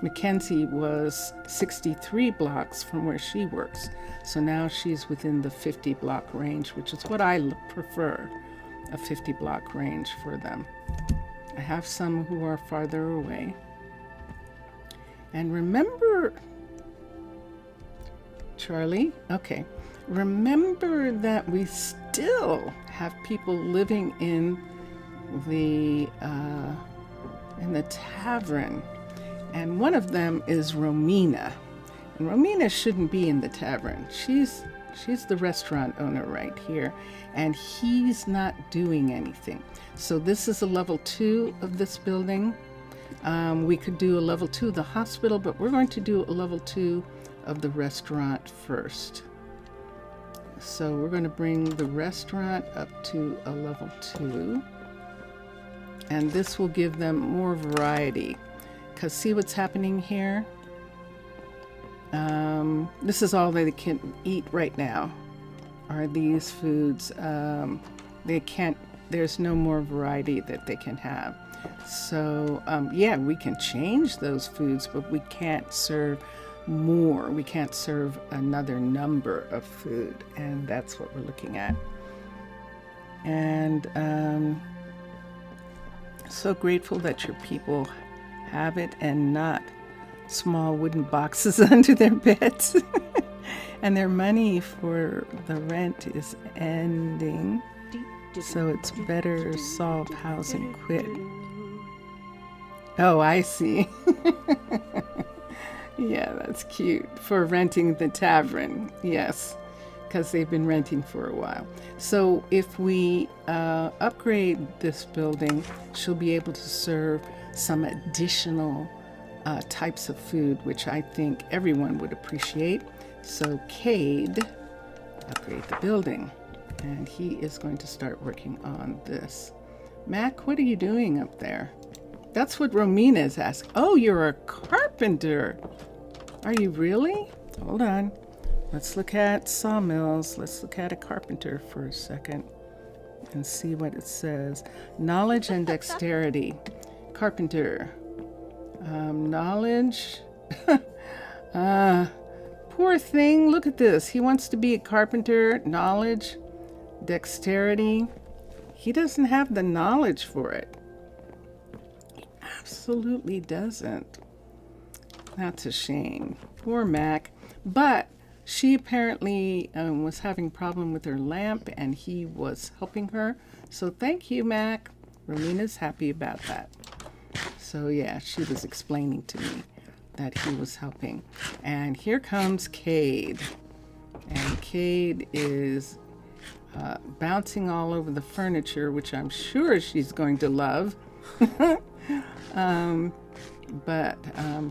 Mackenzie was 63 blocks from where she works. So now she's within the 50 block range, which is what I prefer, a 50 block range for them. I have some who are farther away. And remember, Charlie, okay, remember that we still have people living in the tavern, and one of them is Romina. And Romina shouldn't be in the tavern. She's the restaurant owner right here, and he's not doing anything. So this is a level 2 of this building. We could do a level 2 of the hospital, but we're going to do a level 2 of the restaurant first. So we're going to bring the restaurant up to a level 2. And this will give them more variety. Because see what's happening here? This is all they can eat right now, are these foods. They can't, there's no more variety that they can have. So, yeah, we can change those foods, but we can't serve more. We can't serve another number of food. And that's what we're looking at. And, so grateful that your people have it and not small wooden boxes under their beds. And their money for the rent is ending. So it's better solve housing quick. Oh, I see. Yeah, that's cute. For renting the tavern, yes. Because they've been renting for a while. So if we upgrade this building, she'll be able to serve some additional types of food, which I think everyone would appreciate. So Cade, upgrade the building. And he is going to start working on this. Mac, what are you doing up there? That's what Romina is asking. Oh, you're a carpenter. Are you really? Hold on. Let's look at sawmills. Let's look at a carpenter for a second and see what it says. Knowledge and dexterity. Carpenter. Knowledge. Poor thing. Look at this. He wants to be a carpenter. Knowledge. Dexterity. He doesn't have the knowledge for it. He absolutely doesn't. That's a shame. Poor Mac. But she apparently was having a problem with her lamp, and he was helping her. So thank you, Mac. Romina's happy about that. So yeah, she was explaining to me that he was helping. And here comes Cade. And Cade is bouncing all over the furniture, which I'm sure she's going to love. But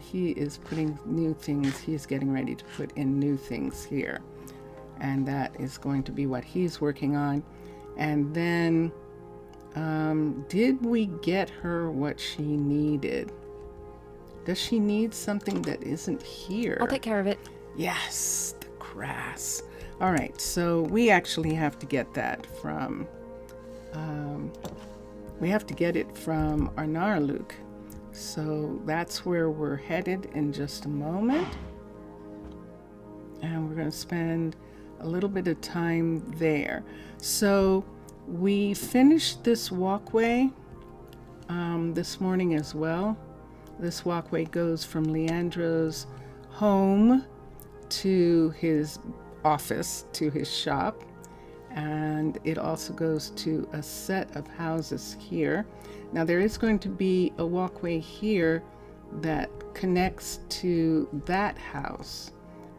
he is putting new things. He's getting ready to put in new things here. And that is going to be what he's working on. And then, did we get her what she needed? Does she need something that isn't here? I'll take care of it. Yes, the grass. All right, so we actually have to get that from, we have to get it from Arnaaluk. So that's where we're headed in just a moment. And we're going to spend a little bit of time there. So we finished this walkway this morning as well. This walkway goes from Leandro's home to his office, to his shop, and it also goes to a set of houses here. Now there is going to be a walkway here that connects to that house,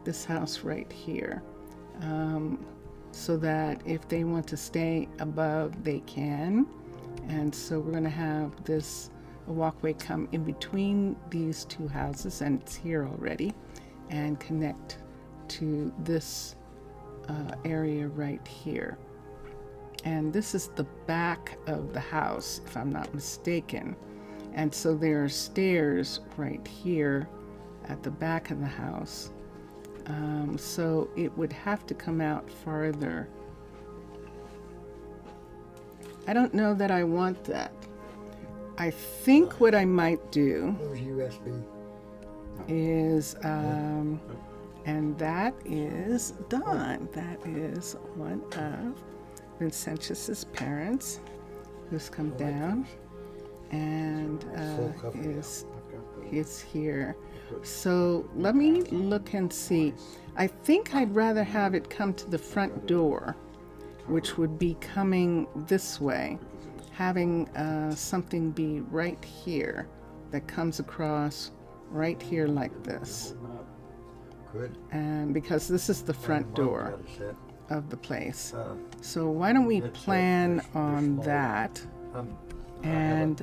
this house right here, so that if they want to stay above, they can. And so we're going to have a walkway come in between these two houses, and it's here already, and connect to this area right here. And this is the back of the house, if I'm not mistaken. And so there are stairs right here at the back of the house. So it would have to come out farther. I don't know that I want that. I think what I might do is, and that is Dawn. That is one of Vincentius's parents who's come down and is here. So let me look and see. I think I'd rather have it come to the front door, which would be coming this way, having something be right here that comes across right here like this. Good. And because this is the front door of the place. So why don't we plan on that? And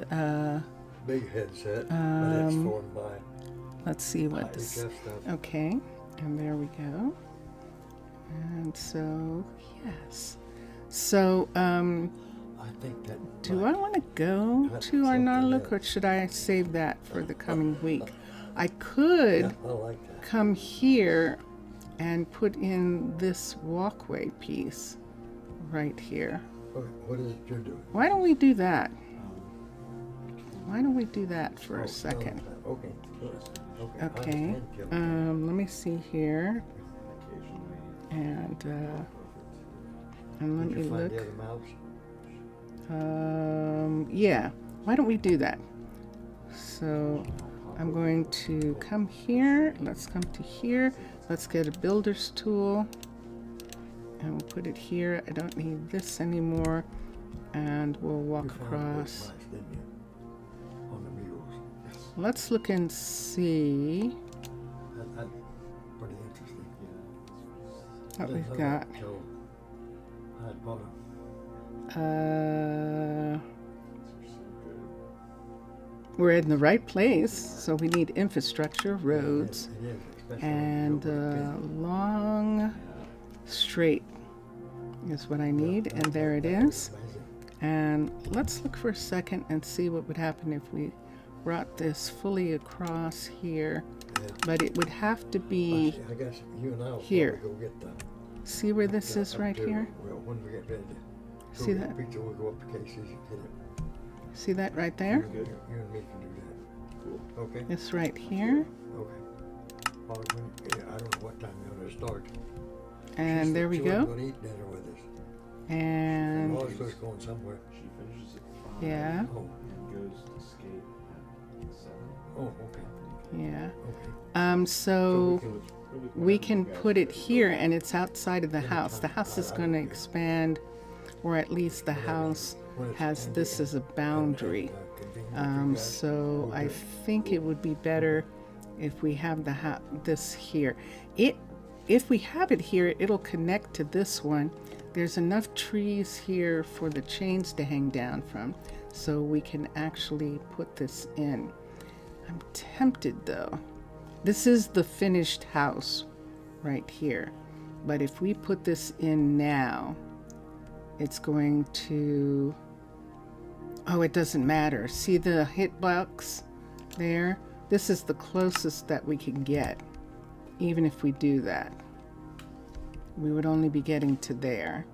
big headset, but it's formed by. Let's see what this. Okay, and there we go. And so yes. So I think that. do I want to go to Arnaaluk, or should I save that for the coming week? I could I like that. come here and put in this walkway piece right here. What is it you're doing? Why don't we do that? Why don't we do that for a second? Okay. Okay. Let me see here. And let Did me you find look. the other mouse? Yeah. Why don't we do that? So I'm going to come here. Let's come to here. Let's get a builder's tool. And we'll put it here. I don't need this anymore. And we'll walk across. Mice, didn't you? On the mules. Let's look and see That's pretty interesting. what we've got. So, I bought We're in the right place, so we need infrastructure, roads, it is, especially and long straight is what I need, and there it is. And let's look for a second and see what would happen if we brought this fully across here. But it would have to be, I guess you and I will here. probably go get the. see where this is up right there. here? Well, when we get ready to See go that? get pizza, we'll go up to Casey's and get it. See that right there? You and me can do that. Okay? It's right here. Okay. Well, I don't know what time you're gonna start. And there we She wasn't go. gonna eat dinner with us. And Molly's was going somewhere. She finishes at 5 yeah, Oh, and goes to skate at 7. oh, okay, yeah. okay. So we we can put it here, and it's outside of the house. The house is going to expand, or at least the house has this as a boundary. So I think it would be better if we have this here. If we have it here, it'll connect to this one. There's enough trees here for the chains to hang down from, so we can actually put this in. I'm tempted though. This is the finished house right here. But if we put this in now, it's going to, oh, it doesn't matter. See the hitbox there? This is the closest that we can get, even if we do that. We would only be getting to there.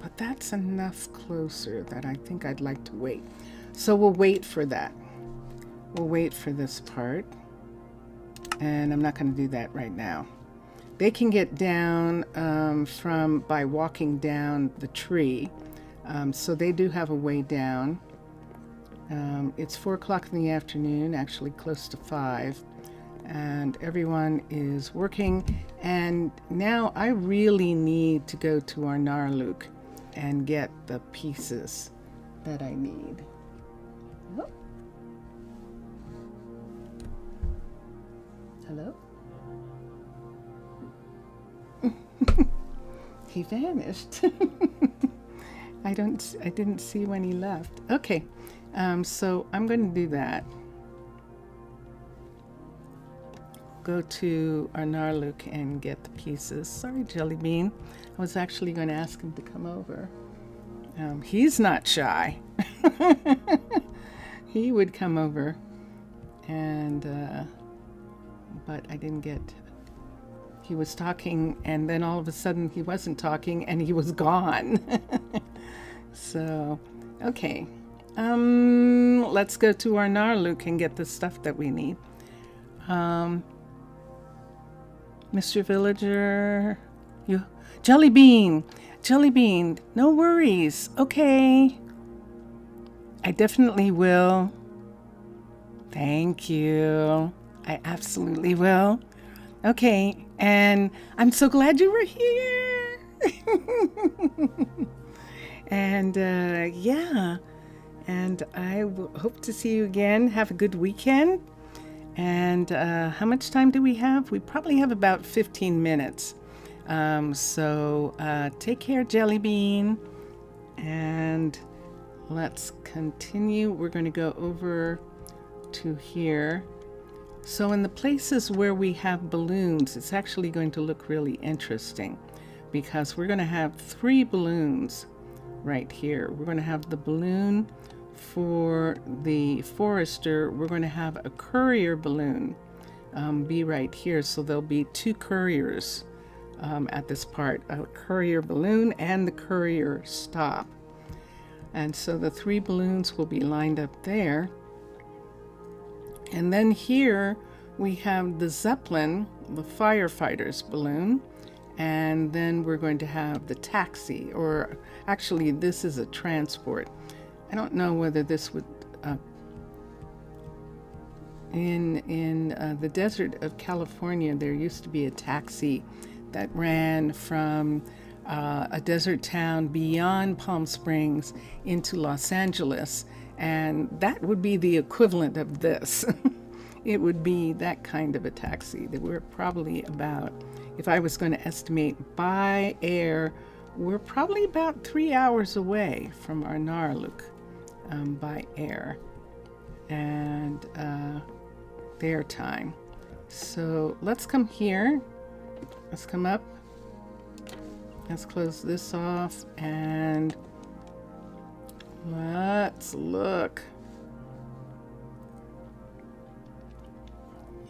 But that's enough closer that I think I'd like to wait. So we'll wait for that. We'll wait for this part. And I'm not going to do that right now. They can get down by walking down the tree. So they do have a way down. It's 4 o'clock in the afternoon, actually close to 5. and everyone is working. And now I really need to go to Arnaaluk and get the pieces that I need. Oh. Hello? He vanished. I didn't see when he left. Okay, so I'm going to do that. Go to Arnaaluk and get the pieces. Sorry, Jelly Bean. I was actually going to ask him to come over. He's not shy. He would come over, and but I didn't get. He was talking, and then all of a sudden he wasn't talking, and he was gone. So, okay. Let's go to Arnaaluk and get the stuff that we need. Mr. Villager, Jelly Bean, no worries. Okay. I definitely will. Thank you. I absolutely will. Okay, and I'm so glad you were here. And yeah, and I hope to see you again. Have a good weekend. And how much time do we have? We probably have about 15 minutes. So take care, Jelly Bean. And let's continue. We're going to go over to here. So in the places where we have balloons, it's actually going to look really interesting because we're going to have 3 balloons right here. We're going to have the balloon for the forester. We're going to have a courier balloon be right here. So there'll be 2 couriers at this part, a courier balloon and the courier stop. And so the 3 balloons will be lined up there. And then here we have the Zeppelin, the firefighter's balloon, and then we're going to have the taxi, or actually this is a transport. I don't know whether this would, in the desert of California, there used to be a taxi that ran from a desert town beyond Palm Springs into Los Angeles. And that would be the equivalent of this. It would be that kind of a taxi that we're probably about, if I was going to estimate by air, we're probably about 3 hours away from Arnaaluk by air and their time. So let's come here. Let's come up. Let's close this off and let's look.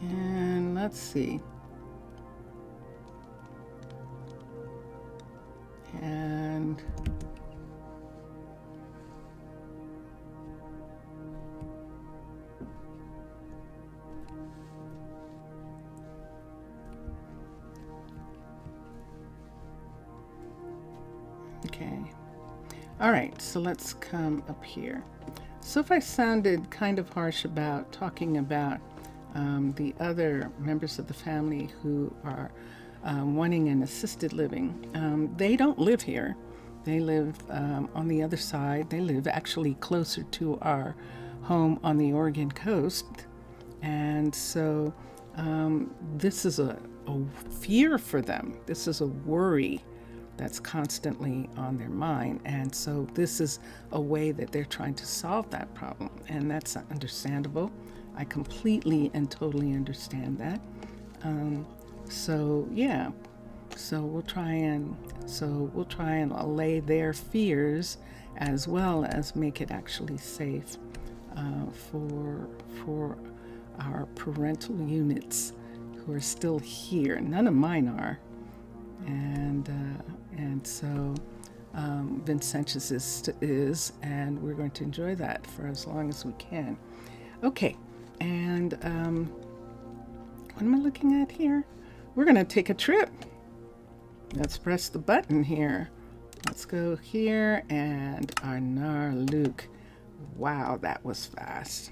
And let's see. And okay. All right, so let's come up here. So if I sounded kind of harsh about talking about the other members of the family who are wanting an assisted living, they don't live here. They live on the other side. They live actually closer to our home on the Oregon coast. And so this is a fear for them. This is a worry that's constantly on their mind. And so this is a way that they're trying to solve that problem. And that's understandable. I completely and totally understand that. So yeah, so we'll try and allay their fears as well as make it actually safe for our parental units who are still here. None of mine are. And so Vincentius is, and we're going to enjoy that for as long as we can. Okay, and what am I looking at here? We're going to take a trip. Let's press the button here. Let's go here and Arnaaluk. Wow, that was fast.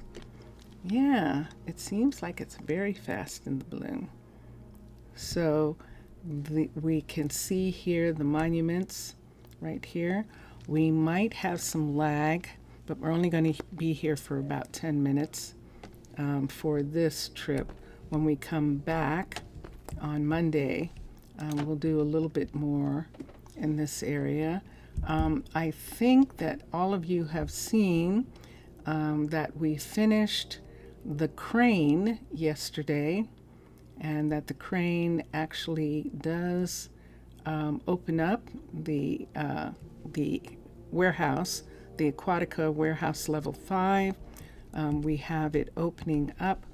Yeah, it seems like it's very fast in the balloon. So we can see here the monuments right here. We might have some lag, but we're only going to be here for about 10 minutes for this trip. When we come back on Monday, we'll do a little bit more in this area. I think that all of you have seen that we finished the crane yesterday, and that the crane actually does open up the warehouse, the Aquatica warehouse level 5. We have it opening up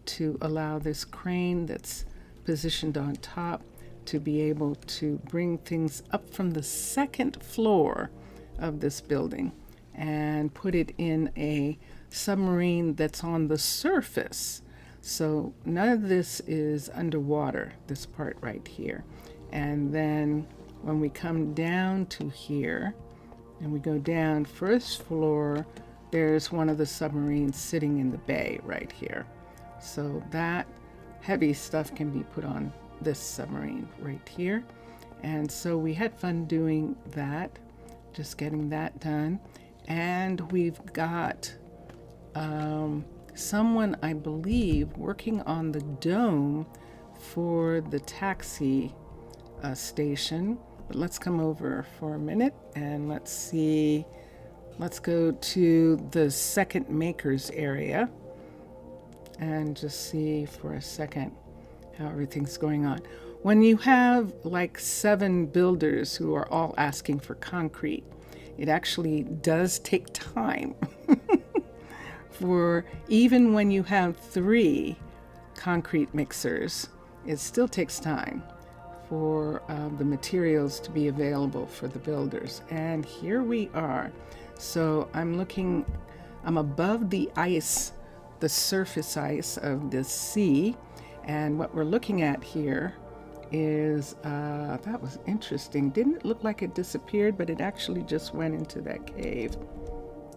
to allow this crane that's positioned on top to be able to bring things up from the second floor of this building and put it in a submarine that's on the surface. So none of this is underwater, this part right here. And then when we come down to here and we go down first floor, there's one of the submarines sitting in the bay right here. So that heavy stuff can be put on this submarine right here. And so we had fun doing that, just getting that done. And we've got someone, I believe, working on the dome for the taxi station. But let's come over for a minute and let's see. Let's go to the second makers area and just see for a second how everything's going on. When you have like 7 builders who are all asking for concrete, it actually does take time. For even when you have 3 concrete mixers, it still takes time for the materials to be available for the builders. And here we are. So I'm above the ice, the surface ice of the sea. And what we're looking at here is, that was interesting. Didn't it look like it disappeared, but it actually just went into that cave.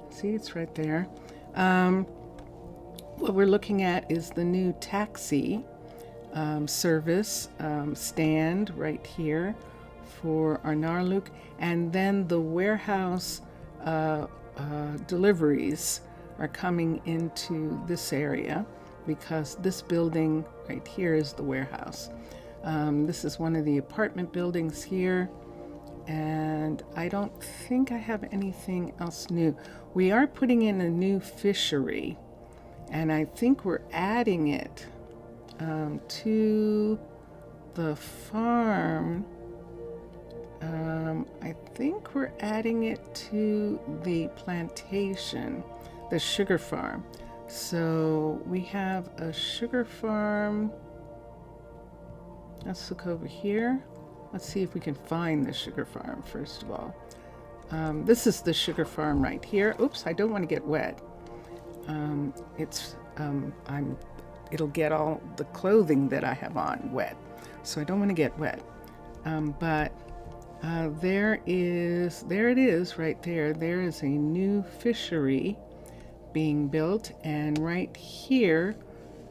See, it's right there. What we're looking at is the new taxi service stand right here for Arnaaluk, and then the warehouse deliveries are coming into this area because this building right here is the warehouse. This is one of the apartment buildings here, and I don't think I have anything else new. We are putting in a new fishery, and I think we're adding it to the farm. I think we're adding it to the plantation, the sugar farm. So we have a sugar farm. Let's look over here. Let's see if we can find the sugar farm first of all. This is the sugar farm right here. Oops, I don't want to get wet. It'll get all the clothing that I have on wet, so I don't want to get wet. But there it is right there. There is a new fishery being built, and right here,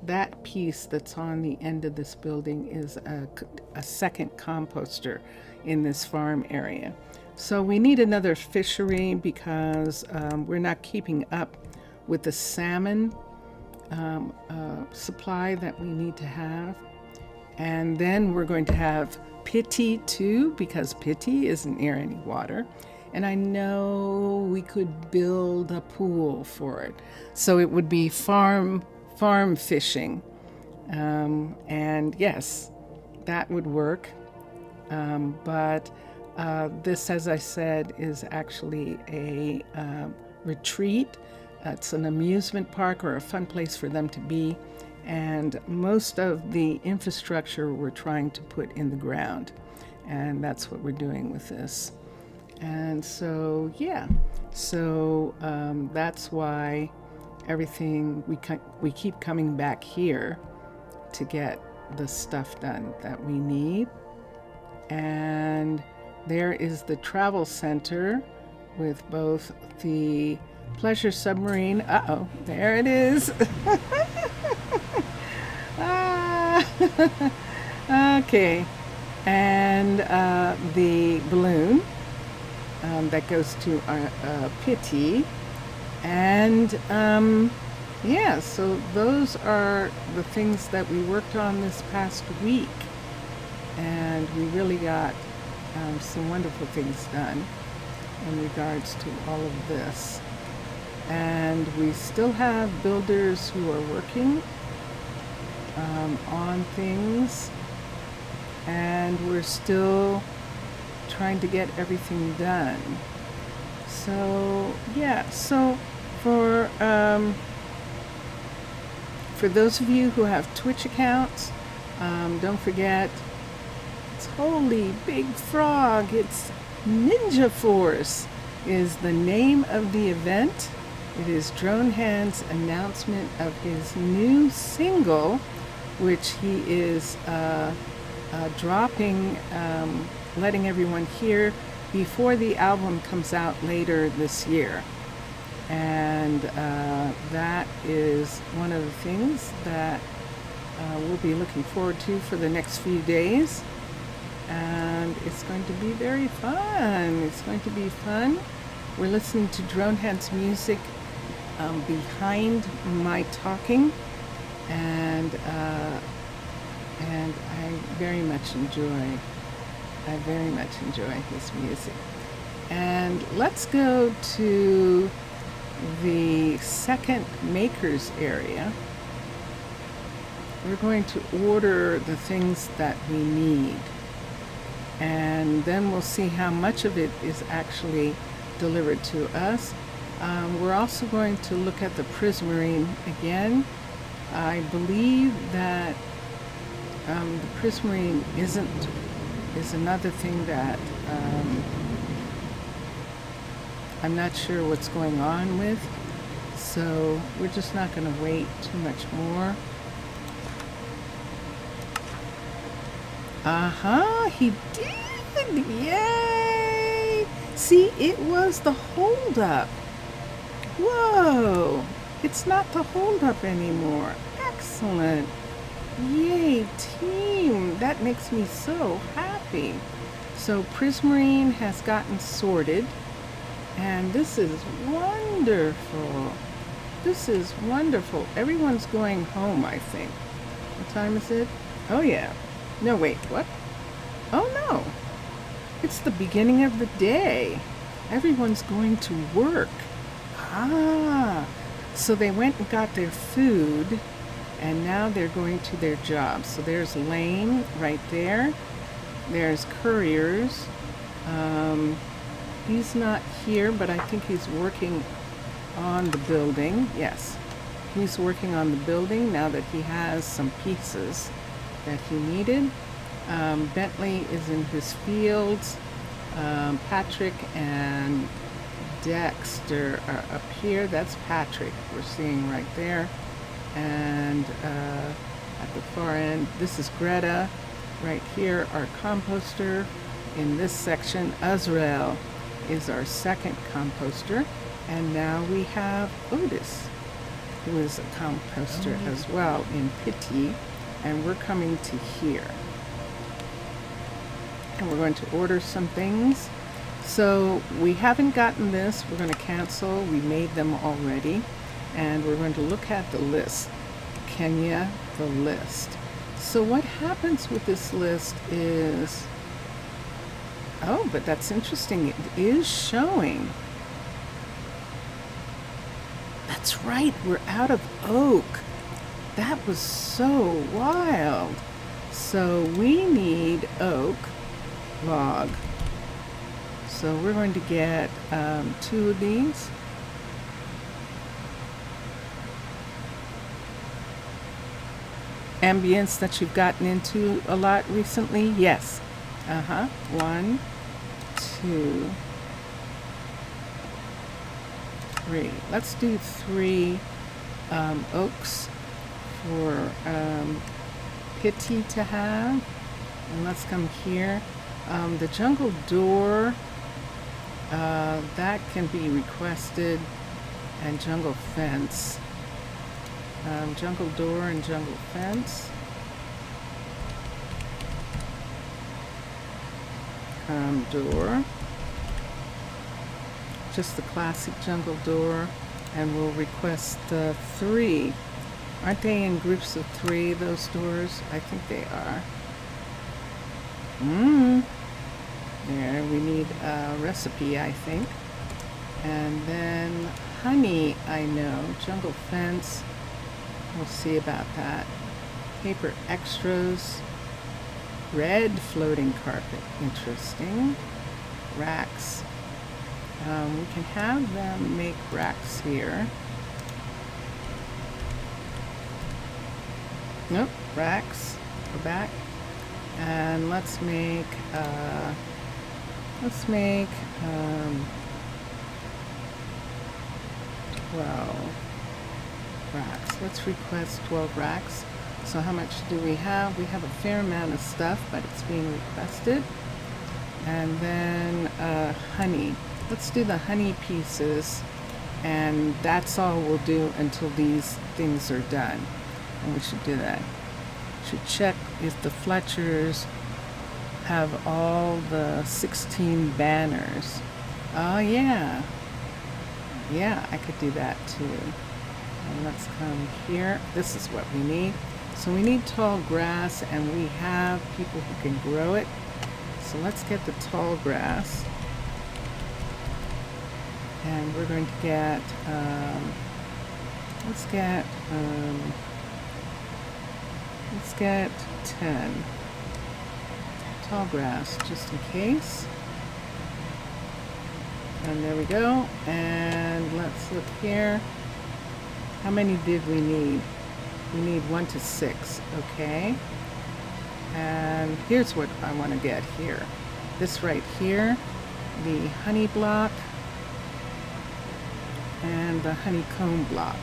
that piece that's on the end of this building is a second composter in this farm area. So we need another fishery because we're not keeping up with the salmon supply that we need to have. And then we're going to have Pitti too, because Pitti isn't near any water. And I know we could build a pool for it. So it would be farm fishing. And yes, that would work. But this, as I said, is actually a retreat. It's an amusement park or a fun place for them to be. And most of the infrastructure we're trying to put in the ground. And that's what we're doing with this. And so, yeah. So that's why everything, we keep coming back here to get the stuff done that we need. And there is the travel center with both the Pleasure Submarine. Uh-oh, there it is. Ah. Okay. And the balloon that goes to Pitti. And yeah, so those are the things that we worked on this past week. And we really got some wonderful things done in regards to all of this. And we still have builders who are working on things, and we're still trying to get everything done. So yeah, so for those of you who have Twitch accounts, don't forget, it's Holy Big Frog, it's Ninja Force is the name of the event. It is Drone Hand's announcement of his new single, which he is dropping, letting everyone hear before the album comes out later this year. And that is one of the things that we'll be looking forward to for the next few days. And it's going to be very fun. It's going to be fun. We're listening to Drone Hand's music behind my talking, and I very much enjoy his music. And let's go to the second makers area. We're going to order the things that we need, and then we'll see how much of it is actually delivered to us. We're also going to look at the Prismarine again. I believe that the Prismarine is another thing that I'm not sure what's going on with, so we're just not going to wait too much more. He did! Yay! See, it was the holdup. Whoa! It's not the holdup anymore. Excellent. Yay, team. That makes me so happy. So Prismarine has gotten sorted, and this is wonderful. This is wonderful. Everyone's going home, I think. What time is it? Oh, yeah. No, wait, what? Oh, no. It's the beginning of the day. Everyone's going to work. Ah, so they went and got their food, and now they're going to their jobs. So there's Lane right there. There's Couriers. He's not here, but I think he's working on the building. Yes, he's working on the building now that he has some pieces that he needed. Bentley is in his fields. Patrick and Dexter are up here. That's Patrick we're seeing right there. And at the far end, this is Greta. Right here, our composter. In this section, Azrael is our second composter. And now we have Otis, who is a composter as well in Pitti. And we're coming to here. And we're going to order some things. So we haven't gotten this. We're going to cancel. We made them already. And we're going to look at the list. Kenya, the list. So what happens with this list is... Oh, but that's interesting. It is showing. That's right. We're out of oak. That was so wild. So we need oak log. So we're going to get 2 of these. Ambience that you've gotten into a lot recently? Yes. 1, 2, 3. Let's do 3 oaks for Pitti to have. And let's come here. The jungle door, that can be requested. and jungle fence. Jungle door and jungle fence. Door. Just the classic jungle door. And we'll request 3. Aren't they in groups of 3, those doors? I think they are. There, we need a recipe, I think. And then honey, I know. Jungle fence. We'll see about that. Paper extras. Red floating carpet. Interesting. Racks. We can have them make racks here. Nope, racks. Go back. And let's make 12 racks. Let's request 12 racks. So how much do we have? We have a fair amount of stuff, but it's being requested. And then honey. Let's do the honey pieces, and that's all we'll do until these things are done. And we should do that. Should check if the Fletchers have all the 16 banners. Oh yeah. Yeah, I could do that too. And let's come here. This is what we need. So we need tall grass, and we have people who can grow it. So let's get the tall grass. And we're going to get, let's get 10 tall grass, just in case. And there we go. And let's look here. How many did we need? We need 1 to 6, okay. And here's what I want to get here. This right here, the honey block, and the honeycomb block.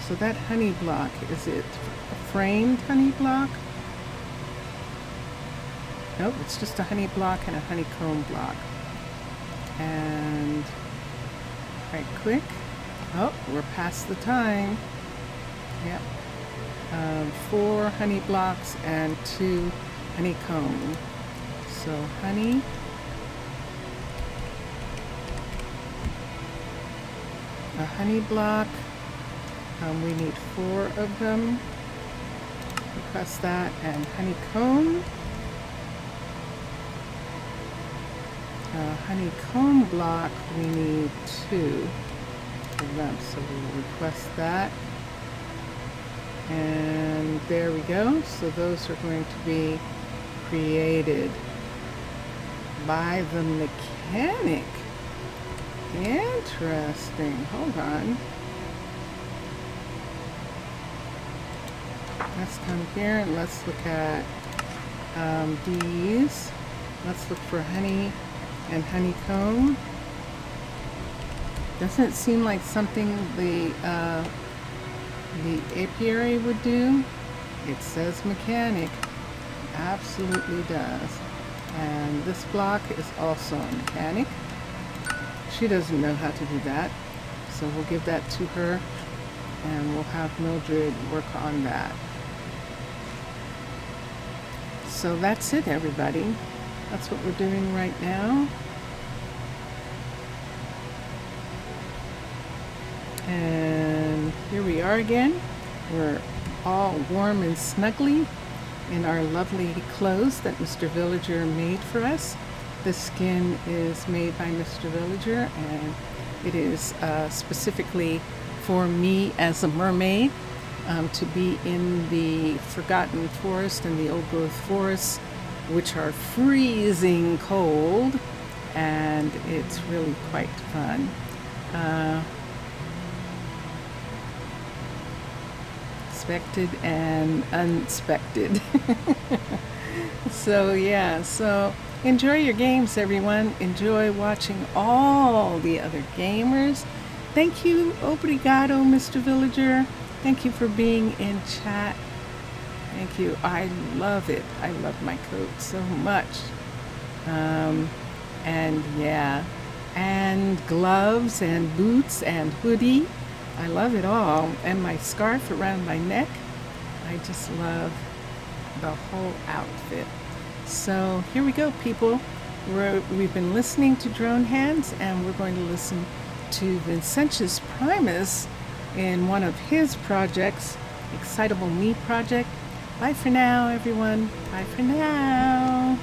So that honey block, is it a framed honey block? Nope, it's just a honey block and a honeycomb block. And right quick. Oh, we're past the time. Yep. 4 honey blocks and 2 honeycomb. So honey. A honey block. We need 4 of them. Request that. And honeycomb. Honeycomb block, we need 2 of them. So we'll request that. And there we go. So those are going to be created by the mechanic. Interesting. Hold on. Let's come here and let's look at these. Let's look for honey and honeycomb. Doesn't it seem like something the apiary would do? It says mechanic. Absolutely does. And this block is also a mechanic. She doesn't know how to do that, so we'll give that to her, and we'll have Mildred work on that. So that's it, everybody. That's what we're doing right now. And here we are again. We're all warm and snuggly in our lovely clothes that Mr. Villager made for us. The skin is made by Mr. Villager, and it is specifically for me as a mermaid to be in the forgotten forest and the old growth forests, which are freezing cold, and it's really quite fun. Expected and unexpected. So yeah, so enjoy your games, everyone. Enjoy watching all the other gamers. Thank you, obrigado, Mr. Villager. Thank you for being in chat. Thank you. I love it. I love my coat so much. And yeah, and gloves and boots and hoodie. I love it all. And my scarf around my neck. I just love the whole outfit. So here we go, people. We've been listening to Drone Hands, and we're going to listen to Vincentius Primus in one of his projects, Excitable Me Project. Bye for now, everyone. Bye for now.